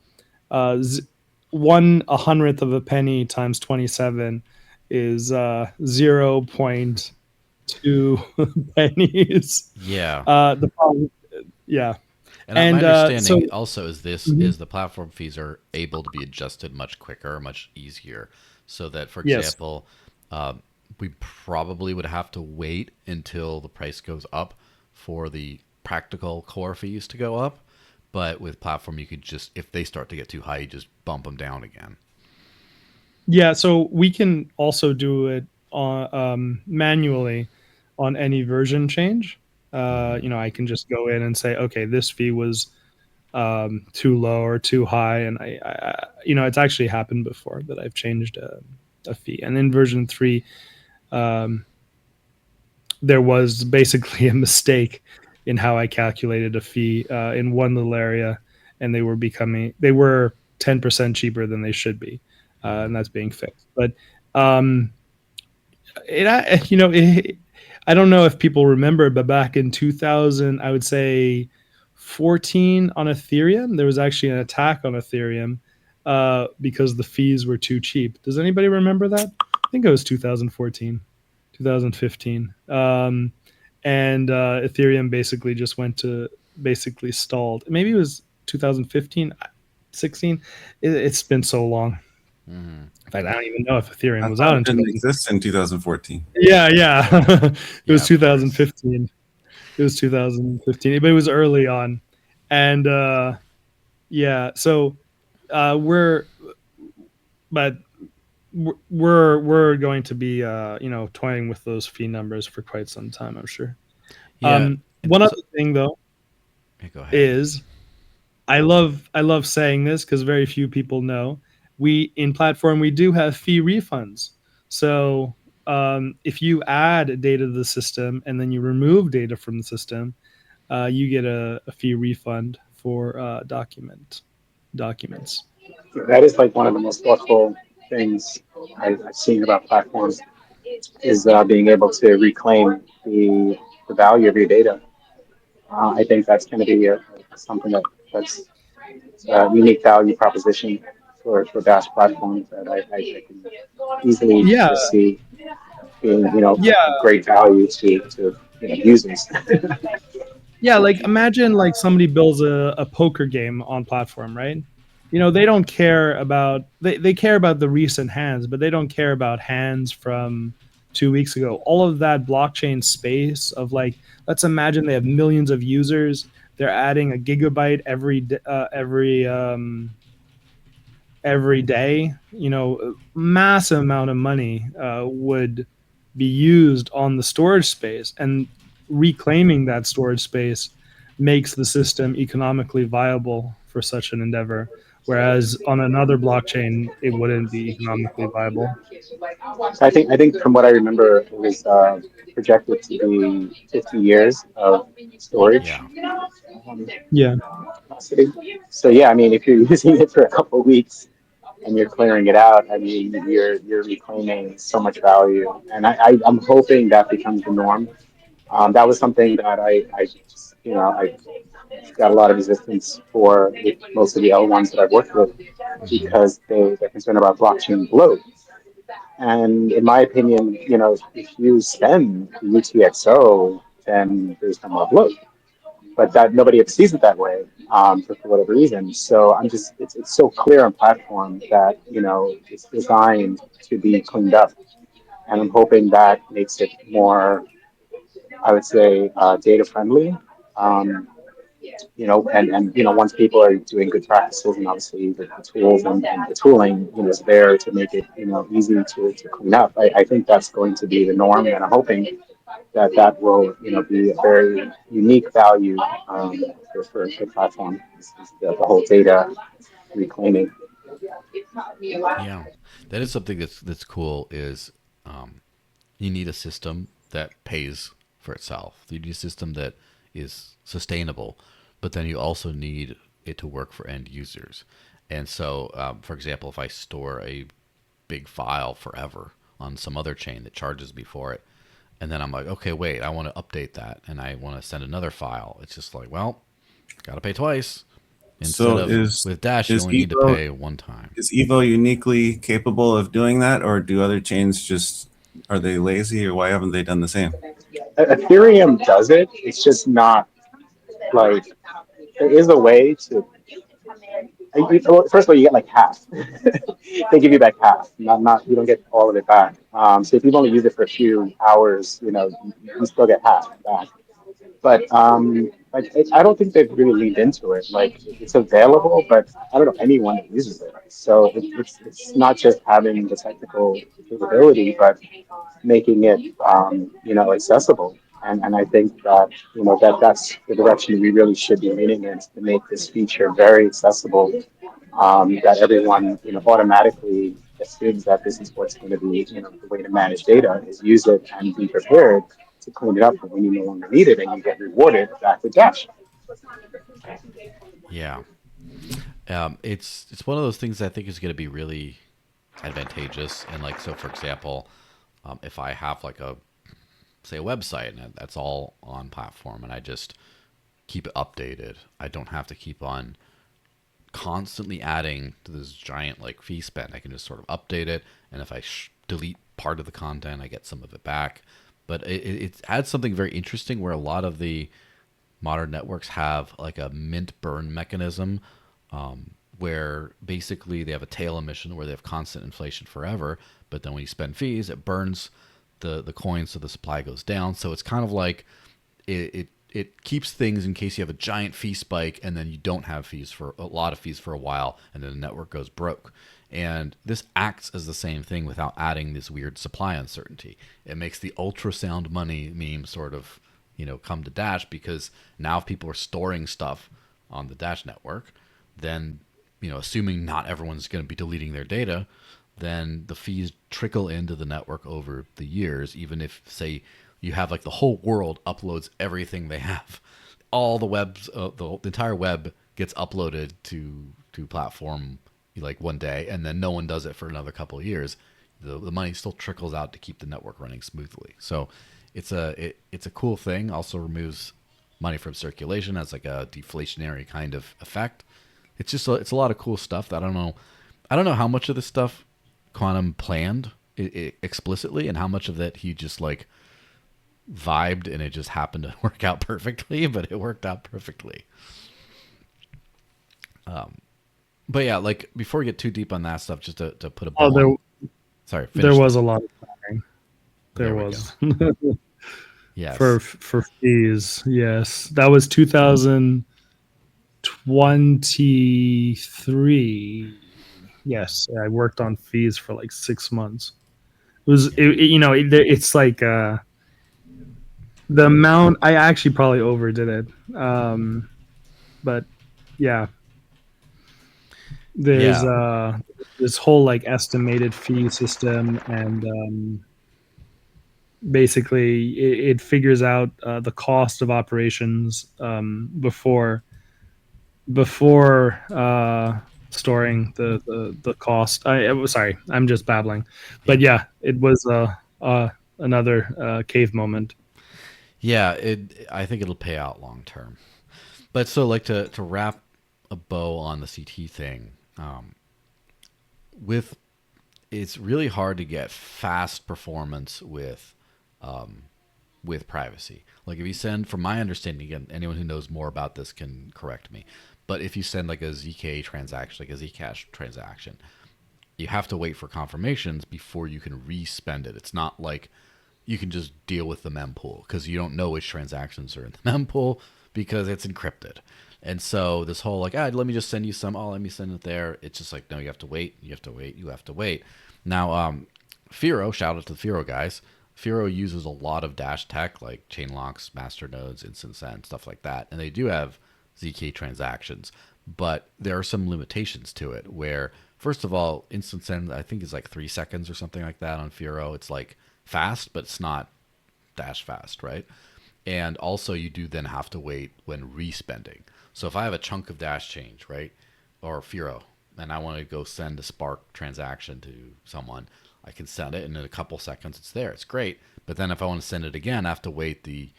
1/100th of a penny times 27 is 0.2 pennies. Yeah. The problem, yeah. And my understanding So also is this is the platform fees are able to be adjusted much quicker, much easier, so that, for yes, example, we probably would have to wait until the price goes up for the practical core fees to go up. But with platform, you could just, if they start to get too high, you just bump them down again. yeah. So we can also do it on manually on any version change. I can just go in and say, okay, this fee was too low or too high, and it's actually happened before that I've changed a fee. And in version 3, there was basically a mistake in how I calculated a fee in one little area, and they were 10% cheaper than they should be, and that's being fixed. But I don't know if people remember, but back in 2000, I would say 14 on Ethereum, there was actually an attack on Ethereum because the fees were too cheap. Does anybody remember that? I think it was 2014, 2015. And Ethereum basically just basically stalled. Maybe it was 2015, 16. It's been so long. In fact, I don't even know if Ethereum was out in It didn't exist in 2014. Yeah. It was Yeah, 2015. It was 2015, but it was early on, and so we're going to be toying with those fee numbers for quite some time, I'm sure. Yeah. One other thing though Go ahead. is I love saying this because very few people know we in platform we do have fee refunds. So if you add data to the system and then you remove data from the system, you get a fee refund for documents. That is like one of the most thoughtful things I've seen about platforms is being able to reclaim the value of your data. I think that's going to be something that's a unique value proposition for Dash platforms that I can easily Yeah, foresee being yeah, of great value to users. yeah. Like imagine like somebody builds a poker game on platform, right? they don't care about they care about the recent hands, but they don't care about hands from 2 weeks ago. All of that blockchain space of like, let's imagine they have millions of users. They're adding a gigabyte every day. Massive amount of money would be used on the storage space, and reclaiming that storage space makes the system economically viable for such an endeavor. Whereas on another blockchain, it wouldn't be economically viable. I think from what I remember, it was projected to be 50 years of storage Yeah. Yeah. capacity. So yeah, I mean, if you're using it for a couple of weeks and you're clearing it out, I mean, you're reclaiming so much value, and I'm hoping that becomes the norm. That was something that I got a lot of resistance for with most of the L1s that I've worked with Hmm. because they're concerned about blockchain bloat. And in my opinion, if you spend UTXO, then there's no more bloat. But that nobody ever sees it that way for whatever reason. So it's so clear on platform that it's designed to be cleaned up, and I'm hoping that makes it more, I would say, data friendly. Um, and once people are doing good practices, and obviously the tools and the tooling is there to make it easy to clean up. I think that's going to be the norm, and I'm hoping that will be a very unique value for the platform. Is the whole data reclaiming. Yeah, that is something that's cool. Is you need a system that pays for itself. You need a system that is sustainable, but then you also need it to work for end users. And so, for example, if I store a big file forever on some other chain that charges me for it, and then I'm like, okay, wait, I want to update that, and I want to send another file. It's just like, well, got to pay twice. Instead So of with Dash, you is only need to Evo pay one time. is Evo uniquely capable of doing that, or do other chains just are they lazy, or why haven't they done the same? Ethereum does it. It's just not like there is a way to. Well, first of all, you get like half. They give you back half. Not you don't get all of it back. So if you've only used it for a few hours, you still get half back. But I don't think they've really leaned into it. Like it's available, but I don't know anyone that uses it. So it's not just having the technical capability, but making it accessible. And I think that that's the direction we really should be leaning in, to make this feature very accessible, that everyone automatically assumes that this is what's going to be the way to manage data, is use it and be prepared to clean it up when you no longer need it, and you get rewarded back with Dash. Yeah, it's one of those things I think is going to be really advantageous. And like, so for example, if I have like a say a website and that's all on platform, and I just keep it updated, I don't have to keep on constantly adding to this giant like fee spend. I can just sort of update it, and if I delete part of the content, I get some of it back. But it adds something very interesting where a lot of the modern networks have like a mint burn mechanism, where basically they have a tail emission where they have constant inflation forever, but then when you spend fees, it burns the coins, so the supply goes down. So it's kind of like it keeps things in case you have a giant fee spike and then you don't have fees for a lot of fees for a while, and then the network goes broke. And this acts as the same thing without adding this weird supply uncertainty. It makes the ultrasound money meme sort of come to Dash, because now if people are storing stuff on the Dash network, then assuming not everyone's going to be deleting their data, then the fees trickle into the network over the years. Even if, say, you have like the whole world uploads everything they have, all the webs, the entire web gets uploaded to platform like one day, and then no one does it for another couple of years. The money still trickles out to keep the network running smoothly. So it's a cool thing. Also removes money from circulation as like a deflationary kind of effect. It's just it's a lot of cool stuff that I don't know how much of this stuff Quantum planned explicitly, and how much of that he just like vibed and it just happened to work out perfectly. But it worked out perfectly. But yeah, like before we get too deep on that stuff, just to put a Oh, bow on. Sorry, there finish was that. a lot of planning. There There we was. go. for Yes. for fees. Yes, that was 2023. Yes, I worked on fees for like 6 months. It was it's like the amount. I actually probably overdid it, but yeah, there's Yeah. this whole like estimated fee system, and basically it figures out the cost of operations before storing the cost. Sorry, I'm just babbling, but yeah, it was another cave moment. Yeah, I think it'll pay out long term. But so like to wrap a bow on the CT thing, with it's really hard to get fast performance with privacy. Like if you send, from my understanding, again, anyone who knows more about this can correct me. But if you send like a ZK transaction, like a Zcash transaction, you have to wait for confirmations before you can respend it. It's not like you can just deal with the mempool because you don't know which transactions are in the mempool because it's encrypted. And so this whole like, let me just send you some. Oh, let me send it there. It's just like, no, you have to wait. You have to wait. You have to wait. Now, Firo, shout out to the Firo guys. Firo uses a lot of Dash tech like chain locks, master nodes, instant send, stuff like that. And they do have ZK transactions, but there are some limitations to it where, first of all, instant send, I think is like 3 seconds or something like that on Firo. It's like fast, but it's not Dash fast, right? And also you do then have to wait when respending. So if I have a chunk of Dash change, right, or Firo, and I want to go send a Spark transaction to someone, I can send it, and in a couple seconds it's there. It's great. But then if I want to send it again, I have to wait the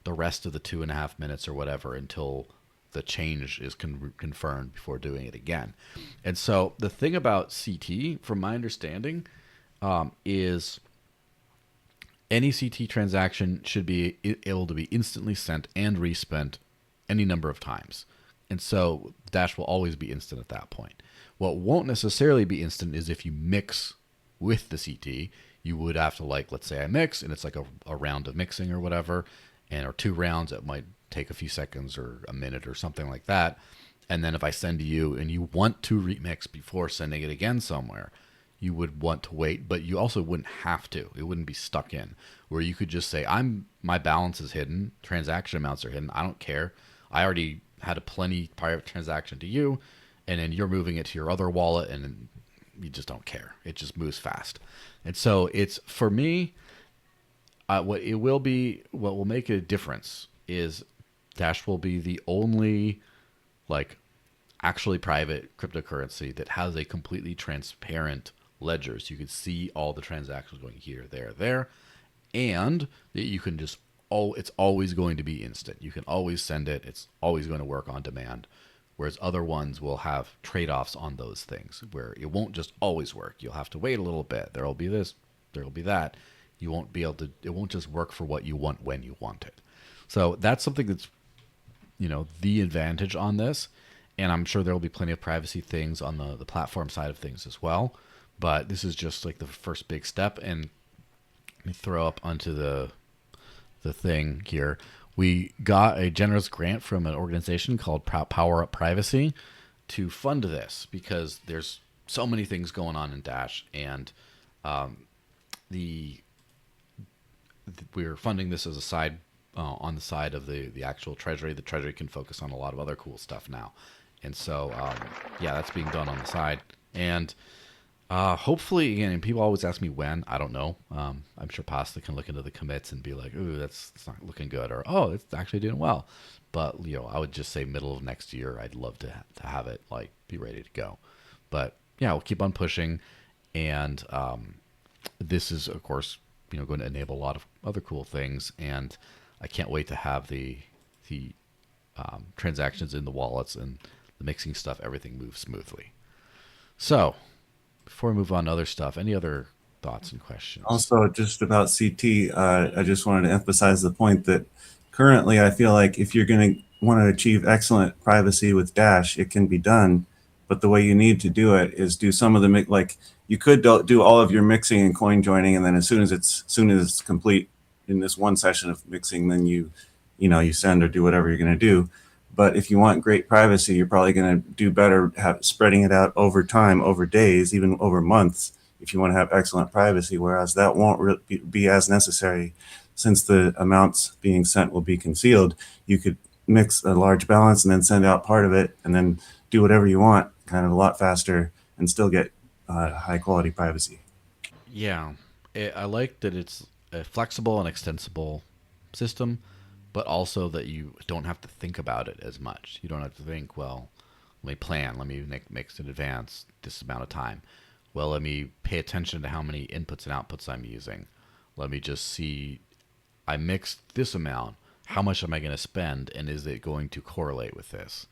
rest of the 2.5 minutes or whatever until the change is confirmed before doing it again. And so the thing about CT, from my understanding, is any CT transaction should be able to be instantly sent and respent any number of times. And so Dash will always be instant at that point. What won't necessarily be instant is if you mix with the CT. You would have to, like, let's say I mix and it's like a round of mixing or whatever, or 2 rounds, it might take a few seconds or a minute or something like that. And then if I send to you and you want to remix before sending it again somewhere, you would want to wait, but you also wouldn't have to. It wouldn't be stuck in, where you could just say, my balance is hidden, transaction amounts are hidden, I don't care. I already had a plenty private transaction to you, and then you're moving it to your other wallet, and you just don't care. It just moves fast. And so it's, for me, what will make a difference is Dash will be the only like actually private cryptocurrency that has a completely transparent ledger. So you can see all the transactions going here, there, and that you can just, it's always going to be instant. You can always send it. It's always going to work on demand. Whereas other ones will have trade-offs on those things where it won't just always work. You'll have to wait a little bit. There'll be this, there'll be that. You won't be able to, it won't just work for what you want when you want it. So that's something that's, the advantage on this. And I'm sure there'll be plenty of privacy things on the platform side of things as well. But this is just like the first big step. And let me throw up onto the thing here. We got a generous grant from an organization called Power Up Privacy to fund this because there's so many things going on in Dash, and we're funding this as a side on the side of the actual treasury. The treasury can focus on a lot of other cool stuff now, and so that's being done on the side. And hopefully, again, and people always ask me when. I don't know. I'm sure Pasta can look into the commits and be like, "Ooh, it's not looking good," or "Oh, it's actually doing well." But I would just say middle of next year. I'd love to have it like be ready to go. But yeah, we'll keep on pushing, and this is, of course, going to enable a lot of other cool things. And I can't wait to have the transactions in the wallets and the mixing stuff. Everything moves smoothly. So, before we move on to other stuff, any other thoughts and questions? Also, just about CT, I just wanted to emphasize the point that currently I feel like if you're going to want to achieve excellent privacy with Dash, it can be done. But the way you need to do it is do some of the like you could do all of your mixing and coin joining, and then as soon as it's complete in this one session of mixing, then you send or do whatever you're going to do. But if you want great privacy, you're probably going to do better spreading it out over time, over days, even over months, if you want to have excellent privacy, whereas that won't really be as necessary since the amounts being sent will be concealed. You could mix a large balance and then send out part of it and then do whatever you want kind of a lot faster and still get high quality privacy. Yeah, I like that it's a flexible and extensible system, but also that you don't have to think about it as much. You don't have to think, well, let me plan, let me mix in advance this amount of time. Well, let me pay attention to how many inputs and outputs I'm using. Let me just see, I mixed this amount. How much am I going to spend, and is it going to correlate with this?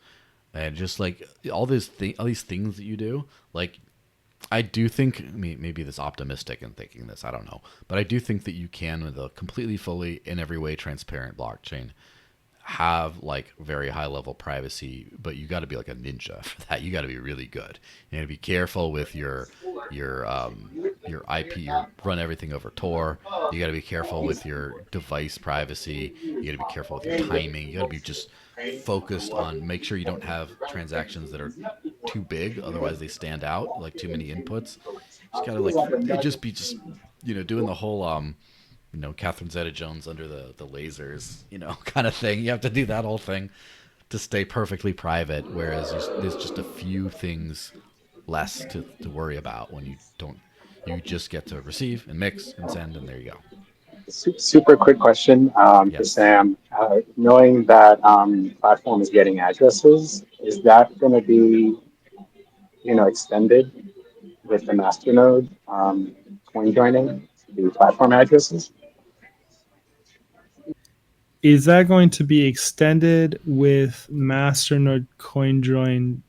And just like all these things that you do, like I do think, I mean, maybe this optimistic in thinking this, I don't know, but I do think that you can, with a completely, fully, in every way transparent blockchain, have like very high level privacy, but you got to be like a ninja for that. You got to be really good. You got to be careful with your IP. You run everything over Tor. You got to be careful with your device privacy. You got to be careful with your timing. You got to be just focused on make sure you don't have transactions that are too big, otherwise they stand out like too many inputs. Just gotta like it just be just doing the whole Catherine Zeta-Jones under the lasers, kind of thing. You have to do that whole thing to stay perfectly private, whereas there's just a few things less to worry about when you don't. You just get to receive and mix and send, and there you go. Super quick question for Yes. Sam. Knowing that platform is getting addresses, is that going to be extended with the masternode coin joining the platform addresses? Is that going to be extended with Masternode CoinJoin?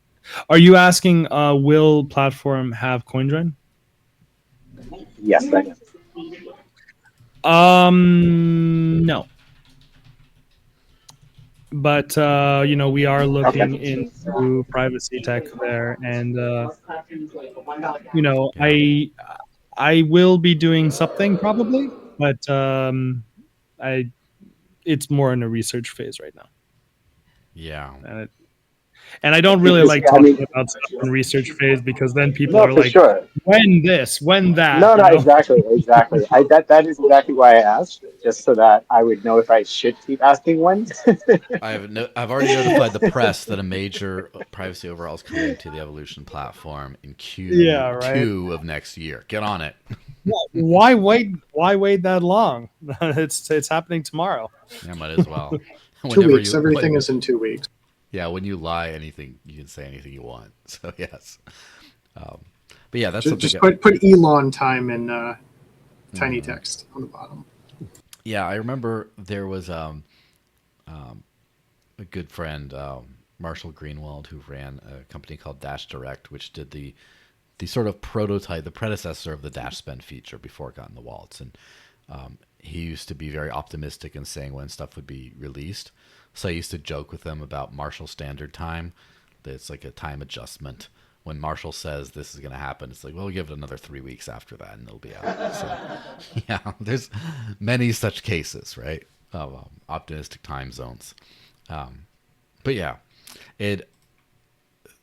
Are you asking, will platform have CoinJoin? Yes, I am. No. But we are looking Okay. into privacy tech there, and Yeah. I will be doing something probably, but I it's more in a research phase right now. Yeah. And I don't really Because like I talking mean, about stuff in research phase, because then people no, are for like, sure. when this, when that, No, exactly. That is exactly why I asked, just so that I would know if I should keep asking when. I've already notified the press that a major privacy overhaul is coming to the Evolution platform in Yeah, right. Q2 of next year. Get on it. Why wait? Why wait that long? It's happening tomorrow. Yeah, might as well. 2 weeks. Everything is in 2 weeks. Yeah, when you lie, anything you can say anything you want. So yes, but yeah, that's Just, something. just put Elon time in tiny text on the bottom. Yeah, I remember there was a good friend, Marshall Greenwald, who ran a company called Dash Direct, which did the sort of prototype, the predecessor of the Dash Spend feature before it got in the wallets. And he used to be very optimistic in saying when stuff would be released. So I used to joke with him about Marshall Standard Time. That it's like a time adjustment. When Marshall says this is going to happen, it's like, well, we'll give it another 3 weeks after that, and it'll be out. So, yeah, there's many such cases, right, of optimistic time zones. But yeah,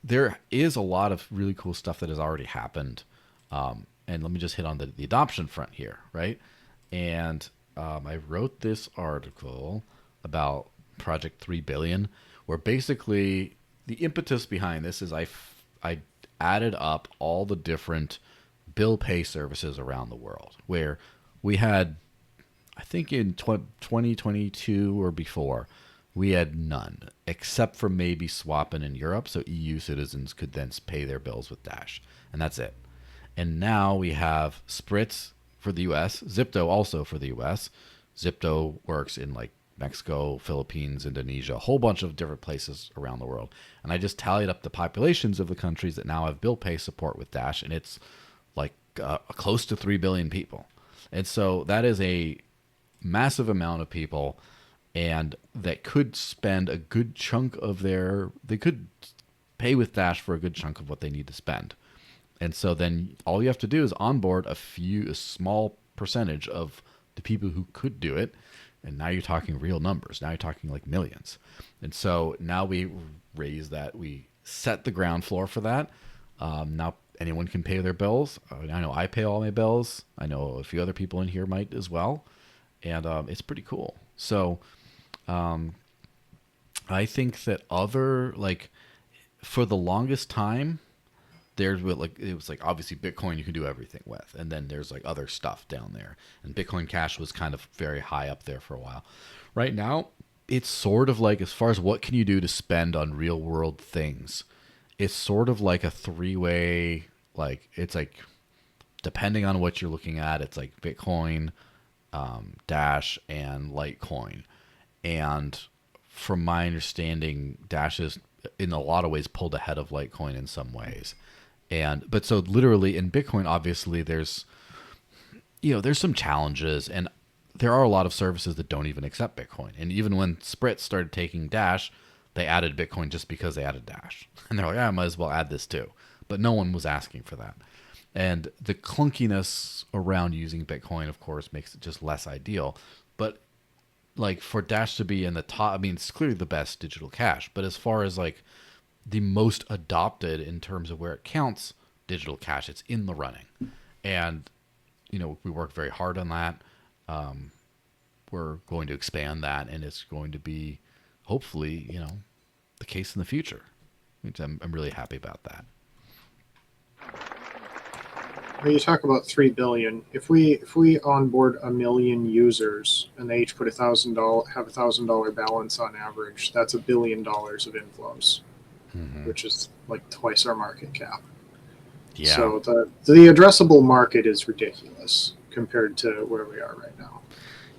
there is a lot of really cool stuff that has already happened. And let me just hit on the adoption front here, right? And I wrote this article about Project 3 Billion, where basically the impetus behind this is I added up all the different bill pay services around the world, where we had, I think in 2022 or before, we had none, except for maybe swapping in Europe, so EU citizens could then pay their bills with Dash, and that's it. And now we have Spritz for the US, Zipto also for the US. Zipto works in like Mexico, Philippines, Indonesia, a whole bunch of different places around the world. And I just tallied up the populations of the countries that now have bill pay support with Dash, and it's like close to 3 billion people. And so that is a massive amount of people, and that could spend a good chunk of they could pay with Dash for a good chunk of what they need to spend. And so then all you have to do is onboard a small percentage of the people who could do it. And now you're talking real numbers. Now you're talking like millions. And so now we raise that. We set the ground floor for that. Now anyone can pay their bills. I know I pay all my bills. I know a few other people in here might as well. And it's pretty cool. So I think that for the longest time, it was like obviously Bitcoin you can do everything with, and then there's like other stuff down there, and Bitcoin Cash was kind of very high up there for a while. Right now, it's sort of like, as far as what can you do to spend on real world things, it's sort of like a three-way. Like, it's like, depending on what you're looking at, it's like Bitcoin, Dash, and Litecoin. And from my understanding, Dash is in a lot of ways pulled ahead of Litecoin in some ways. But so literally in Bitcoin, obviously there's some challenges, and there are a lot of services that don't even accept Bitcoin. And even when Spritz started taking Dash, they added Bitcoin just because they added Dash. And they're like, I might as well add this too. But no one was asking for that. And the clunkiness around using Bitcoin, of course, makes it just less ideal. But like for Dash to be in the top, I mean, it's clearly the best digital cash. But as far as like the most adopted in terms of where it counts digital cash, it's in the running. And, we work very hard on that. We're going to expand that, and it's going to be hopefully, the case in the future. Which I'm really happy about that. When you talk about 3 billion, if we onboard 1 million users and they each put $1,000 balance on average, that's $1 billion of inflows, which is like twice our market cap. Yeah. So the addressable market is ridiculous compared to where we are right now.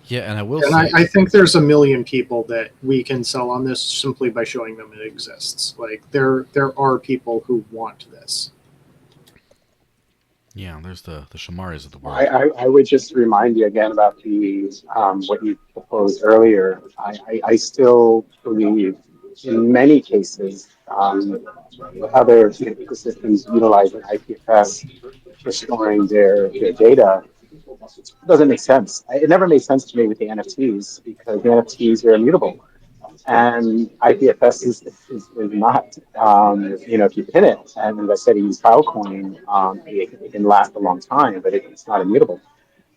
Yeah, and I will And say, I think there's 1 million people that we can sell on this simply by showing them it exists. Like there are people who want this. yeah, there's the Shamaris of the world. I would just remind you again about the what you proposed earlier. I still believe in many cases other ecosystems utilizing IPFS for storing their data doesn't make sense. It never made sense to me with the NFTs because the NFTs are immutable. And IPFS is not, if you pin it, and as I said, you use Filecoin, it can last a long time, but it's not immutable.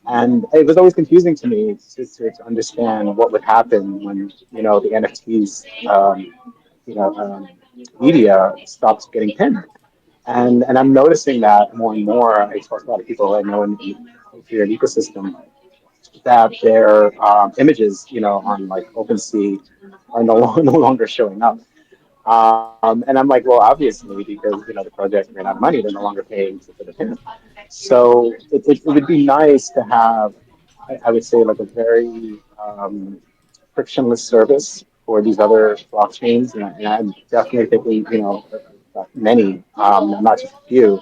And it was always confusing to me to understand what would happen when, the NFTs, media stops getting pinned. And I'm noticing that more and more. I talk to a lot of people I know in the Ethereum ecosystem that their images, on like OpenSea are no longer showing up. And I'm like, well, obviously, because the project ran out of money, they're no longer paying for the payment. So it would be nice to have, I would say, like a very frictionless service for these other blockchains, and I'm definitely thinking, many, not just a few,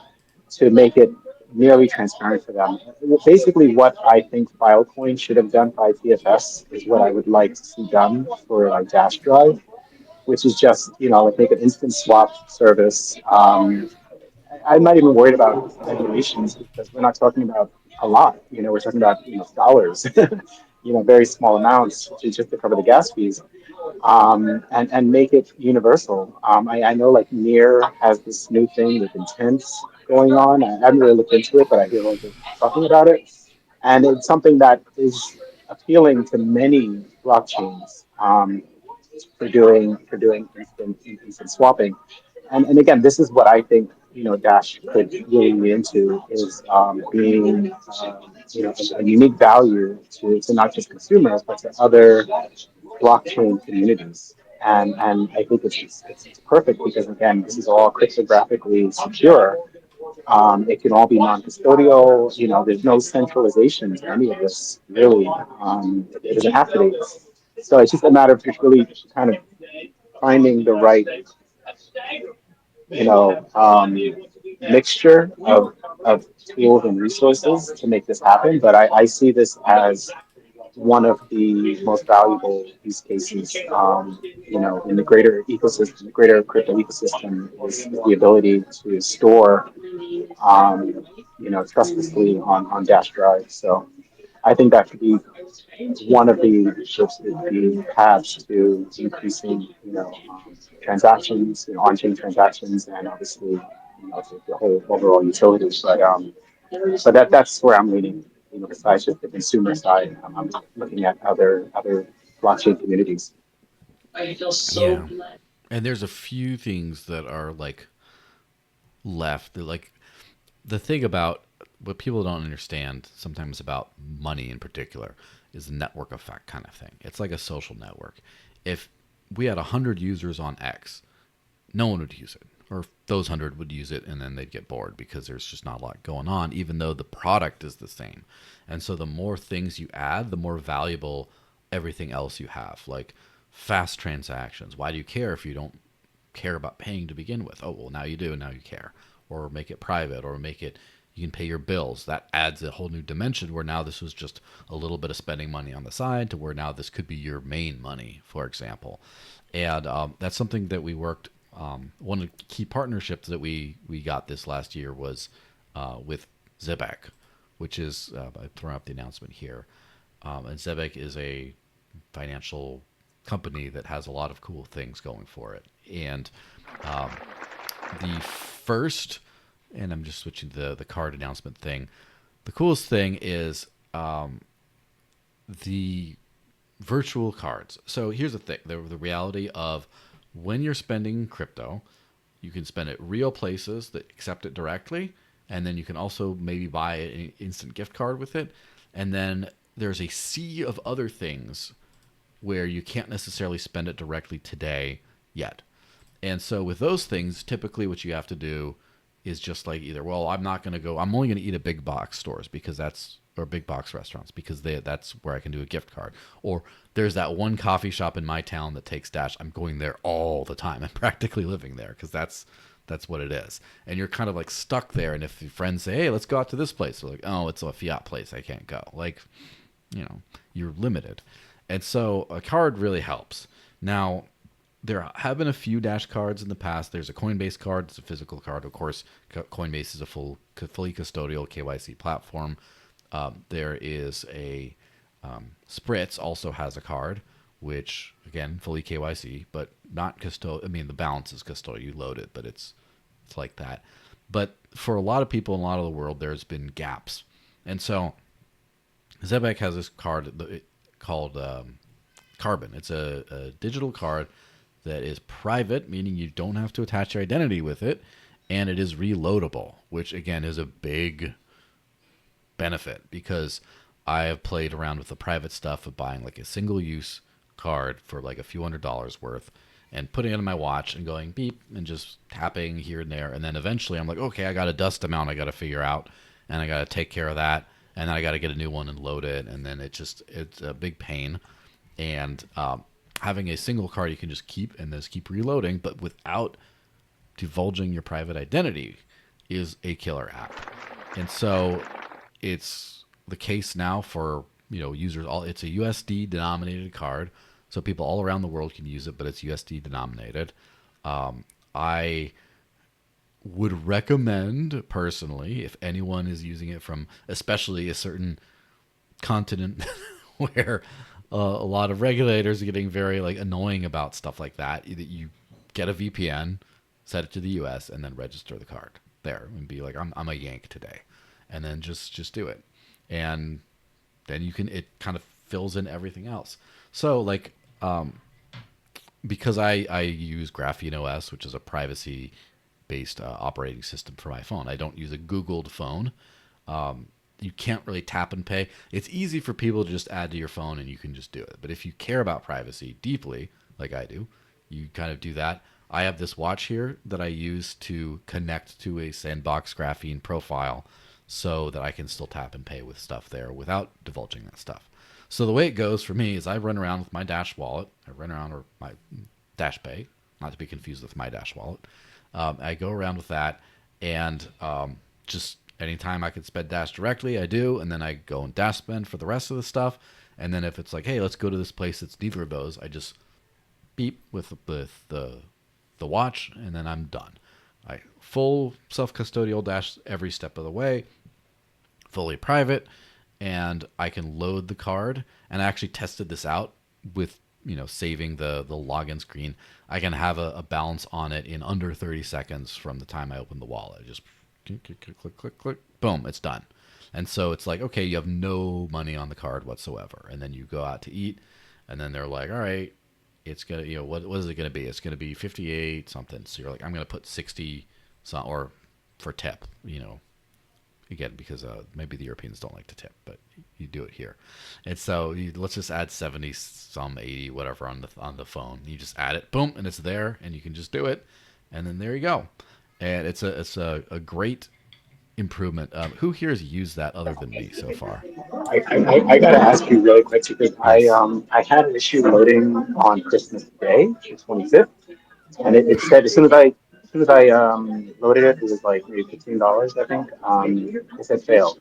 to make it nearly transparent for them. Basically, what I think Filecoin should have done for IPFS is what I would like to see done for like Dash Drive, which is just, like make an instant swap service. I'm not even worried about regulations because we're not talking about a lot. We're talking about dollars, very small amounts just to cover the gas fees, and make it universal. I know like Near has this new thing with intents going on. I haven't really looked into it, but I hear like they're talking about it, and it's something that is appealing to many blockchains. For doing instant swapping. And again, this is what I think Dash could really lean into is being a unique value to not just consumers but to other blockchain communities. And I think it's perfect because again, this is all cryptographically secure. It can all be non-custodial. There's no centralization to any of this really. It doesn't have to be. So it's just a matter of just really kind of finding the right, you know, um, mixture of tools and resources to make this happen. But I see this as one of the most valuable use cases, in the greater ecosystem, the greater crypto ecosystem, is the ability to store, trustlessly on Dash Drive. So I think that could be one of the paths to increasing, transactions, on-chain transactions, and obviously, the whole overall utility. But that's where I'm leaning. Besides just the consumer side, I'm looking at other blockchain communities. Yeah. And there's a few things that are like left. Like the thing about what people don't understand sometimes about money in particular is the network effect kind of thing. It's like a social network. If we had 100 users on X, no one would use it. Or those 100 would use it and then they'd get bored because there's just not a lot going on, even though the product is the same. And so the more things you add, the more valuable everything else you have. Like fast transactions. Why do you care if you don't care about paying to begin with? Oh, well, now you do, now you care. Or make it private, or make it you can pay your bills. That adds a whole new dimension where now this was just a little bit of spending money on the side to where now this could be your main money, for example. And that's something that we worked. One of the key partnerships that we got this last year was with Zebek, which is I throw up the announcement here. And Zebek is a financial company that has a lot of cool things going for it. And the first, and I'm just switching to the card announcement thing. The coolest thing is the virtual cards. So here's the thing: the reality of when you're spending crypto, you can spend it real places that accept it directly, and then you can also maybe buy an instant gift card with it. And then there's a sea of other things where you can't necessarily spend it directly today yet. And so with those things, typically what you have to do is just like either, well, I'm only going to eat at big box stores because or big box restaurants because that's where I can do a gift card. Or there's that one coffee shop in my town that takes Dash. I'm going there all the time. I'm practically living there because that's what it is. And you're kind of like stuck there. And if your friends say, hey, let's go out to this place, they're like, oh, it's a fiat place. I can't go. Like, you're limited. And so a card really helps. Now, there have been a few Dash cards in the past. There's a Coinbase card. It's a physical card. Of course, Coinbase is a fully custodial KYC platform. There is a Spritz also has a card, which, again, fully KYC, but not custodial. I mean, the balance is custodial. You load it, but it's like that. But for a lot of people in a lot of the world, there's been gaps. And so Zebek has this card called Carbon. It's a digital card that is private, meaning you don't have to attach your identity with it, and it is reloadable, which again is a big benefit because I have played around with the private stuff of buying like a single use card for like a few $100s worth and putting it on my watch and going beep and just tapping here and there. And then eventually I'm like, okay, I got a dust amount I got to figure out and I got to take care of that. And then I got to get a new one and load it. And then it's a big pain. And having a single card you can just keep reloading, but without divulging your private identity is a killer app. And so it's the case now for users. It's a USD denominated card, so people all around the world can use it, but it's USD denominated. I would recommend personally, if anyone is using it from especially a certain continent where a lot of regulators are getting very annoying about stuff like that you get a VPN, set it to the US, and then register the card there and be like, I'm a Yank today, and then just do it, and then it kind of fills in everything else. So because I use Graphene OS, which is a privacy based operating system for my phone. I don't use a Googled phone. You can't really tap and pay. It's easy for people to just add to your phone and you can just do it. But if you care about privacy deeply, like I do, you kind of do that. I have this watch here that I use to connect to a Sandbox Graphene profile so that I can still tap and pay with stuff there without divulging that stuff. So the way it goes for me is I run around with my Dash wallet. Or my Dash Pay, not to be confused with my Dash wallet. I go around with that, and just anytime I can spend Dash directly, I do, and then I go and Dash spend for the rest of the stuff. And then if it's like, hey, let's go to this place that's neither of those, I just beep with the watch, and then I'm done. I full self custodial dash every step of the way, fully private, and I can load the card. And I actually tested this out with saving the login screen. I can have a balance on it in under 30 seconds from the time I open the wallet. Just click, click, click, click, click, click, boom, it's done. And so it's like, okay, you have no money on the card whatsoever, and then you go out to eat, and then they're like, all right, it's gonna, what is it gonna be? It's gonna be 58 something. So you're like, I'm gonna put 60 some, or for tip, again, because maybe the Europeans don't like to tip, but you do it here. And so let's just add 70 some 80 whatever on the phone. You just add it, boom, and it's there, and you can just do it, and then there you go. And it's a great improvement. Who here has used that other than me so far? I gotta ask you really quick because Yes. I had an issue loading on Christmas Day, the 25th, and it said as soon as I loaded it, it was like maybe $15, I think. It said failed,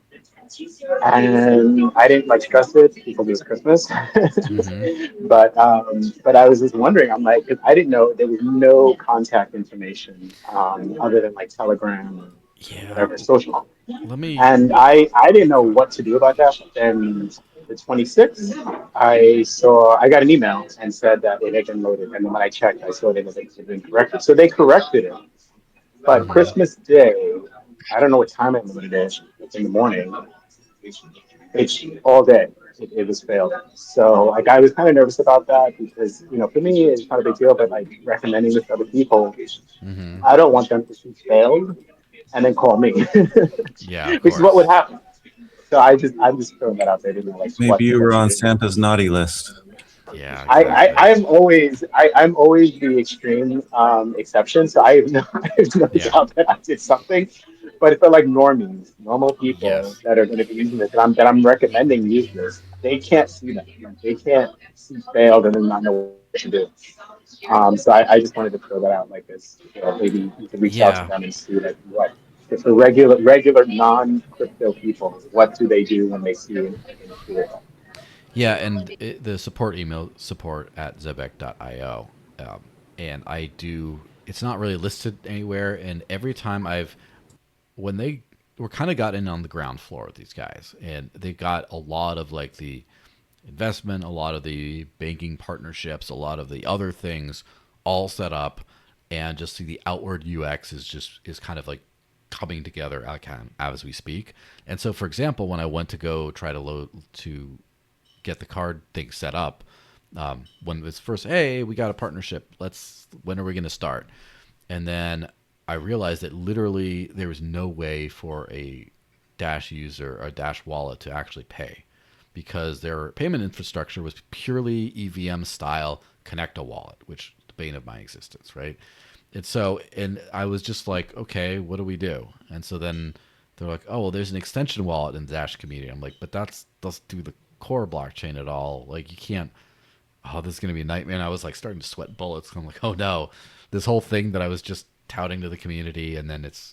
and I didn't like stress it because it was Christmas. Mm-hmm. But I was just wondering, I'm like, 'cause I didn't know there was no contact information other than like Telegram or Yeah. whatever social. Let me. And I didn't know what to do about that. But then the 26th, I got an email and said that it had been loaded. And then when I checked, I saw that it had been corrected. So they corrected it. But Mm-hmm. Christmas Day, I don't know what time I loaded it. It's in the morning. It's all day. It was failed. So like I was kind of nervous about that because for me it's not a big deal, but like recommending this to other people, Mm-hmm. I don't want them to see failed and then call me, Yeah, of which is what would course. happen. So I'm just throwing that out there. I didn't know like Maybe you what were to on do. Santa's naughty list. Yeah, exactly. I'm always the extreme exception. So I have no I have no Yeah. doubt that I did something, but it felt like normies, normal people Yes. that are going to be using this, that I'm recommending use this. They can't see that. Like, they can't see failed and then not know what to do. So I just wanted to throw that out like this. Maybe you could reach out to Yeah. them and see like what if the regular non-crypto people, what do they do when they see an issue? Yeah, and the support email, support at zebek.io. And I do, it's not really listed anywhere. And every time when they were kind of got in on the ground floor with these guys, and they got a lot of like the investment, a lot of the banking partnerships, a lot of the other things all set up, and just see the outward UX is kind of like coming together as we speak. And so, for example, when I went to go try to load to get the card thing set up, when it was first, hey, we got a partnership. When are we going to start? And then I realized that literally there was no way for a Dash user or a Dash wallet to actually pay because their payment infrastructure was purely EVM style connect a wallet, which is the bane of my existence, right? And I was just like, okay, what do we do? And so then they're like, oh, well, there's an extension wallet in the Dash community. I'm like, but that's doesn't do the core blockchain at all. Like, you can't. Oh, this is gonna be a nightmare. And I was like starting to sweat bullets. I'm like, oh no, this whole thing that I was just touting to the community, and then there's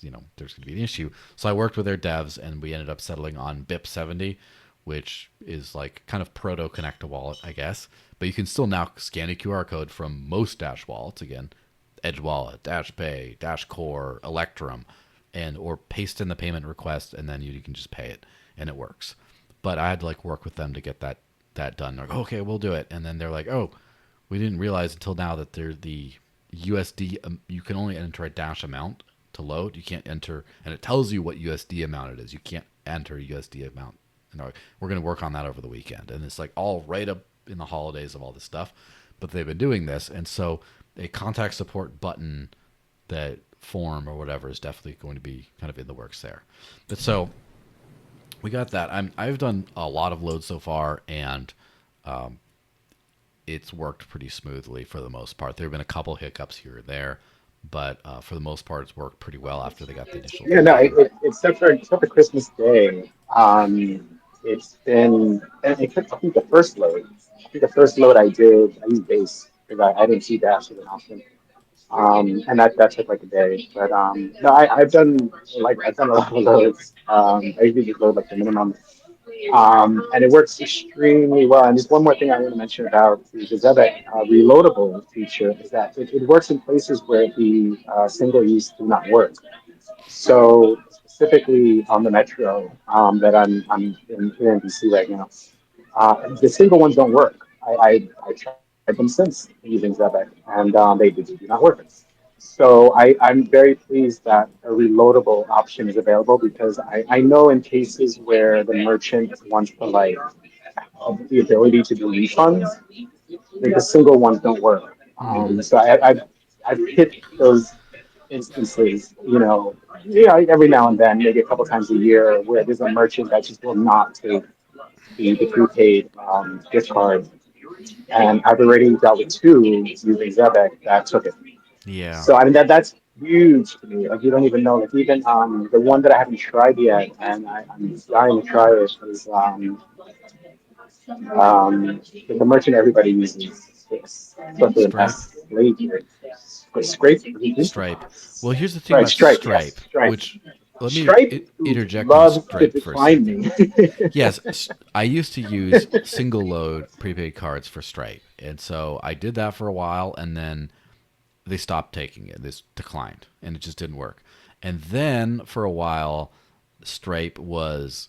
gonna be an issue. So I worked with their devs, and we ended up settling on BIP70, which is like kind of proto connect a wallet, I guess. But you can still now scan a QR code from most Dash wallets again, Edge Wallet, Dash Pay, Dash Core, Electrum, and or paste in the payment request, and then you can just pay it, and it works. But I had to like work with them to get that done. They're like, okay, we'll do it, and then they're like, oh, we didn't realize until now that they're the USD. You can only enter a Dash amount to load. You can't enter, and it tells you what USD amount it is. You can't enter a USD amount. And they're like, we're going to work on that over the weekend, and it's like all right up in the holidays of all this stuff. But they've been doing this, and so a contact support button, that form or whatever, is definitely going to be kind of in the works there. But so we got that. I've done a lot of loads so far, and it's worked pretty smoothly for the most part. There have been a couple hiccups here or there, but for the most part, it's worked pretty well after they got the initial Yeah, thing no, going. except for Christmas Day, it's been, I think the first load, I used base because I didn't see Dash as an option. And that took like a day. But no, I've done a lot of loads. I usually just load like the minimum. And it works extremely well. And just one more thing I want to mention about the Zebek reloadable feature is that it works in places where the single use do not work. So specifically on the metro that I'm in here in DC right now, the single ones don't work. I tried them since using Zebek, and they do not work. So I'm very pleased that a reloadable option is available because I know in cases where the merchant wants to like have the ability to do refunds, like the single ones don't work. So I've hit those instances, every now and then, maybe a couple times a year, where there's a merchant that just will not take the prepaid gift card. And I've already dealt with two using Zebek that took it. Yeah. So I mean that's huge to me. Like you don't even know. Like even the one that I haven't tried yet, and I'm dying to try it is the merchant everybody uses, especially in Stripe. S late scrape. Stripe. Well, here's the thing Right, about Stripe. Yes, Stripe, Stripe. which let me Stripe interject on loves to Stripe for a decline second. me. Yes, I used to use single load prepaid cards for Stripe, and so I did that for a while, and then they stopped taking it. This declined, and it just didn't work. And then for a while, Stripe was.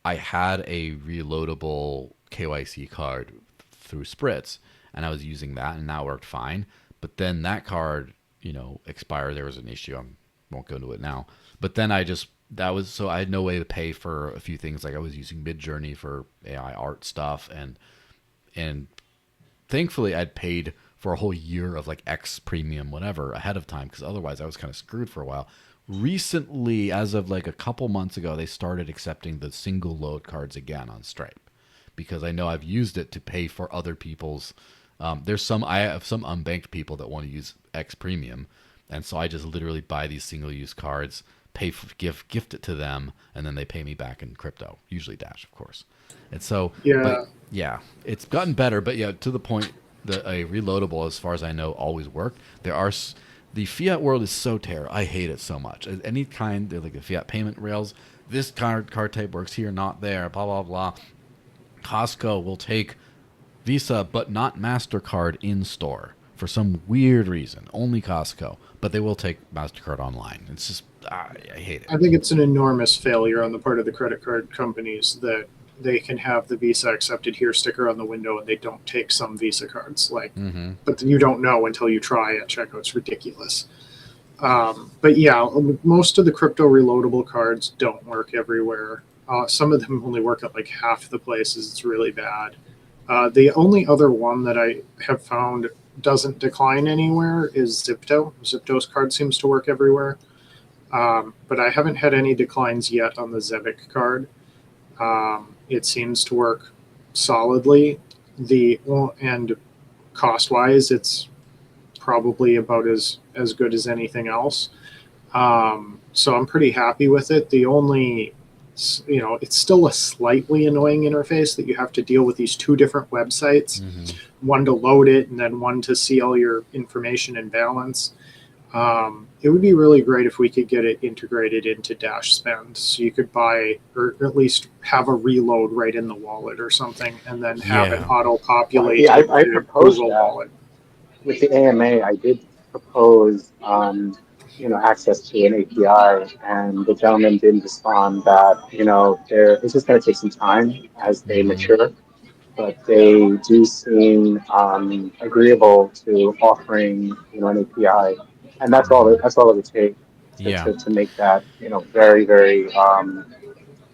I had a reloadable KYC card through Spritz, and I was using that, and that worked fine. But then that card, expired. There was an issue. I won't go into it now. But then I had no way to pay for a few things. Like I was using Midjourney for AI art stuff, and thankfully I'd paid for a whole year of like X premium whatever ahead of time, because otherwise I was kind of screwed for a while. Recently, as of like a couple months ago, they started accepting the single load cards again on Stripe, because I know I've used it to pay for other people's. I have some unbanked people that want to use X premium, and so I just literally buy these single use cards, pay for gift it to them, and then they pay me back in crypto, usually Dash, of course. And so, but Yeah. yeah, it's gotten better, but yeah, to the point that a reloadable, as far as I know, always work. The fiat world is so terrible. I hate it so much. Any kind, they're like the fiat payment rails. This card type works here, not there. Blah blah blah. Costco will take Visa, but not MasterCard in store for some weird reason. Only Costco, but they will take MasterCard online. It's just I hate it. I think it's an enormous failure on the part of the credit card companies that they can have the Visa accepted here sticker on the window and they don't take some Visa cards. But you don't know until you try at checkout. It's ridiculous. But yeah, most of the crypto reloadable cards don't work everywhere. Some of them only work at like half the places. It's really bad. The only other one that I have found doesn't decline anywhere is Zipto. Zipto's card seems to work everywhere. But I haven't had any declines yet on the Zebic card. It seems to work solidly. And cost wise, it's probably about as good as anything else. So I'm pretty happy with it. The only, it's still a slightly annoying interface that you have to deal with these two different websites, one to load it and then one to see all your information and balance. It would be really great if we could get it integrated into Dash Spend, so you could buy or at least have a reload right in the wallet or something, and then have it auto-populate. Yeah, I proposed Google that Wallet. with the AMA. I did propose, access to an API, and the gentleman did respond that, it's just going to take some time as they mature, but they do seem agreeable to offering, an API, and that's all. That's all it would take Yeah. to make that, very, very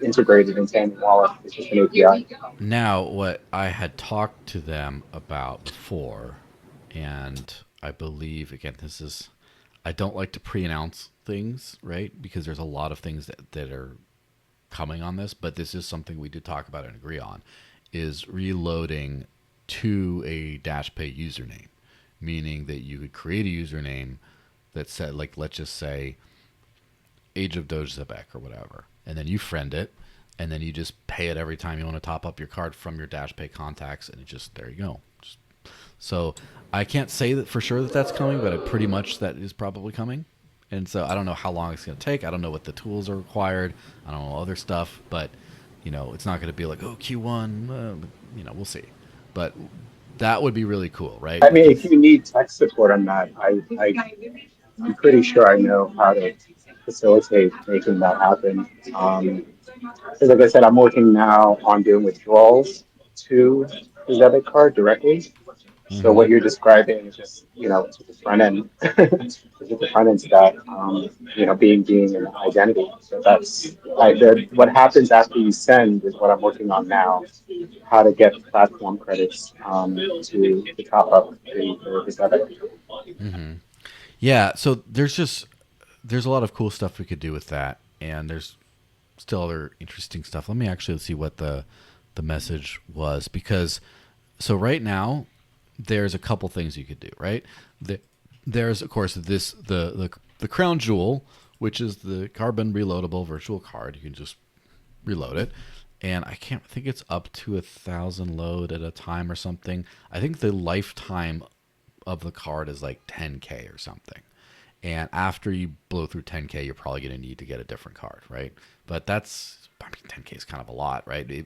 integrated into any wallet. It's just an API. Now, what I had talked to them about before, and I believe, again, I don't like to pre-announce things, right? Because there's a lot of things that are coming on this, but this is something we did talk about and agree on, is reloading to a DashPay username, meaning that you could create a username that said, like, let's just say Age of Doge Zebek or whatever, and then you friend it, and then you just pay it every time you want to top up your card from your DashPay contacts, and it just, there you go. So I can't say that for sure that that's coming, but pretty much that is probably coming. And so I don't know how long it's going to take. I don't know what the tools are required. I don't know other stuff, but it's not going to be like, oh, Q1, we'll see. But that would be really cool, right? I mean, if you need tech support on that, I'm pretty sure I know how to facilitate making that happen. Because like I said, I'm working now on doing withdrawals to the debit card directly. So Mm-hmm. what you're describing is just, to the front end, to the front end to that, being an identity. So that's what happens after you send is what I'm working on now. How to get platform credits to top up the debit. Mm-hmm. Yeah. So there's a lot of cool stuff we could do with that, and there's still other interesting stuff. Let me actually see what the message was, because so right now there's a couple things you could do, right? There's of course the crown jewel, which is the carbon reloadable virtual card. You can just reload it, and I can't think it's up to 1,000 load at a time or something. I think the lifetime of the card is like 10K or something. And after you blow through 10K, you're probably going to need to get a different card, right? But 10K is kind of a lot, right?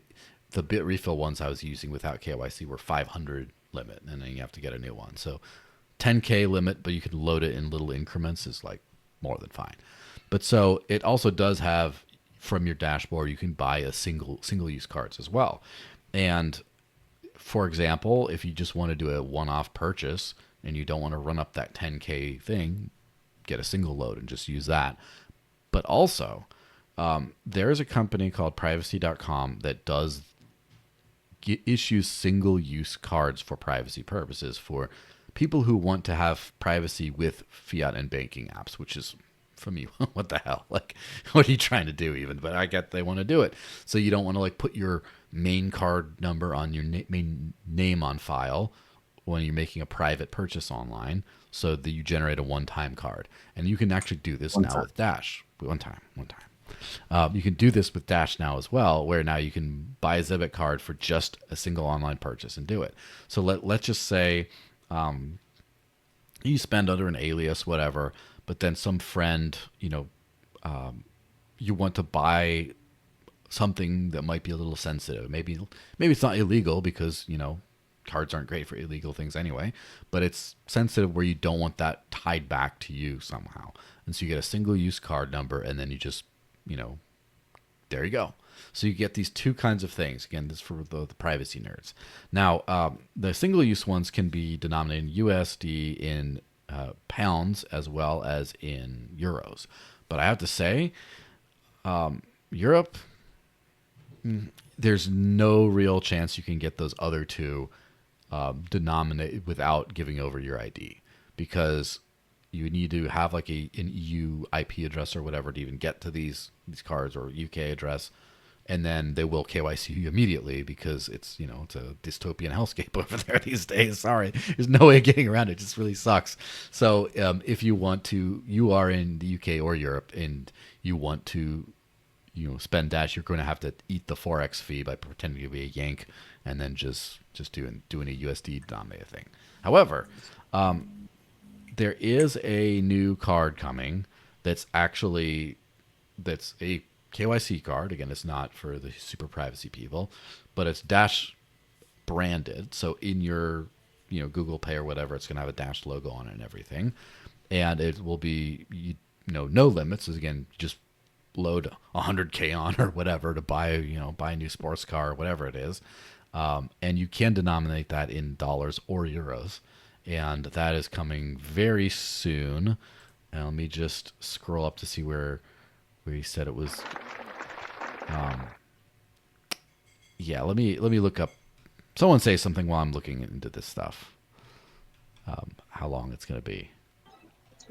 The bit refill ones I was using without KYC were 500 limit, and then you have to get a new one. So 10K limit, but you can load it in little increments is like more than fine. But so it also does have, from your dashboard, you can buy a single use cards as well. And for example, if you just want to do a one-off purchase and you don't want to run up that 10K thing, get a single load and just use that. But also, there is a company called privacy.com that does issues single-use cards for privacy purposes for people who want to have privacy with fiat and banking apps, which is, for me, what the hell? Like, what are you trying to do even? But I get they want to do it. So you don't want to like put your main card number on your main name on file when you're making a private purchase online, so that you generate a one-time card. And you can actually do this now with Dash. One time. You can do this with Dash now as well, where now you can buy a Zebit card for just a single online purchase and do it. So let's just say you spend under an alias, whatever, but then some friend, you want to buy something that might be a little sensitive. Maybe it's not illegal because, cards aren't great for illegal things anyway, but it's sensitive where you don't want that tied back to you somehow. And so you get a single use card number, and then you just, there you go. So you get these two kinds of things. Again, this is for the privacy nerds. Now, the single use ones can be denominated in USD, in pounds, as well as in euros. But I have to say, Europe, there's no real chance you can get those other two denominated without giving over your ID, because you need to have like an EU IP address or whatever to even get to these cards, or UK address, and then they will KYC you immediately, because it's it's a dystopian hellscape over there these days. Sorry, there's no way of getting around it. It just really sucks. So if you are in the UK or Europe and you want to spend Dash, you're going to have to eat the Forex fee by pretending to be a Yank, and then just doing a USD denominated thing. However, there is a new card coming that's a KYC card. Again, it's not for the super privacy people, but it's Dash branded. So in your Google Pay or whatever, it's going to have a Dash logo on it and everything, and it will be no limits. So again, just load 100K on or whatever to buy a new sports car or whatever it is, and you can denominate that in dollars or euros, and that is coming very soon. And let me just scroll up to see where he said it was. Let me look up. Someone say something while I'm looking into this stuff. How long it's going to be?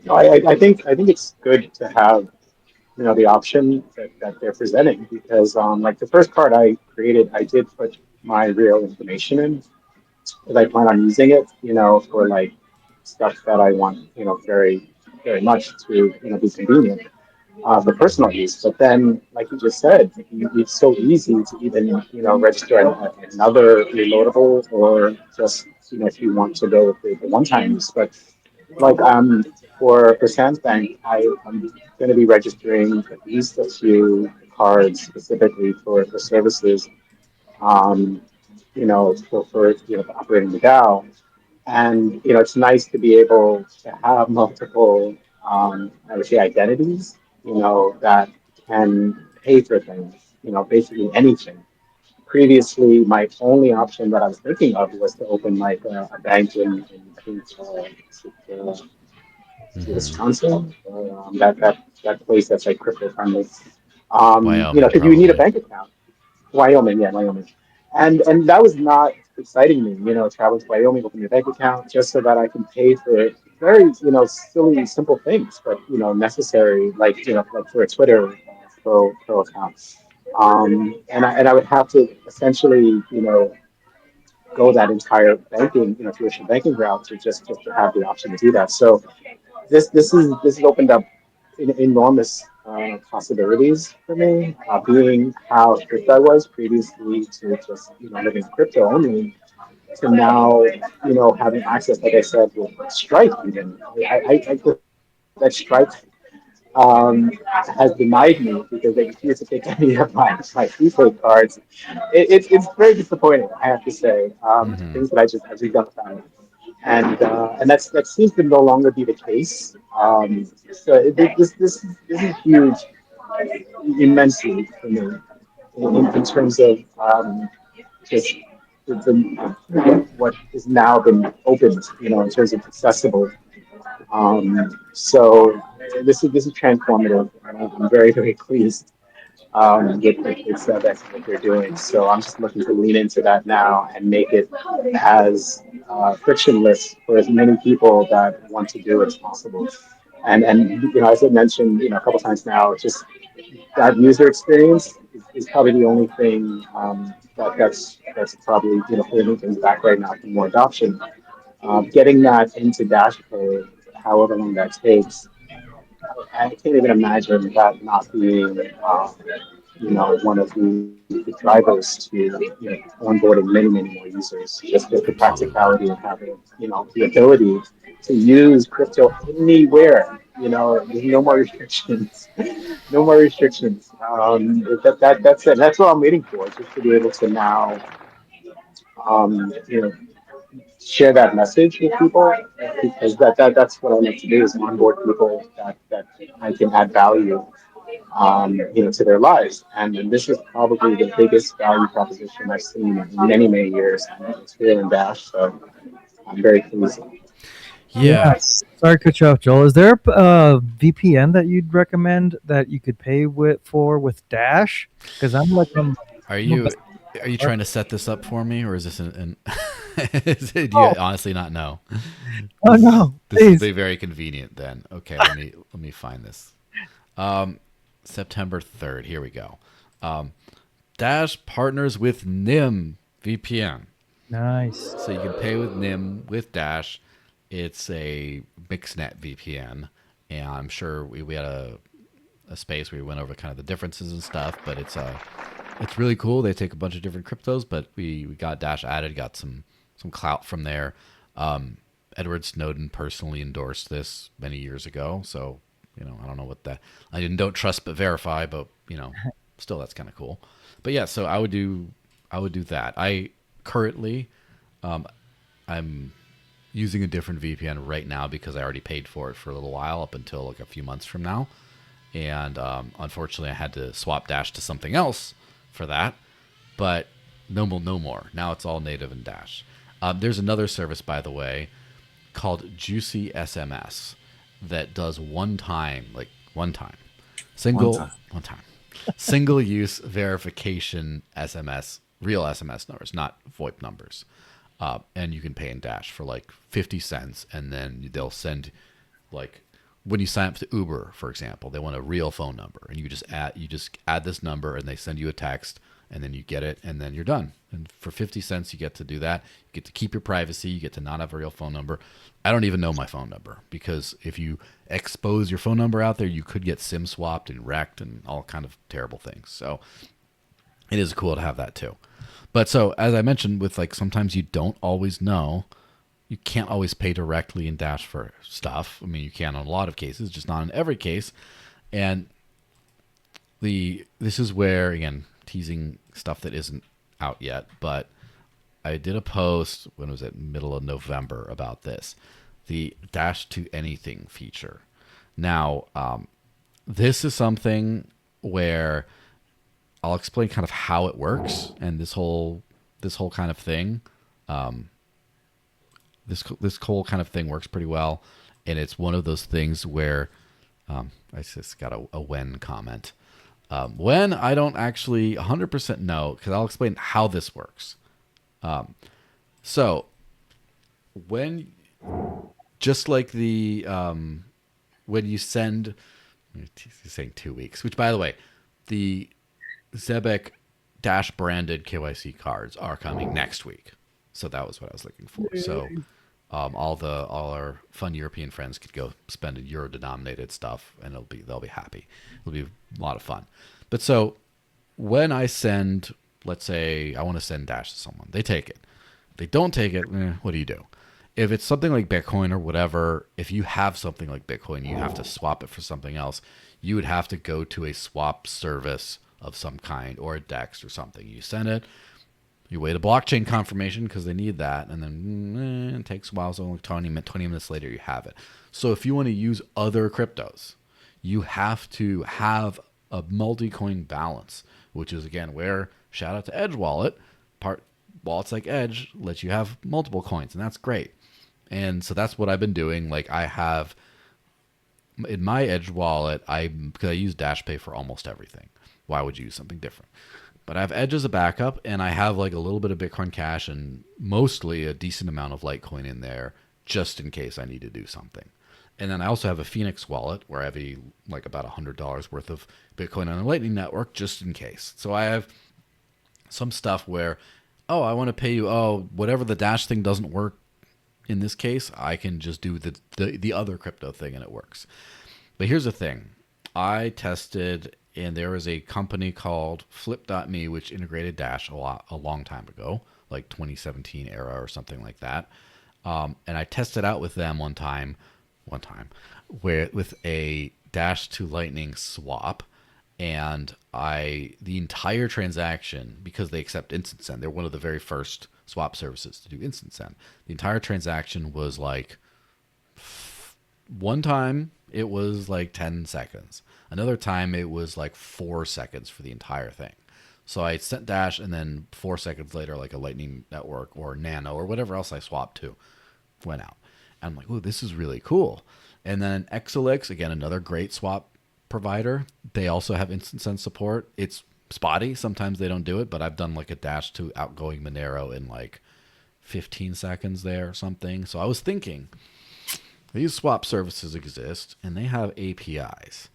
No, I think it's good to have the option that they're presenting, because like the first card I created, I did put my real information in, because I plan on using it, for like stuff that I want, very very much to be convenient for personal use. But then, like you just said, it's so easy to even register another reloadable, or just if you want to go with the one-time use. But like for Sands Bank, I'm going to be registering at least a few cards specifically for services, um, for operating the DAO. And it's nice to be able to have multiple, I would say, identities, that can pay for things, basically anything. Previously, my only option that I was thinking of was to open like a bank in I think Hmm. Wisconsin, that place that's like crypto friendly. Wyoming, Because you would need a probably. bank account. Wyoming, yeah, Wyoming. And that was not exciting me, traveling to Wyoming, opening a bank account just so that I can pay for very, silly, simple things, but necessary, like like for a Twitter pro account. And I would have to essentially, go that entire banking, traditional banking route to to have the option to do that. So this has opened up enormous possibilities for me. Being how strict I was previously to just living crypto only, to now having access, like I said, with Stripe even. I that Stripe has denied me because they refuse to take any of my prepaid cards. It's very disappointing, I have to say. Hmm. Things that I've just done without, and that seems to no longer be the case. So this is huge, immensely for me in terms of just what has now been opened, in terms of accessible. So this is transformative, and I'm very very pleased with that's what they're doing. So I'm just looking to lean into that now and make it as frictionless for as many people that want to do it as possible. And as I mentioned, a couple times now, just that user experience is probably the only thing that's probably holding things back right now for more adoption. Getting that into Dash Pay, however long that takes, I can't even imagine that not being, one of the drivers to, onboarding many more users. Just the Absolutely. practicality of having, the ability to use crypto anywhere. There's no more restrictions. No more restrictions. That's it. That's what I'm waiting for, just to be able to now, share that message with people, because that's what I like to do, is onboard people that I can add value, to their lives. And this is probably the biggest value proposition I've seen in many years, and it's here in Dash. So I'm very pleased. Yeah. Yeah. Sorry to cut you off, Joel. Is there a VPN that you'd recommend that you could pay with Dash? Because Are I'm a you are you trying to set this up for me, or is this do you oh, honestly not know? oh no, This is please. very convenient then. Okay, let me find this. Um, September 3rd. Here we go. Um, Dash partners with NIM VPN. Nice. So you can pay with NIM with Dash. It's a mixnet VPN, and I'm sure we had a space where we went over kind of the differences and stuff, but it's really cool. They take a bunch of different cryptos, but we got Dash added, got some clout from there. Edward Snowden personally endorsed this many years ago, so I don't know what that. Don't trust but verify, but still that's kind of cool. But yeah, so I would do that. I currently, I'm using a different VPN right now because I already paid for it for a little while, up until like a few months from now. And unfortunately, I had to swap Dash to something else for that. But no more. Now it's all native in Dash. There's another service, by the way, called Juicy SMS that does one time, One single time. one time, single use verification SMS, real SMS numbers, not VoIP numbers. And you can pay in Dash for like 50 cents, and then they'll send, like, when you sign up to Uber, for example, they want a real phone number, and you just add this number, and they send you a text, and then you get it, and then you're done. And for 50 cents, you get to do that. You get to keep your privacy. You get to not have a real phone number. I don't even know my phone number, because if you expose your phone number out there, you could get SIM swapped and wrecked and all kind of terrible things. So it is cool to have that too. But so, as I mentioned, with like, sometimes you don't always know. You can't always pay directly in Dash for stuff. I mean, you can in a lot of cases, just not in every case. And this is where, again, teasing stuff that isn't out yet, but I did a post, when was it, middle of November, about this, the dash to anything feature. Now, this is something where I'll explain kind of how it works, and this whole kind of thing, this whole kind of thing works pretty well, and it's one of those things where I just got a when comment. When I don't actually 100% know, because I'll explain how this works. So when, just like the when you send, he's saying 2 weeks, which, by the way, the Zebek Dash branded KYC cards are coming next week. So that was what I was looking for. So all our fun European friends could go spend a euro denominated stuff, and they'll be happy. It'll be a lot of fun. But so when I send, let's say I want to send Dash to someone, they take it. If they don't take it, what do you do? If it's something like Bitcoin or whatever, if you have something like Bitcoin, you have to swap it for something else. You would have to go to a swap service of some kind, or a DEX or something. You send it, you wait a blockchain confirmation because they need that, and then it takes a while, so 20 minutes later you have it. So if you want to use other cryptos, you have to have a multi-coin balance, which is, again, where, shout out to Edge Wallet, wallets like Edge let you have multiple coins, and that's great. And so that's what I've been doing. Like, I have, in my Edge wallet, because I use DashPay for almost everything. Why would you use something different? But I have Edge as a backup, and I have like a little bit of Bitcoin Cash and mostly a decent amount of Litecoin in there, just in case I need to do something. And then I also have a Phoenix wallet where I have like about $100 worth of Bitcoin on the Lightning Network, just in case. So I have some stuff where, I want to pay you, whatever the Dash thing doesn't work in this case, I can just do the other crypto thing and it works. But here's the thing. I tested, and there was a company called Flip.me which integrated Dash a long time ago, like 2017 era or something like that. And I tested out with them one time, with a Dash to Lightning swap, and the entire transaction, because they accept instant send, they're one of the very first swap services to do instant send. The entire transaction was like, one time it was like 10 seconds. Another time it was like 4 seconds for the entire thing. So I sent Dash, and then 4 seconds later, like a Lightning Network or Nano or whatever else I swapped to went out. And I'm like, ooh, this is really cool. And then Exelix, again, another great swap provider. They also have instant send support. It's spotty. Sometimes they don't do it, but I've done like a Dash to outgoing Monero in like 15 seconds there or something. So I was thinking, these swap services exist and they have APIs.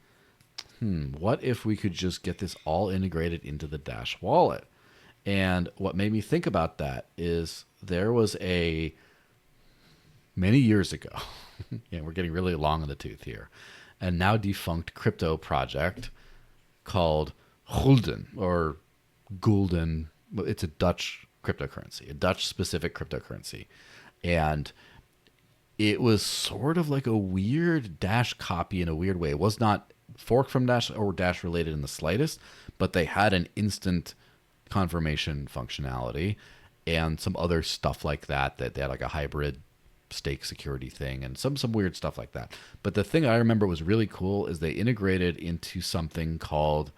What if we could just get this all integrated into the Dash wallet? And what made me think about that is there was many years ago, we're getting really long in the tooth here, and now defunct crypto project called Gulden, or Gulden. It's a Dutch cryptocurrency, a Dutch specific cryptocurrency. And it was sort of like a weird Dash copy in a weird way. It was not forked from Dash or Dash related in the slightest, but they had an instant confirmation functionality and some other stuff like that they had like a hybrid stake security thing and some weird stuff like that. But the thing I remember was really cool is they integrated into something called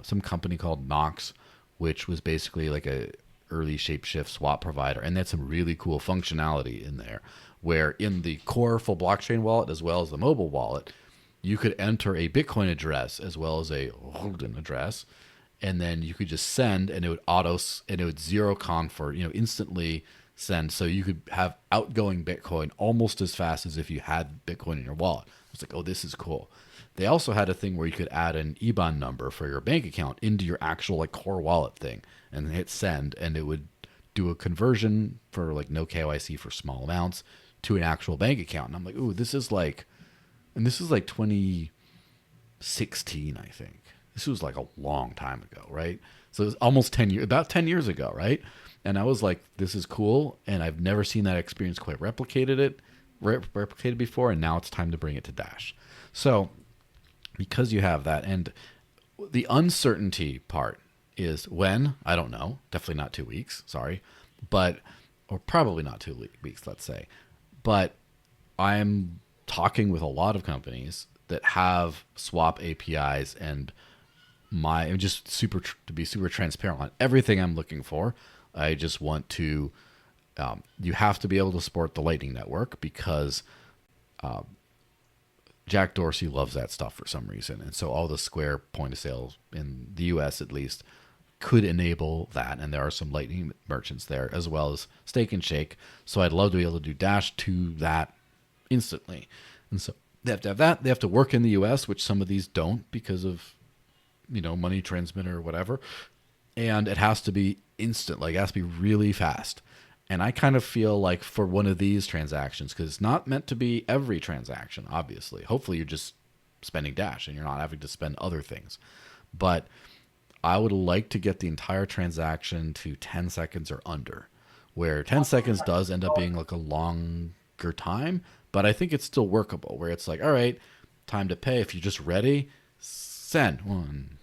some company called Nox, which was basically like a early shapeshift swap provider, and they had some really cool functionality in there where in the core full blockchain wallet as well as the mobile wallet, you could enter a Bitcoin address as well as a Gulden address, and then you could just send, and it would zero convert, instantly send. So you could have outgoing Bitcoin almost as fast as if you had Bitcoin in your wallet. I was like, oh, this is cool. They also had a thing where you could add an IBAN number for your bank account into your actual like core wallet thing and hit send, and it would do a conversion for like no KYC for small amounts to an actual bank account. And I'm like, ooh, this is like 2016, I think. This was like a long time ago, right? So it was almost 10 years, about 10 years ago, right? And I was like, this is cool. And I've never seen that experience quite replicated before. And now it's time to bring it to Dash. So because you have that, and the uncertainty part is when, I don't know, definitely not 2 weeks, sorry, but, or probably not 2 weeks, let's say. But I'm talking with a lot of companies that have swap APIs, and I'm just to be super transparent on everything I'm looking for. I just want to, you have to be able to support the Lightning Network because Jack Dorsey loves that stuff for some reason. And so all the Square point of sale in the US at least could enable that. And there are some Lightning merchants there as well as Steak and Shake. So I'd love to be able to do Dash to that instantly. And so they have to have that. They have to work in the US, which some of these don't because of, money transmitter or whatever. And it has to be instant, like it has to be really fast. And I kind of feel like for one of these transactions, because it's not meant to be every transaction, obviously. Hopefully you're just spending Dash and you're not having to spend other things. But I would like to get the entire transaction to 10 seconds or under, where 10 seconds does end up being like a longer time, but I think it's still workable, where it's like, all right, time to pay. If you're just ready, send one.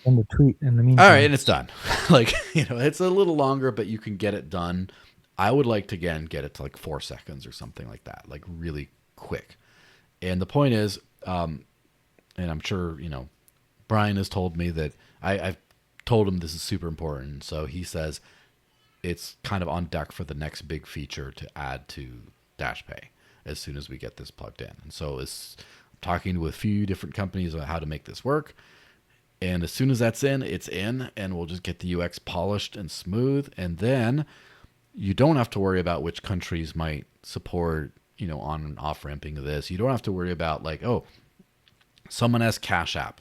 And the tweet in the meantime. All right, and it's done. It's a little longer, but you can get it done. I would like to, again, get it to like 4 seconds or something like that, like really quick. And the point is, and I'm sure, Brian has told me that I've told him this is super important. So he says it's kind of on deck for the next big feature to add to Dash Pay as soon as we get this plugged in. And so I'm talking to a few different companies about how to make this work. And as soon as that's in, it's in, and we'll just get the UX polished and smooth. And then you don't have to worry about which countries might support, on and off ramping of this. You don't have to worry about like, oh, someone has Cash App.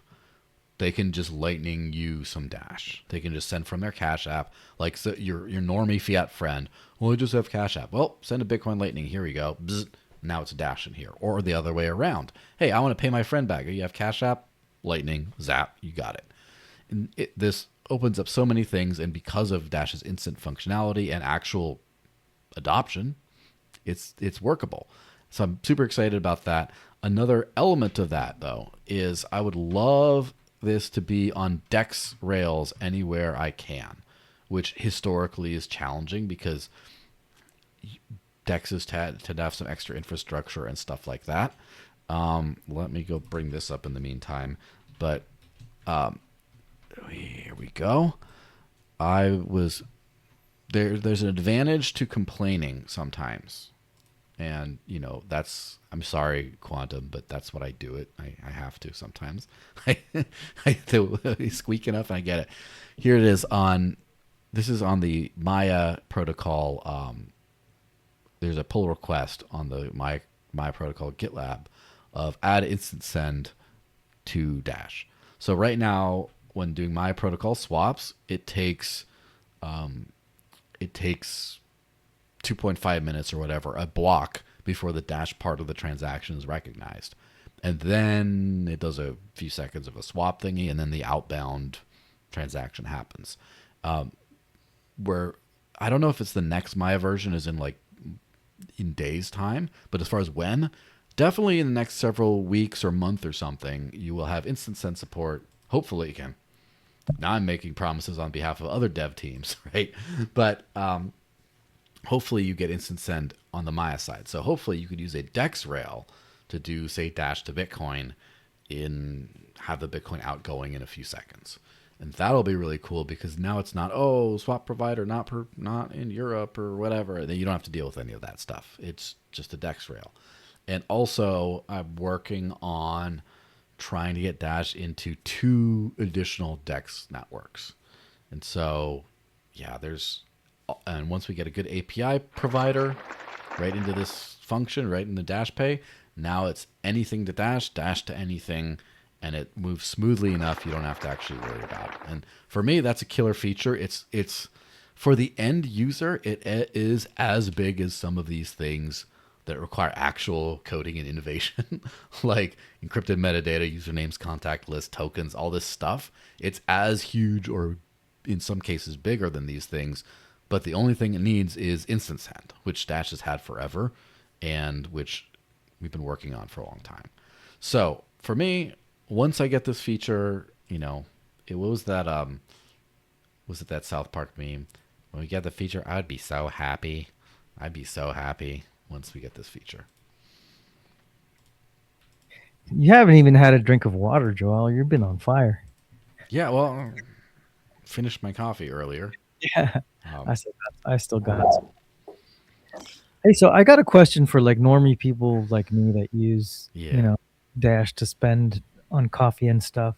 They can just Lightning you some Dash. They can just send from their Cash App. Like so your normie fiat friend. Well, I just have Cash App. Well, send a Bitcoin Lightning. Here we go. Bzz, now it's Dash in here. Or the other way around. Hey, I want to pay my friend back. You have Cash App? Lightning, zap, you got it. And this opens up so many things, and because of Dash's instant functionality and actual adoption, it's workable. So I'm super excited about that. Another element of that, though, is I would love this to be on DEX rails anywhere I can, which historically is challenging because DEX tend to have some extra infrastructure and stuff like that. Let me go bring this up in the meantime, but here we go. There's an advantage to complaining sometimes, and I'm sorry, Quantum, but that's what I do it. I have to sometimes. I squeak enough and I get it. Here it is this is on the Maya protocol. There's a pull request on the Maya protocol GitLab of add instant send to Dash. So right now, when doing my protocol swaps, it takes 2.5 minutes or whatever, a block before the Dash part of the transaction is recognized. And then it does a few seconds of a swap thingy, and then the outbound transaction happens. Where I don't know if it's the next Maya version is in days time, but as far as when, definitely in the next several weeks or month or something, you will have instant send support. Hopefully, again, now I'm making promises on behalf of other dev teams, right? But hopefully you get instant send on the Maya side. So hopefully you could use a DEX rail to do, say, Dash to Bitcoin have the Bitcoin outgoing in a few seconds. And that'll be really cool because now it's not, swap provider, not in Europe or whatever. Then you don't have to deal with any of that stuff. It's just a DEX rail. And also, I'm working on trying to get Dash into 2 additional DEX networks. And so, yeah, and once we get a good API provider right into this function, right in the Dash Pay, now it's anything to Dash, Dash to anything, and it moves smoothly enough you don't have to actually worry about it. And for me, that's a killer feature. It's for the end user, it is as big as some of these things that require actual coding and innovation, like encrypted metadata, usernames, contact lists, tokens, all this stuff. It's as huge or in some cases bigger than these things, but the only thing it needs is instant send, which Dash has had forever and which we've been working on for a long time. So for me, once I get this feature, it was that South Park meme? When we get the feature, I'd be so happy. I'd be so happy once we get this feature. You haven't even had a drink of water, Joel. You've been on fire. Yeah, well, finished my coffee earlier. Yeah, I still got it. Hey, so I got a question for like normie people like me that use Dash to spend on coffee and stuff.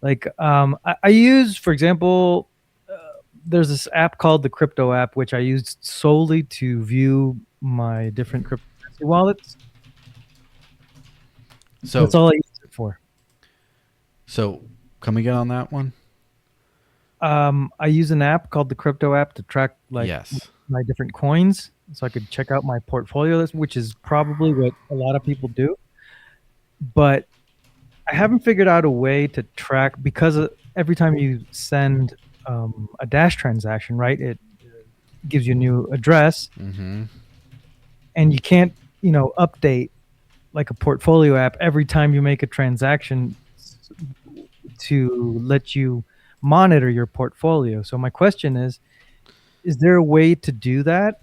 Like I use, for example, there's this app called the Crypto app, which I use solely to view my different cryptocurrency wallets. So that's all I use it for. So come again on that one? I use an app called the Crypto app to track Yes. my different coins, so I could check out my portfolio, which is probably what a lot of people do. But I haven't figured out a way to track, because every time you send a Dash transaction, right, it gives you a new address, Mm-hmm. and you can't, update like a portfolio app every time you make a transaction to let you monitor your portfolio. So my question is there a way to do that?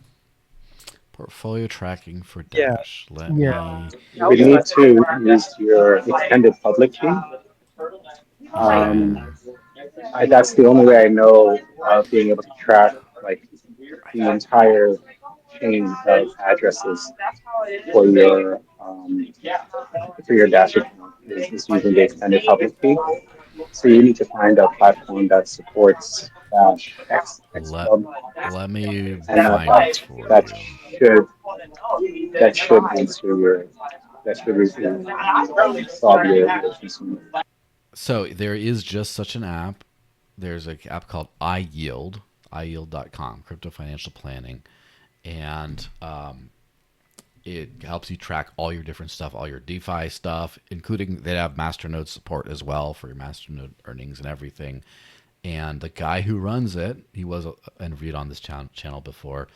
Portfolio tracking for Dash. Let me. You need to use your extended public key. That's the only way I know of being able to track like the entire chain of addresses for your Dash account is using the extended public key. So you need to find a platform that supports Dash Xpub. Let me and find it for that you. Should solve your consumer. So there is just such an app. There's an app called iYield, iYield.com, crypto financial planning, and it helps you track all your different stuff, all your DeFi stuff, including they have Masternode support as well for your Masternode earnings and everything. And the guy who runs it, he was interviewed on this channel before.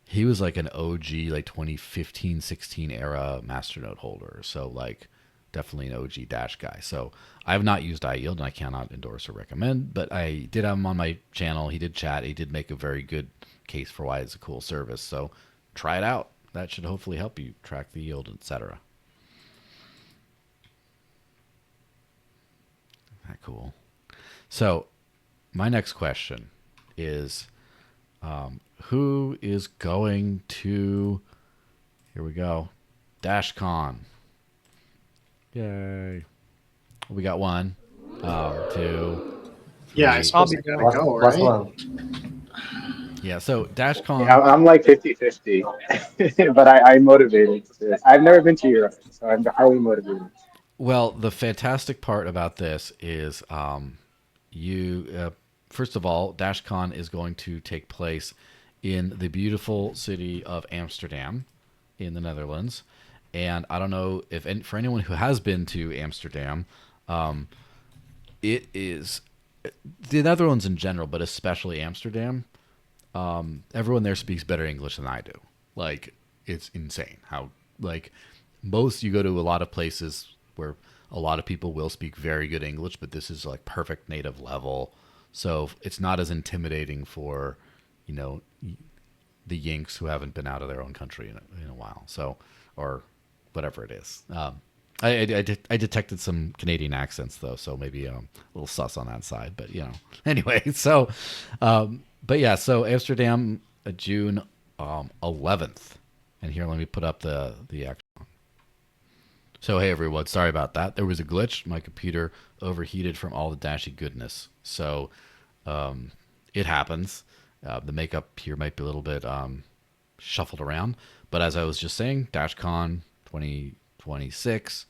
He was like an OG, like 2015, 16 era Masternode holder. So like definitely an OG Dash guy. So I have not used iYield and I cannot endorse or recommend, but I did have him on my channel. He did chat. He did make a very good case for why it's a cool service. So try it out. That should hopefully help you track the yield, etc. That cool. So my next question is, who is going to, here we go, DashCon. Yay. We got 1, 2, 3. Yeah, I suppose I gotta go, right? Yeah, so DashCon. Yeah, I'm like 50-50, but I'm motivated. I've never been to Europe, so I'm highly motivated. Well, the fantastic part about this is first of all, DashCon is going to take place in the beautiful city of Amsterdam in the Netherlands. And I don't know if for anyone who has been to Amsterdam, it is the Netherlands in general, but especially Amsterdam. Everyone there speaks better English than I do. Like, it's insane how, like, you go to a lot of places where a lot of people will speak very good English, but this is like perfect native level. So it's not as intimidating for, the Yanks who haven't been out of their own country in a while. So, or whatever it is. I detected some Canadian accents though, so maybe a little sus on that side. But anyway. So, but yeah. So Amsterdam, June 11th, and here let me put up the actual. So hey everyone, sorry about that. There was a glitch. My computer overheated from all the Dashy goodness. So, it happens. The makeup here might be a little bit shuffled around, but as I was just saying, DashCon 2026.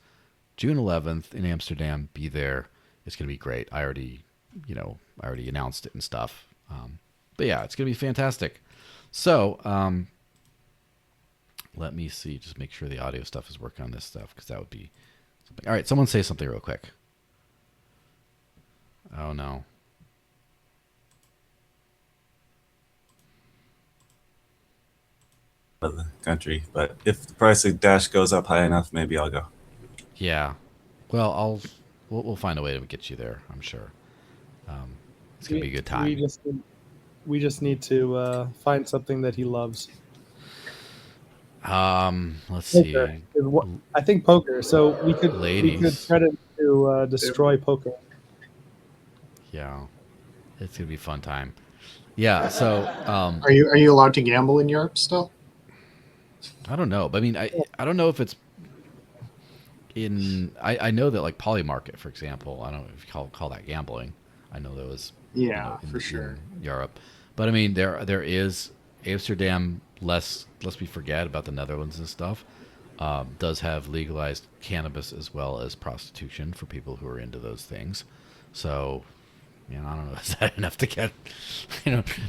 June 11th in Amsterdam. Be there. It's going to be great. I already announced it and stuff. But yeah, it's going to be fantastic. So, let me see. Just make sure the audio stuff is working on this stuff, because that would be something. All right, someone say something real quick. Oh no. of the country. But if the price of Dash goes up high enough, maybe I'll go. Yeah. Well, we'll find a way to get you there. I'm sure. It's gonna be a good time. We just need to find something that he loves. Let's Poker. see. I think poker. So we could Ladies. threaten to destroy poker. Yeah. It's gonna be a fun time. Yeah. So Are you allowed to gamble in Europe still? I don't know, but I mean, I don't know if it's in. I know that like Polymarket, for example. I don't know if you call that gambling. I know that was Yeah, in, for sure. in Europe, but I mean there is Amsterdam. Lest we forget about the Netherlands and stuff. Does have legalized cannabis as well as prostitution for people who are into those things. So, I don't know. Is that enough to get?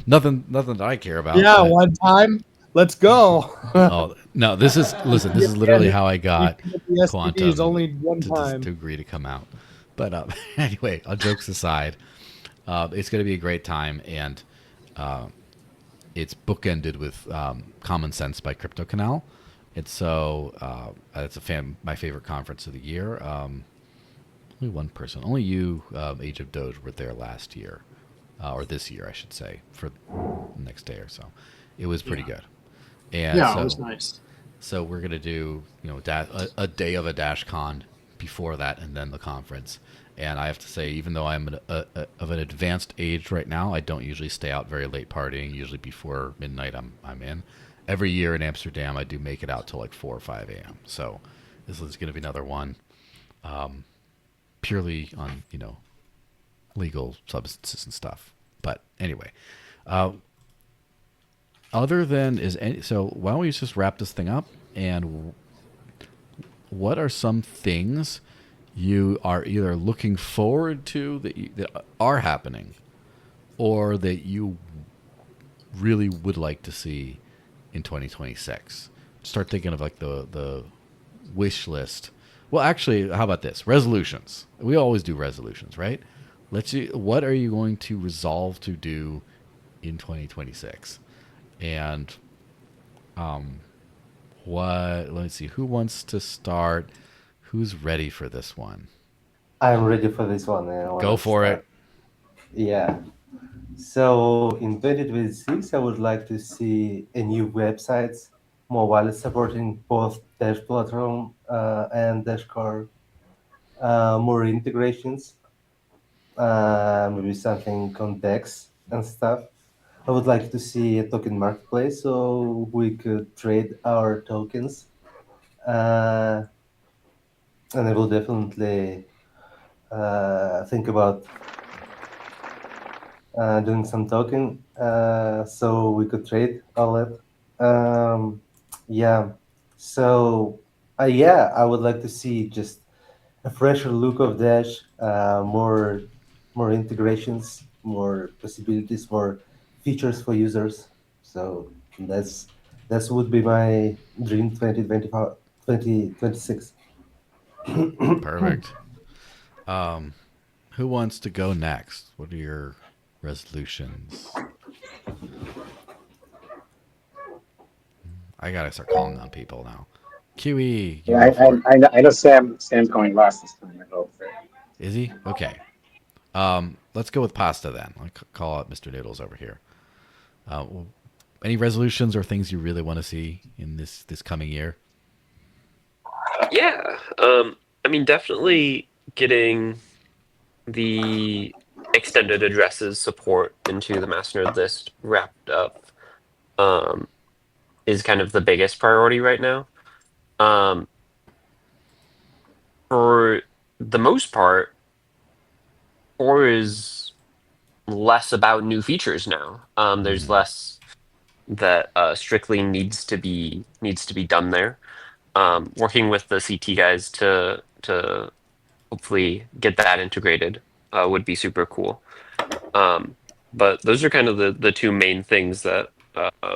Nothing that I care about. Yeah, but- one time. Let's go. Oh no! This is literally how I got the Quantum STDs only one time. to agree to come out. But anyway, all jokes aside, it's going to be a great time, and it's bookended with Common Sense by Crypto Canal. And so it's my favorite conference of the year. Only one person, only you, Age of Doge, were there last year, or this year, I should say, for the next day or so. It was pretty good. And Yeah, so, it was nice. So we're gonna do a day of a DashCon before that, and then the conference. And I have to say, even though I'm of an advanced age right now, I don't usually stay out very late partying. Usually before midnight, I'm in. Every year in Amsterdam, I do make it out till like 4 or 5 a.m. So this is going to be another one, purely on legal substances and stuff. But anyway, other than so why don't we just wrap this thing up? And what are some things you are either looking forward to that are happening, or that you really would like to see in 2026? Start thinking of like the wish list. Well, actually, how about this? Resolutions. We always do resolutions, right? What are you going to resolve to do in 2026? And let's see, who wants to start? Who's ready for this one? I'm ready for this one. I wanna Go for start. it. Yeah. So in 2026, I would like to see a new websites, mobile supporting both Dash platform and Dash Core, more integrations, maybe something on Dex and stuff. I would like to see a token marketplace so we could trade our tokens. Uh, and I will definitely think about doing some token so we could trade all that. Yeah. So, yeah, I would like to see just a fresher look of Dash, more integrations, more possibilities, more features for users. So that's would be my dream 2025, 2026. Perfect. Who wants to go next? What are your resolutions? I gotta start calling on people now. QE, you Yeah, go for it. I know Sam's going last this time. I hope. Is he? Okay. Let's go with pasta then. I'll call out Mr. Noodles over here. Any resolutions or things you really want to see in this coming year? Yeah. I mean, definitely getting the extended addresses support into the masternode list wrapped up is kind of the biggest priority right now. For the most part, Core is less about new features now. There's less that strictly needs to be done there. Working with the CT guys to hopefully get that integrated would be super cool. But those are kind of the two main things that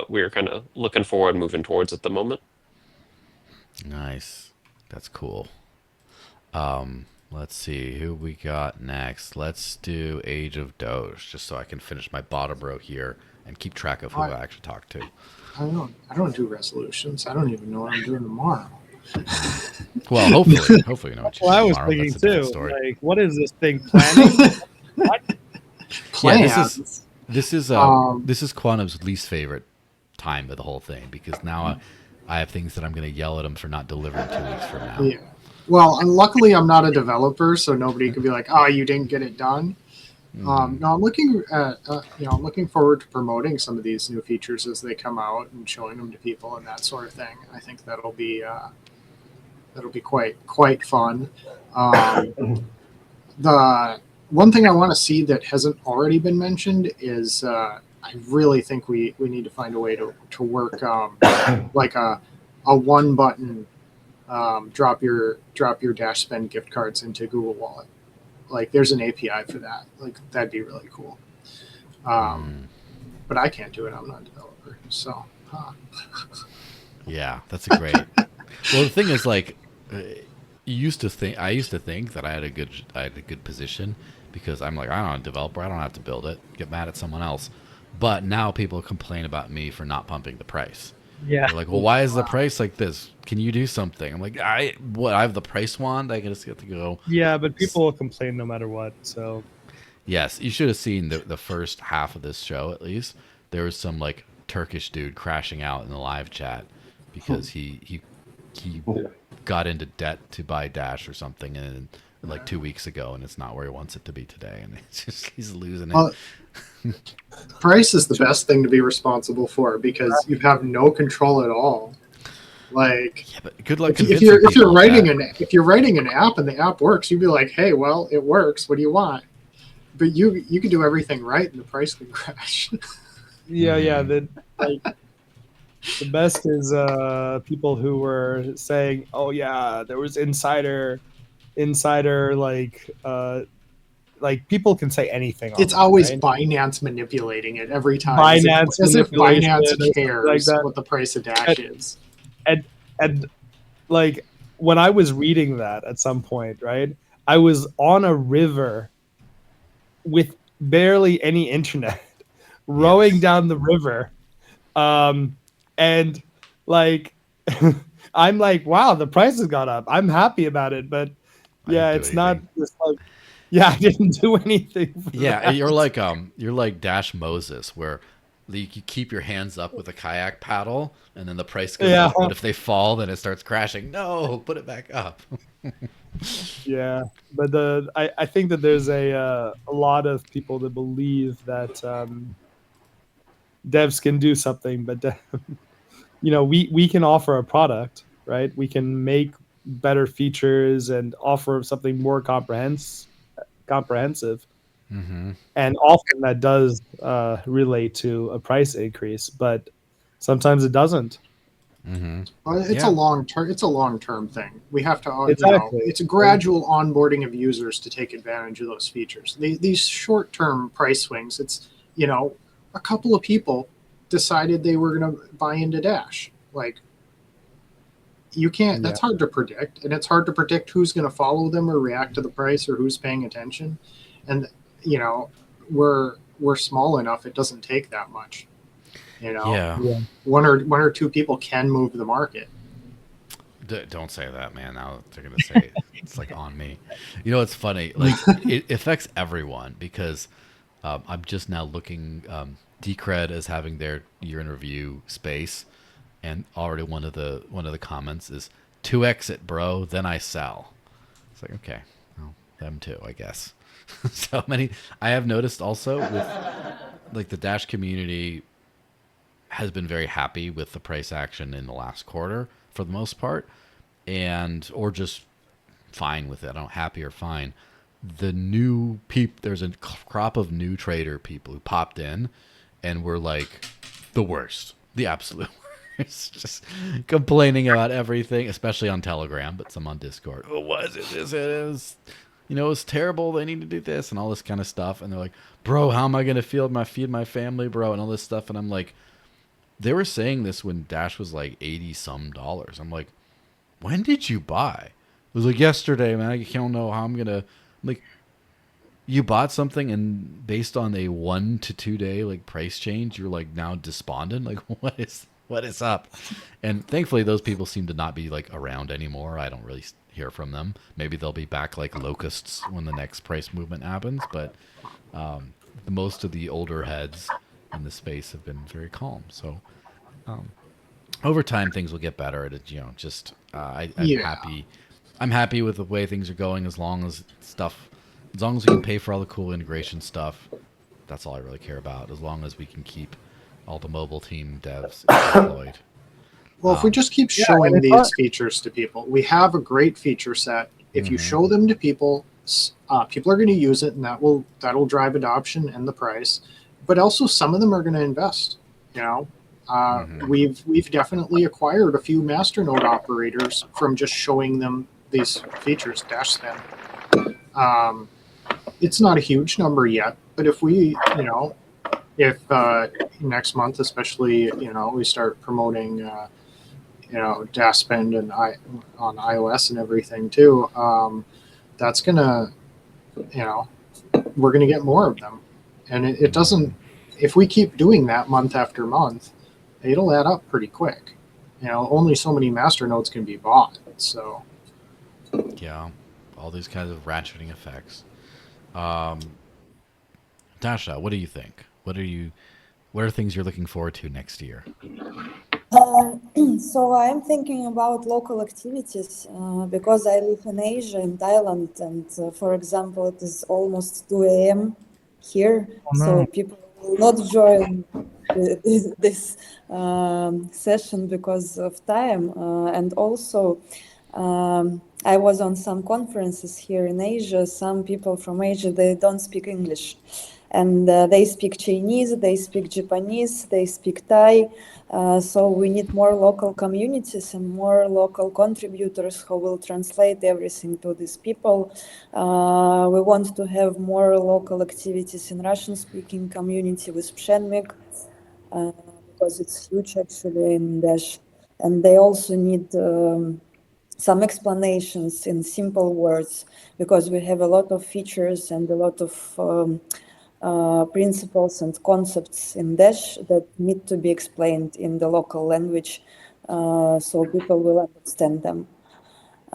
we're kind of looking forward moving towards at the moment. Nice. That's cool. Let's see who we got next. Let's do Age of Doge, just so I can finish my bottom row here and keep track of who I actually talked to. I don't do resolutions. I don't even know what I'm doing tomorrow. Well, hopefully you know what Well, you I do was tomorrow. thinking That's a different too. story. Like, what is this thing planning? What? Plans. This is Quantum's least favorite time of the whole thing, because now I have things that I'm going to yell at him for not delivering 2 weeks from now. Yeah. Well, and luckily I'm not a developer, so nobody could be like, "Oh, you didn't get it done." No, I'm looking at I'm looking forward to promoting some of these new features as they come out and showing them to people and that sort of thing. I think that'll be quite fun. The one thing I want to see that hasn't already been mentioned is I really think we need to find a way to work like a one button drop your Dash Spend gift cards into Google Wallet. Like there's an API for that. Like that'd be really cool. But I can't do it. I'm not a developer. So. Yeah, that's a great. Well, the thing is, like, I used to think that I had a good position, because I'm like, I'm not a developer. I don't have to build it. Get mad at someone else. But now people complain about me for not pumping the price. Yeah. They're like, well, why is the price like this? Can you do something? I'm like, I have the price wand. I just get to go. Yeah, but people will complain no matter what. So Yes, you should have seen the first half of this show at least. There was some like Turkish dude crashing out in the live chat because he got into debt to buy Dash or something, and like 2 weeks ago, and it's not where he wants it to be today, and it's just he's losing it. Price is the best thing to be responsible for, because you have no control at all. Like, yeah, but good luck if you're writing an app and the app works, you'd be like, hey, well, it works. What do you want? But you can do everything right, and the price can crash. yeah. The best is people who were saying, "Oh yeah, there was insider, like people can say anything." It's online, always right? Binance manipulating it every time. Binance as if manipulation Binance or cares like that. what the price of Dash is. And like when I was reading that at some point, right? I was on a river with barely any internet, rowing down the river, and like I'm like, wow, the price has gone up. I'm happy about it, but yeah, it's not just like, yeah, I didn't do anything. Yeah, you're like Dash Moses, where you keep your hands up with a kayak paddle, and then the price goes up. But if they fall, then it starts crashing. No, put it back up. Yeah, but I think that there's a lot of people that believe that devs can do something, but we can offer a product, right? We can make better features and offer something more comprehensive. Mm-hmm. And often that does relate to a price increase, but sometimes it doesn't. Mm-hmm. It's a long term. It's a long term thing. We have to. Exactly. It's a gradual onboarding of users to take advantage of those features. These short term price swings. It's a couple of people decided they were going to buy into Dash. Like, you can't. That's hard to predict, and it's hard to predict who's going to follow them or react to the price or who's paying attention. And we're small enough. It doesn't take that much. Yeah. One or two people can move the market. Don't say that, man. Now they're gonna say it's like on me. It's funny. Like it affects everyone, because I'm just now looking. Decred is having their year in review space, and already one of the comments is 2x it, bro. Then I sell. It's like, okay, well, them too, I guess. So many. I have noticed also with like the Dash community has been very happy with the price action in the last quarter for the most part, or just fine with it. I don't happy or fine. The new there's a crop of new trader people who popped in and were like the worst, the absolute worst, just complaining about everything, especially on Telegram, but some on Discord. Oh, what is it? This is, it's terrible. They need to do this and all this kind of stuff. And they're like, bro, how am I going to feed my family, bro? And all this stuff. And I'm like, they were saying this when Dash was like $80 some. I'm like, when did you buy? was like yesterday, man. I don't know how I'm gonna like. You bought something and based on a 1 to 2 day like price change, you're like now despondent. Like what is up? And thankfully, those people seem to not be like around anymore. I don't really hear from them. Maybe they'll be back like locusts when the next price movement happens. But most of the older heads in the space have been very calm. So over time, things will get better. Just I'm Yeah. happy. I'm happy with the way things are going as long as we can pay for all the cool integration stuff. That's all I really care about. As long as we can keep all the mobile team devs employed. Well, if we just keep Yeah, and showing it's hard. these features to people, we have a great feature set. If you Mm-hmm. show them to people, people are going to use it, and that'll drive adoption and the price. But also, some of them are going to invest. You know, Mm-hmm. we've definitely acquired a few masternode operators from just showing them these features. Dash spin. Um, it's not a huge number yet, but if we, if next month, especially, we start promoting. Dash spend and on iOS and everything too. That's gonna, you know, we're gonna get more of them, and it doesn't. If we keep doing that month after month, it'll add up pretty quick. Only so many master nodes can be bought. So Yeah, all these kinds of ratcheting effects. Um, Dasha, what do you think? What are things you're looking forward to next year? Uh, so I'm thinking about local activities because I live in Asia, in Thailand, and for example, it is almost 2 a.m. here, Oh so no. people will not join this session because of time. And also, I was on some conferences here in Asia. Some people from Asia, they don't speak English, and they speak Chinese, they speak Japanese, they speak Thai. So we need more local communities and more local contributors who will translate everything to these people. We want to have more local activities in Russian-speaking community with Pshenmik, because it's huge actually in Dash. And they also need some explanations in simple words, because we have a lot of features and a lot of principles and concepts in Dash that need to be explained in the local language, so people will understand them.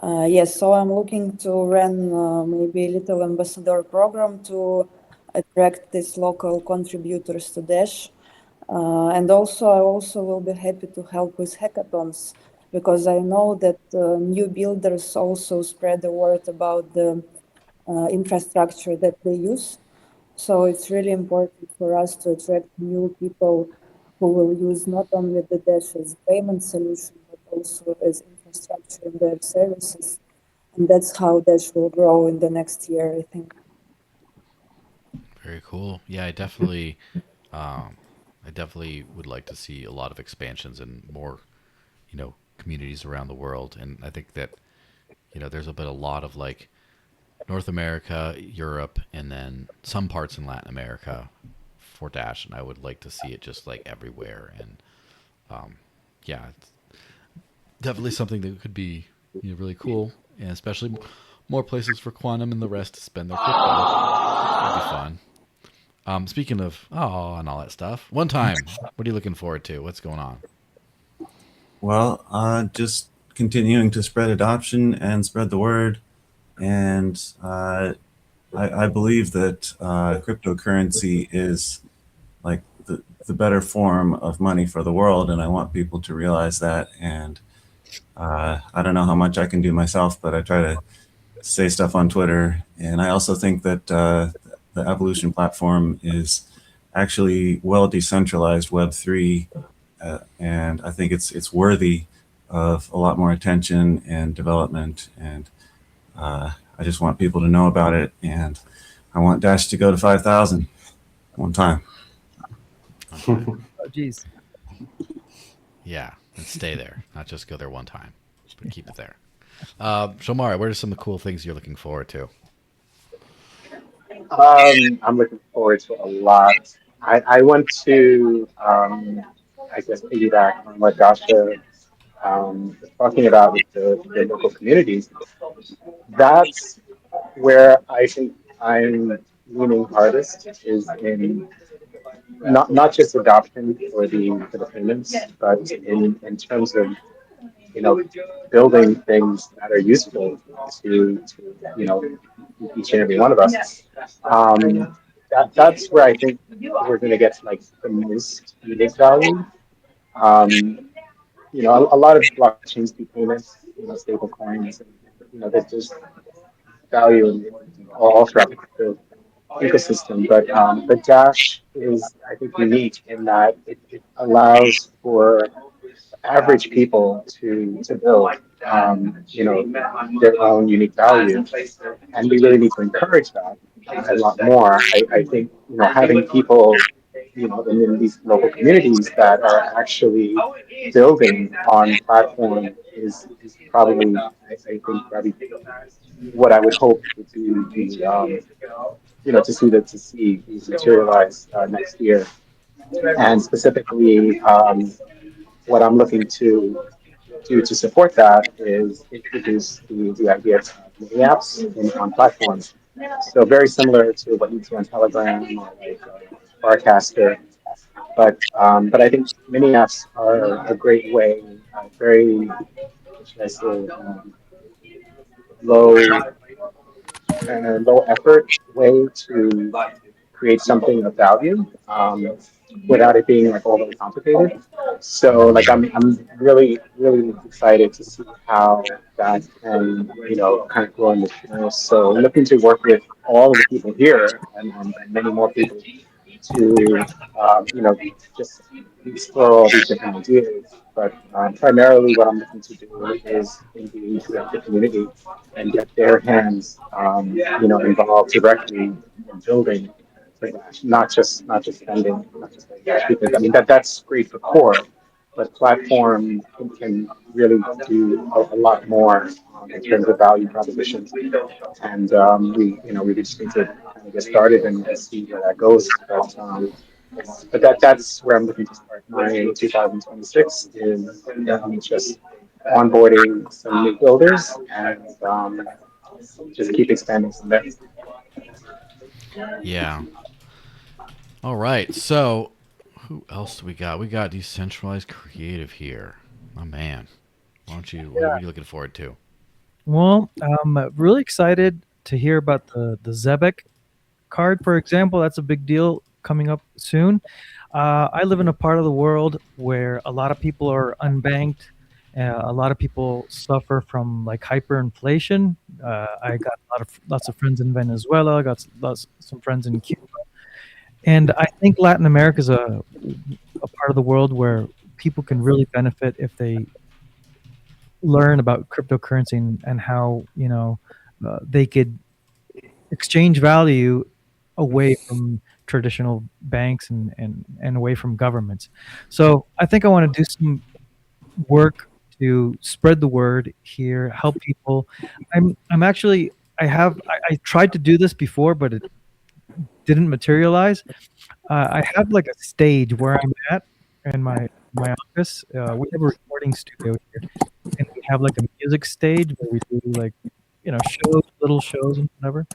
Yes, so I'm looking to run maybe a little ambassador program to attract these local contributors to Dash. And also, I also will be happy to help with hackathons, because I know that new builders also spread the word about the infrastructure that they use. So it's really important for us to attract new people who will use not only the Dash as payment solution, but also as infrastructure in their services. And that's how Dash will grow in the next year, I think. Very cool. Yeah, um, I definitely would like to see a lot of expansions and more, communities around the world. And I think that, there's been a lot of like North America, Europe, and then some parts in Latin America for Dash, and I would like to see it just like everywhere. And yeah, it's definitely something that could be really cool, and especially more places for Quantum and the rest to spend their crypto. That'd be fun. Speaking of and all that stuff, one time, what are you looking forward to? What's going on? Well, just continuing to spread adoption and spread the word. And I believe that cryptocurrency is like the better form of money for the world. And I want people to realize that. And I don't know how much I can do myself, but I try to say stuff on Twitter. And I also think that the Evolution platform is actually well decentralized Web3, and I think it's worthy of a lot more attention and development. And I just want people to know about it, and I want Dash to go to 5,000 one time. One time. Oh, geez. Yeah, and stay there, not just go there one time, but keep it there. Shomari, what are some of the cool things you're looking forward to? I'm looking forward to a lot. I want to, I guess, piggyback on what Dasha talking about with the local communities, that's where I think I'm leaning hardest is in not just adoption for the payments, but in terms of building things that are useful to each and every one of us. That's where I think we're going to get like the most unique value. Um, a lot of blockchains do payments, stable coins, and there's just value in all throughout the ecosystem. But Dash is, I think, unique in that it allows for average people to build, their own unique value, and we really need to encourage that a lot more. I think having people in these local communities that are actually building on platform is probably I think probably what I would hope would be to see these materialize next year, and specifically what I'm looking to do to support that is introduce the idea of mini apps on platforms. So very similar to what you see on Telegram or like Barcaster, but I think mini apps are a great way, very, what should I say, low low effort way to create something of value without it being like overly complicated. So like I'm really excited to see how that can kind of grow in the future. So looking to work with all of the people here and many more people to just explore all these different ideas. But primarily, what I'm looking to do is engage with the community and get their hands, involved directly in building for Dash, not just spending, Dash, because I mean that's great for core, but platform can really do a lot more in terms of value propositions, and we just need to kind of get started and see where that goes. But that's where I'm looking to start my 2026 is just onboarding some new builders and just keep expanding from there. Yeah. All right. So, who else do we got? We got decentralized creative here. My man. Why don't you? What are you looking forward to? Well, I'm really excited to hear about the Zebek card, for example. That's a big deal coming up soon. I live in a part of the world where a lot of people are unbanked. A lot of people suffer from like hyperinflation. I got lots of friends in Venezuela. I got some friends in Cuba, and I think Latin America is a part of the world where people can really benefit if they learn about cryptocurrency and how they could exchange value away from traditional banks and away from governments. So I think I want to do some work to spread the word here, help people. I'm actually I tried to do this before, but it didn't materialize. I have like a stage where I'm at in my office. We have a recording studio here, and we have like a music stage where we do like shows, little shows and whatever.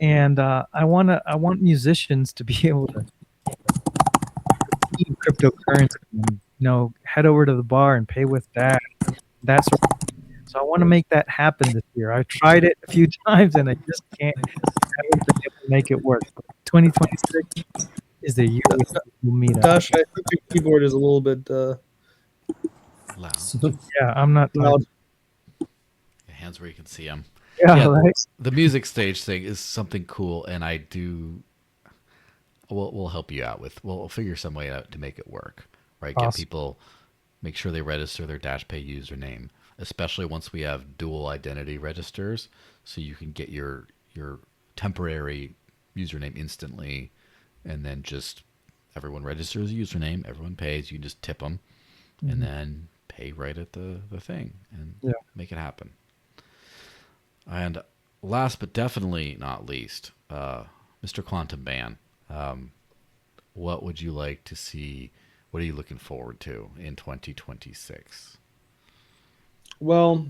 And I want musicians to be able to see cryptocurrency and head over to the bar and pay with that. That sort of thing. So I want to make that happen this year. I've tried it a few times and I just haven't been able to make it work. But 2026 is the year we'll meet up. Dash, I think your keyboard is a little bit Loud. Yeah, I'm not loud. Hands where you can see them. Yeah, right. The music stage thing is something cool, and I do. We'll help you out with. We'll figure some way out to make it work. Right, get Awesome. people, make sure they register their DashPay username, especially once we have dual identity registers, so you can get your temporary username instantly, and then just everyone registers a username, everyone pays, you just tip them, and then pay right at the thing and make it happen. And last but definitely not least, Mr. Quantum Ban, what would you like to see? What are you looking forward to in 2026? Well,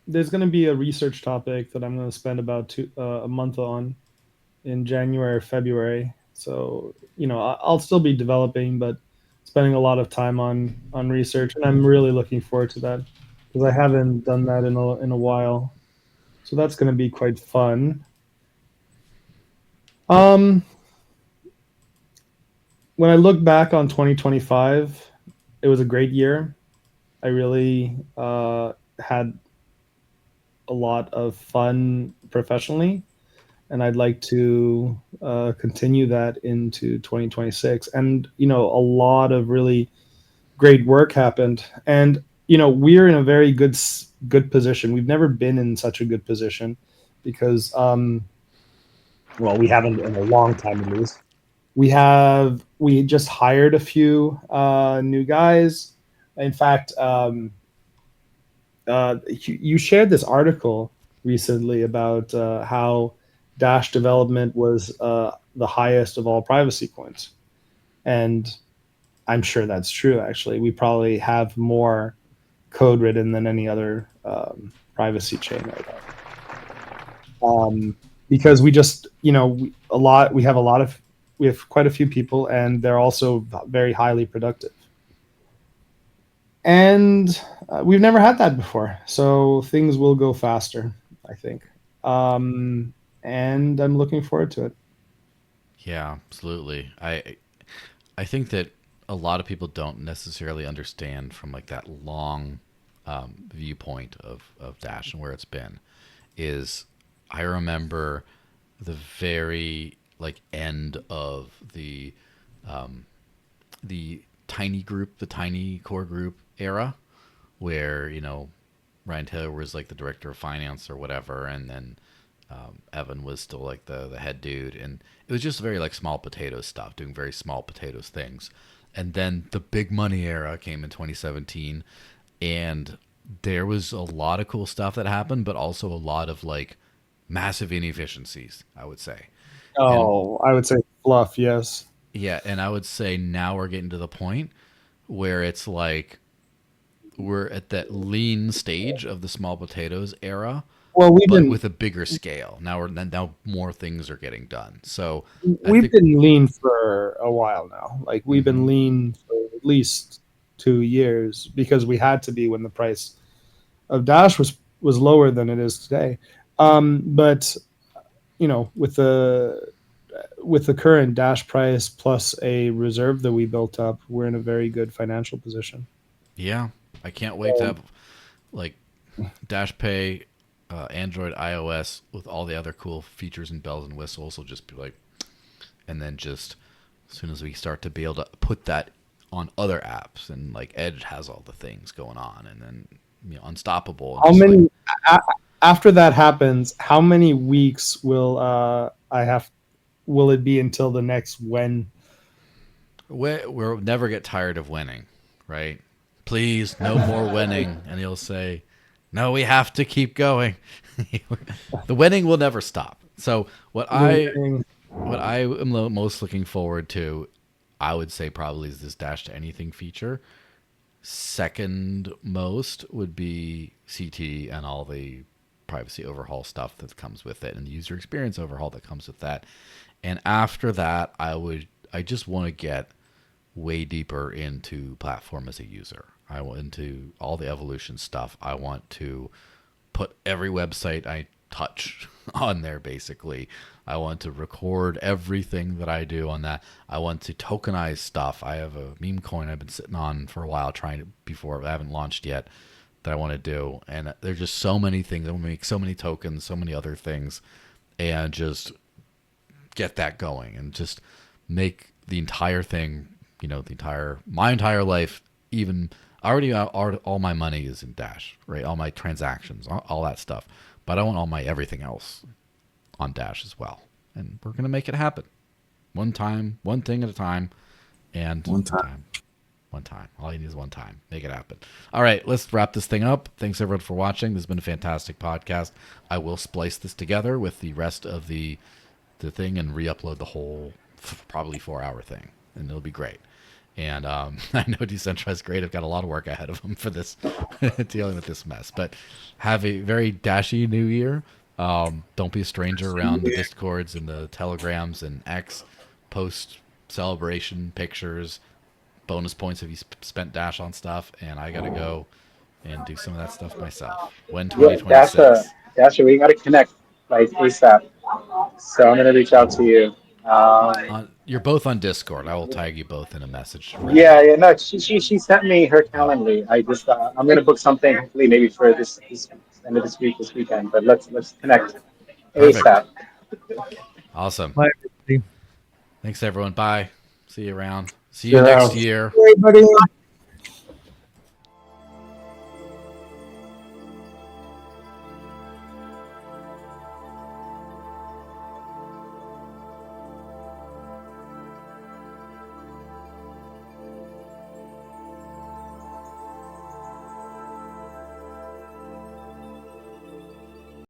there's going to be a research topic that I'm going to spend about a month on in January or February. So, I'll still be developing, but spending a lot of time on research, and I'm really looking forward to that because I haven't done that in a while. So that's going to be quite fun. Um, when I look back on 2025, it was a great year. I really had a lot of fun professionally, and I'd like to continue that into 2026. And a lot of really great work happened, and we're in a very good position. We've never been in such a good position because, well, we haven't in a long time at least. We just hired a few new guys. In fact, you shared this article recently about how Dash development was the highest of all privacy points, and I'm sure that's true. Actually, we probably have more code written than any other privacy chain right now. Because we just, we have quite a few people, and they're also very highly productive. And we've never had that before, so things will go faster, I think. And I'm looking forward to it. Yeah, absolutely. I think that a lot of people don't necessarily understand from like that long viewpoint of Dash and where it's been. Is I remember the very like end of the tiny group, the tiny core group era, where Ryan Taylor was like the director of finance or whatever, and then Evan was still like the head dude, and it was just very like small potatoes stuff, doing very small potatoes things. And then the big money era came in 2017, and there was a lot of cool stuff that happened, but also a lot of like massive inefficiencies, I would say. And Oh, I would say fluff, yes. yeah, and I would say now we're getting to the point where it's like we're at that lean stage of the small potatoes era, Well, but with a bigger scale. Now more things are getting done. So I we've think, been lean for a while now. Like we've been mhm. lean for at least 2 years because we had to be when the price of Dash was lower than it is today. But with the current Dash price plus a reserve that we built up, we're in a very good financial position. Yeah, I can't wait to have like Dash Pay, Android, iOS with all the other cool features and bells and whistles. Will just be like, and then just as soon as we start to be able to put that on other apps, and like Edge has all the things going on, and then Unstoppable, and How just like many a- After that happens? How many weeks will it be until the next when? we'll never get tired of winning, right? Please, no more winning, and he'll say, "No, we have to keep going." The winning will never stop. So what I am most looking forward to, I would say probably is this Dash to Anything feature. Second most would be CT and all the privacy overhaul stuff that comes with it, and the user experience overhaul that comes with that. And after that, I just want to get way deeper into platform as a user. I want into all the evolution stuff. I want to put every website I touch on there basically. I want to record everything that I do on that. I want to tokenize stuff. I have a meme coin I've been sitting on for a while trying to before I haven't launched yet that I want to do. And there's just so many things. I want to make so many tokens, so many other things, and just get that going and just make the entire thing, my entire life, even already all my money is in Dash, right? All my transactions, all that stuff. But I want all my everything else on Dash as well. And we're going to make it happen. One time, one thing at a time, and One time. One time. All you need is one time. Make it happen. All right, let's wrap this thing up. Thanks everyone for watching. This has been a fantastic podcast. I will splice this together with the rest of the thing and re-upload the whole probably 4-hour thing, and it'll be great. And I know Decentralized Creative got a lot of work ahead of them for this, dealing with this mess. But have a very dashy new year. Don't be a stranger around the Discords and the Telegrams and X. Post celebration pictures, bonus points if you spent Dash on stuff. And I got to go and do some of that stuff myself. When Yeah, 2026. Dasha, we got to connect like ASAP. So I'm gonna reach out to you. You're both on Discord. I will tag you both in a message right Yeah, now. yeah, no, she sent me her Calendly. I just I'm gonna book something hopefully maybe for this end of this week, this weekend. But let's connect Perfect. ASAP. Awesome. Bye, everybody. Thanks, everyone. Bye. See you around. See See you you next around. year. Everybody.